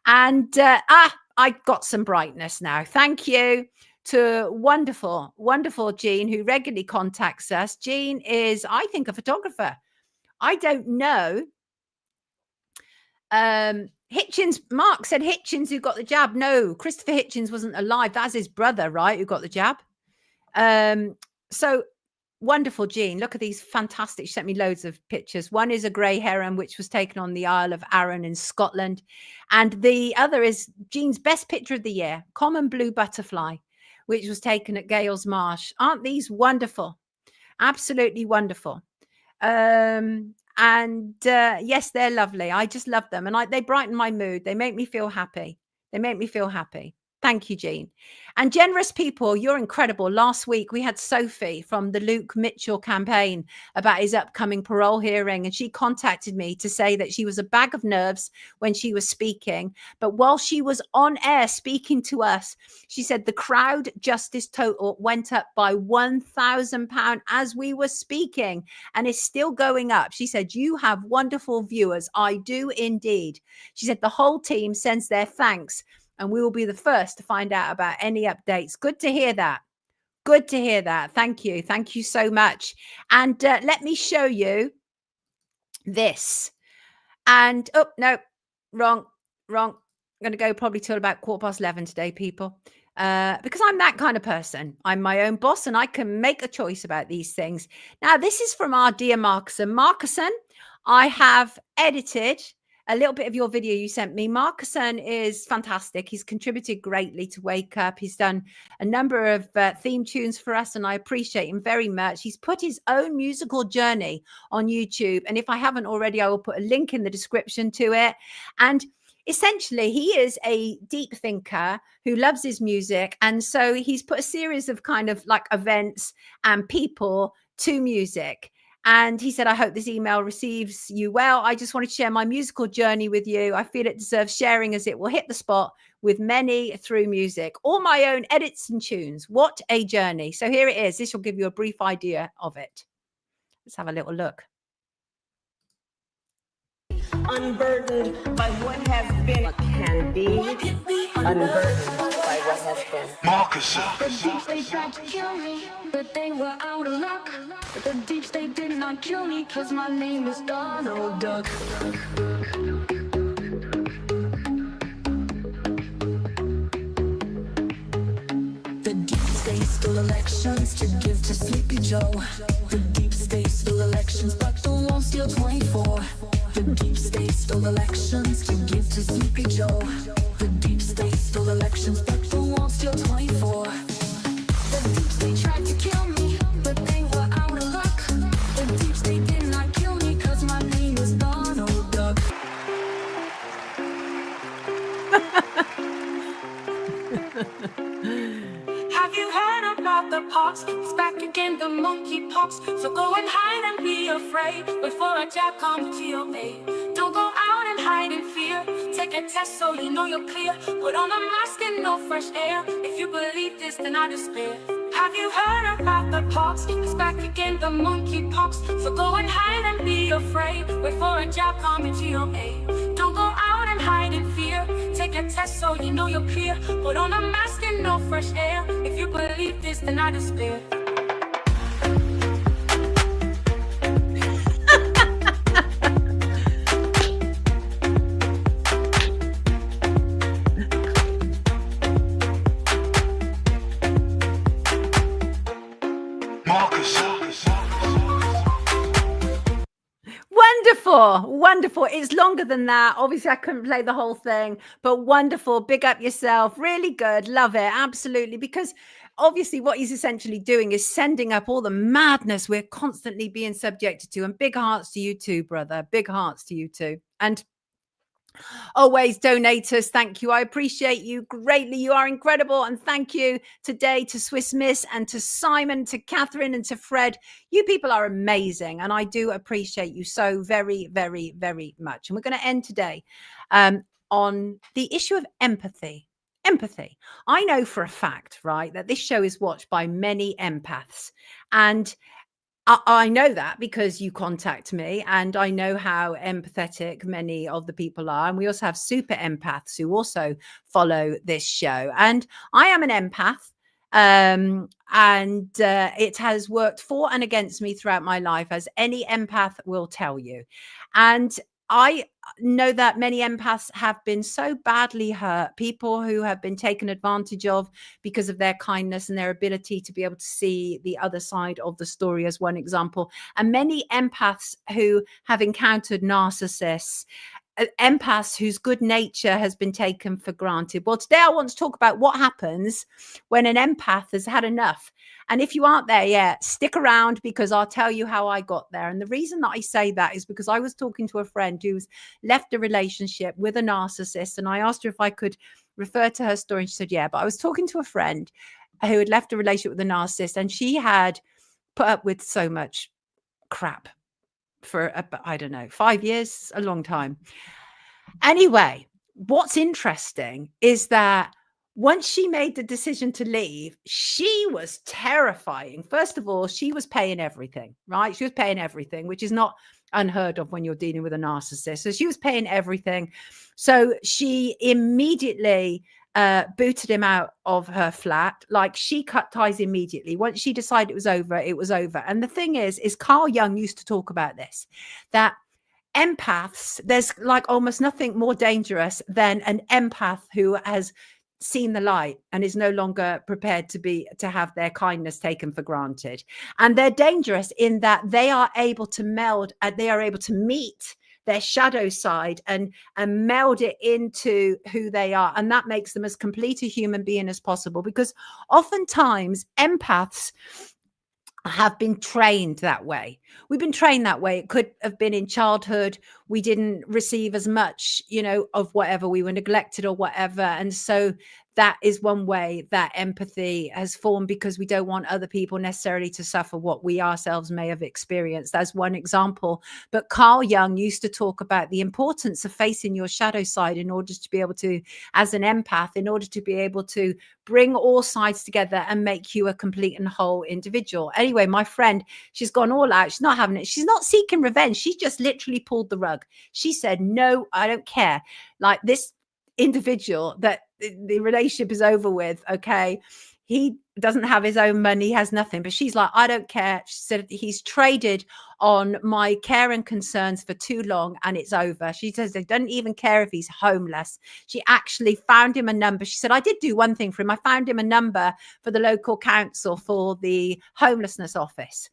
And I got some brightness now. Thank you to wonderful, wonderful Jean, who regularly contacts us. Jean is, I think, a photographer. I don't know. Hitchens, Mark said Hitchens who got the jab. No, Christopher Hitchens wasn't alive. That's his brother, right, who got the jab. So wonderful, Jean. Look at these fantastic. She sent me loads of pictures. One is a grey heron, which was taken on the Isle of Arran in Scotland. And the other is Jean's best picture of the year, common blue butterfly, which was taken at Gales Marsh. Aren't these wonderful? Absolutely wonderful. And yes, they're lovely. I just love them. And they brighten my mood. They make me feel happy. They make me feel happy. Thank you, Jean. And generous people, you're incredible. Last week, we had Sophie from the Luke Mitchell campaign about his upcoming parole hearing. And she contacted me to say that she was a bag of nerves when she was speaking. But while she was on air speaking to us, she said the crowd justice total went up by £1,000 as we were speaking, and is still going up. She said, you have wonderful viewers. I do indeed. She said the whole team sends their thanks, and we will be the first to find out about any updates. Good to hear that. Good to hear that. Thank you. Thank you so much. And let me show you this. And oh, no, wrong. I'm going to go probably till about 11:15 today, people, because I'm that kind of person. I'm my own boss and I can make a choice about these things. Now, this is from our dear Marcuson. Marcuson, I have edited a little bit of your video you sent me. Marcuson is fantastic. He's contributed greatly to Wake Up. He's done a number of theme tunes for us, and I appreciate him very much. He's put his own musical journey on YouTube, and if I haven't already, I will put a link in the description to it. And essentially, he is a deep thinker who loves his music, and so he's put a series of kind of like events and people to music. And he said, I hope this email receives you well. I just wanted to share my musical journey with you. I feel it deserves sharing as it will hit the spot with many through music. All my own edits and tunes. What a journey. So here it is. This will give you a brief idea of it. Let's have a little look. Unburdened by what has been, what can be, unburdened by what has been. The deep state tried to kill me, but they were out of luck. The deep state did not kill me, cause my name is Donald Duck. The deep state stole elections to give to Sleepy Joe. The deep state stole elections, but they won't steal 24. The deep state stole elections to give to Sleepy Joe. The deep state stole elections, but they won't steal 24. The deep state tried to kill me, but they were out of luck. The deep state did not kill me, cause my name is Donald Duck. Have you heard about the pox? It's back again, the monkey pox. So go and hide and be afraid. Wait for a jab, come to your aid. Don't go out and hide in fear. Take a test so you know you're clear. Put on a mask and no fresh air. If you believe this, then I despair. Have you heard about the pox? It's back again, the monkey pox. So go and hide and be afraid. Wait for a jab, come to your aid. Don't go out and hide in fear. Take a test so you know you're clear. Put on a mask and no fresh air. If you believe this, then I despair. Wonderful. It's longer than that. Obviously, I couldn't play the whole thing, but wonderful. Big up yourself. Really good. Love it. Absolutely. Because obviously what he's essentially doing is sending up all the madness we're constantly being subjected to. And big hearts to you too, brother. Big hearts to you too. And always donators, thank you. I appreciate you greatly. You are incredible. And thank you today to Swiss Miss and to Simon, to Catherine and to Fred. You people are amazing. And I do appreciate you so very, very, very much. And we're going to end today on the issue of empathy. Empathy. I know for a fact, right, that this show is watched by many empaths. And I know that because you contact me and I know how empathetic many of the people are. And we also have super empaths who also follow this show. And I am an empath. It has worked for and against me throughout my life, as any empath will tell you. And I know that many empaths have been so badly hurt, people who have been taken advantage of because of their kindness and their ability to be able to see the other side of the story, as one example. And many empaths who have encountered narcissists, empaths whose good nature has been taken for granted. Well, today I want to talk about what happens when an empath has had enough. And if you aren't there yet, stick around because I'll tell you how I got there. And the reason that I say that is because I was talking to a friend who's left a relationship with a narcissist. And I asked her if I could refer to her story. And she said, yeah, but I was talking to a friend who had left a relationship with a narcissist. And she had put up with so much crap for, I don't know, 5 years, a long time. Anyway, what's interesting is that once she made the decision to leave, she was terrifying. First of all, she was paying everything, right? She was paying everything, which is not unheard of when you're dealing with a narcissist. So she was paying everything. So she immediately booted him out of her flat. Like, she cut ties immediately. Once she decided it was over, it was over. And the thing is Carl Jung used to talk about this, that empaths, there's like almost nothing more dangerous than an empath who has seen the light and is no longer prepared to have their kindness taken for granted. And they're dangerous in that they are able to meld, and they are able to meet their shadow side and meld it into who they are. And that makes them as complete a human being as possible, because oftentimes empaths have been trained that way. We've been trained that way. It could have been in childhood. We didn't receive as much, of whatever. We were neglected or whatever. And so that is one way that empathy has formed, because we don't want other people necessarily to suffer what we ourselves may have experienced. That's one example. But Carl Jung used to talk about the importance of facing your shadow side in order to be able to, as an empath, in order to be able to bring all sides together and make you a complete and whole individual. Anyway, my friend, she's gone all out. She's not having it. She's not seeking revenge. She just literally pulled the rug. She said, no, I don't care. Like, this individual that the relationship is over with, okay, he doesn't have his own money, he has nothing, but she's like, I don't care. She said, he's traded on my care and concerns for too long, and it's over. She says they don't even care if he's homeless. She actually found him a number. She said, I did do one thing for him. I found him a number for the local council for the homelessness office.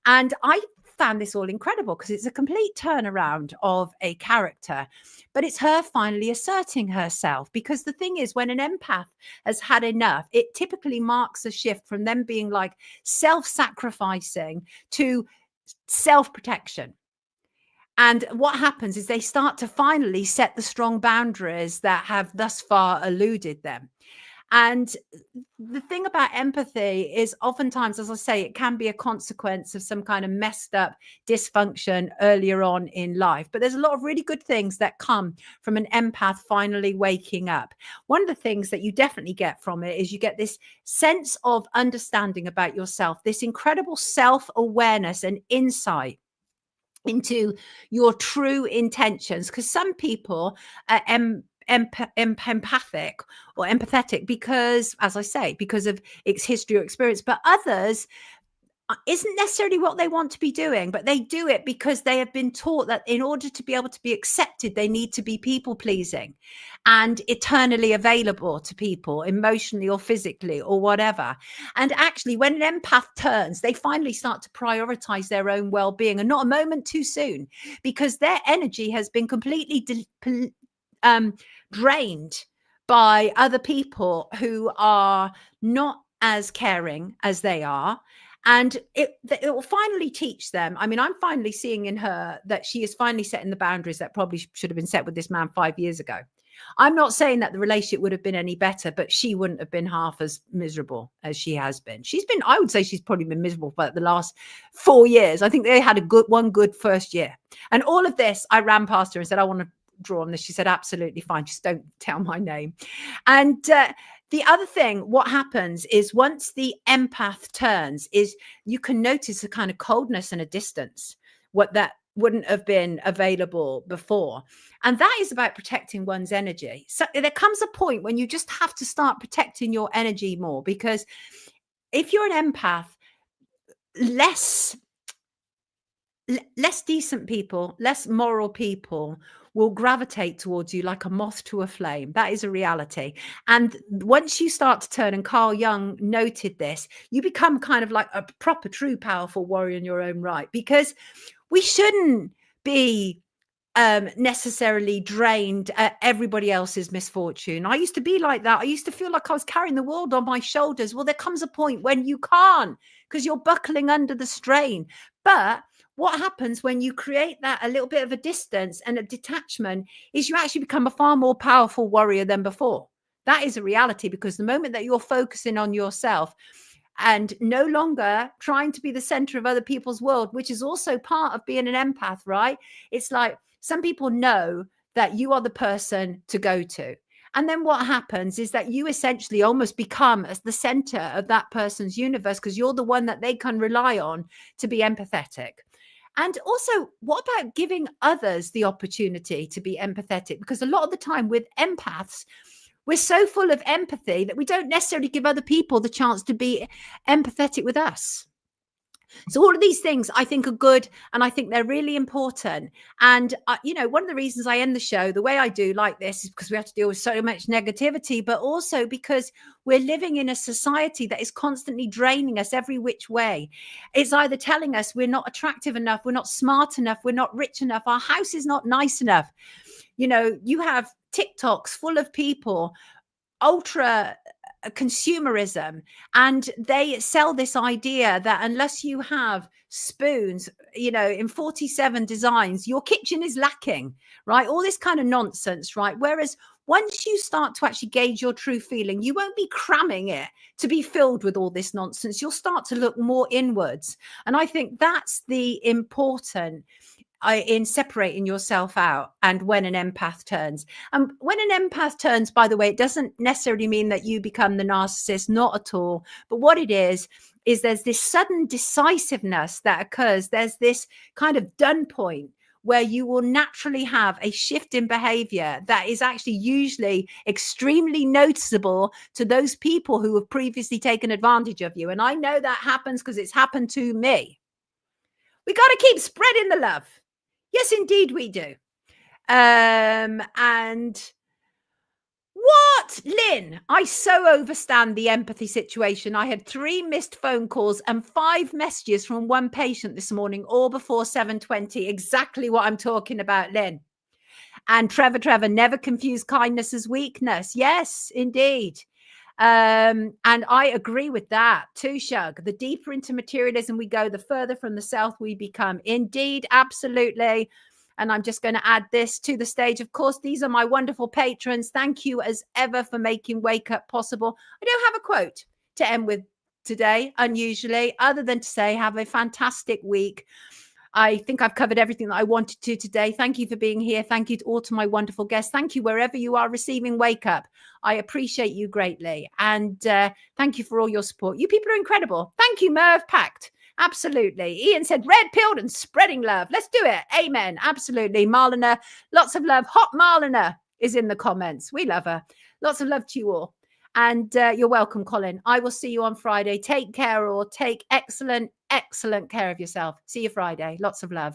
And I found this all incredible, because it's a complete turnaround of a character, but it's her finally asserting herself. Because the thing is, when an empath has had enough, it typically marks a shift from them being like self-sacrificing to self-protection. And what happens is they start to finally set the strong boundaries that have thus far eluded them. And the thing about empathy is, oftentimes, as I say, it can be a consequence of some kind of messed up dysfunction earlier on in life. But there's a lot of really good things that come from an empath finally waking up. One of the things that you definitely get from it is you get this sense of understanding about yourself, this incredible self-awareness and insight into your true intentions. Because some people are empathic or empathetic because, as I say, because of its history or experience, but others isn't necessarily what they want to be doing, but they do it because they have been taught that in order to be able to be accepted, they need to be people pleasing and eternally available to people, emotionally or physically or whatever. And actually, when an empath turns, they finally start to prioritize their own well-being, and not a moment too soon, because their energy has been completely drained by other people who are not as caring as they are. And it will finally teach them. I mean, I'm finally seeing in her that she is finally setting the boundaries that probably should have been set with this man 5 years ago. I'm not saying that the relationship would have been any better, but she wouldn't have been half as miserable as she has been. I would say she's probably been miserable for the last 4 years. I think they had one good first year. And all of this, I ran past her and said, I want to draw on this. She said, absolutely fine, just don't tell my name. And the other thing, what happens is, once the empath turns, is you can notice a kind of coldness and a distance, what that wouldn't have been available before. And that is about protecting one's energy. So there comes a point when you just have to start protecting your energy more, because if you're an empath, less decent people, less moral people will gravitate towards you like a moth to a flame. That is a reality. And once you start to turn, and Carl Jung noted this, you become kind of like a proper, true, powerful warrior in your own right, because we shouldn't be necessarily drained at everybody else's misfortune. I used to be like that. I used to feel like I was carrying the world on my shoulders. Well, there comes a point when you can't, because you're buckling under the strain. But what happens when you create that a little bit of a distance and a detachment is you actually become a far more powerful warrior than before. That is a reality, because the moment that you're focusing on yourself and no longer trying to be the center of other people's world, which is also part of being an empath, right? It's like some people know that you are the person to go to. And then what happens is that you essentially almost become as the center of that person's universe, because you're the one that they can rely on to be empathetic. And also, what about giving others the opportunity to be empathetic? Because a lot of the time with empaths, We're so full of empathy that we don't necessarily give other people the chance to be empathetic with us. So all of these things I think are good, and I think they're really important. And you know, one of the reasons I end the show the way I do like this is because we have to deal with so much negativity, but also because we're living in a society that is constantly draining us every which way. It's either telling us we're not attractive enough, we're not smart enough, we're not rich enough, our house is not nice enough. You know, you have TikToks full of people ultra consumerism, and they sell this idea that unless you have spoons, you know, in 47 designs, your kitchen is lacking, right? All this kind of nonsense, right? Whereas once you start to actually gauge your true feeling, you won't be cramming it to be filled with all this nonsense. You'll start to look more inwards. And I think that's the important in separating yourself out and when an empath turns. And when an empath turns, by the way, it doesn't necessarily mean that you become the narcissist, not at all. But what it is there's this sudden decisiveness that occurs. There's this kind of done point where you will naturally have a shift in behavior that is actually usually extremely noticeable to those people who have previously taken advantage of you. And I know that happens because it's happened to me. We got to keep spreading the love. Yes, indeed we do. And what, Lynn? I so overstand the empathy situation. I had 3 missed phone calls and 5 messages from one patient this morning, all before 7:20. Exactly what I'm talking about, Lynn. And Trevor, never confuse kindness as weakness. Yes, indeed. And I agree with that too, Shug. The deeper into materialism we go, the further from the self we become. Indeed, absolutely. And I'm just going to add this to the stage. Of course, these are my wonderful patrons. Thank you as ever for making Wake Up possible. I don't have a quote to end with today, unusually, other than to say have a fantastic week. I think I've covered everything that I wanted to today. Thank you for being here. Thank you to all to my wonderful guests. Thank you wherever you are receiving Wake Up. I appreciate you greatly. And thank you for all your support. You people are incredible. Thank you, Merv Pact. Absolutely. Ian said, red pilled and spreading love. Let's do it. Amen. Absolutely. Marlena, lots of love. Hot Marlena is in the comments. We love her. Lots of love to you all. And you're welcome, Colin. I will see you on Friday. Take care, or take excellent care of yourself. See you Friday. Lots of love.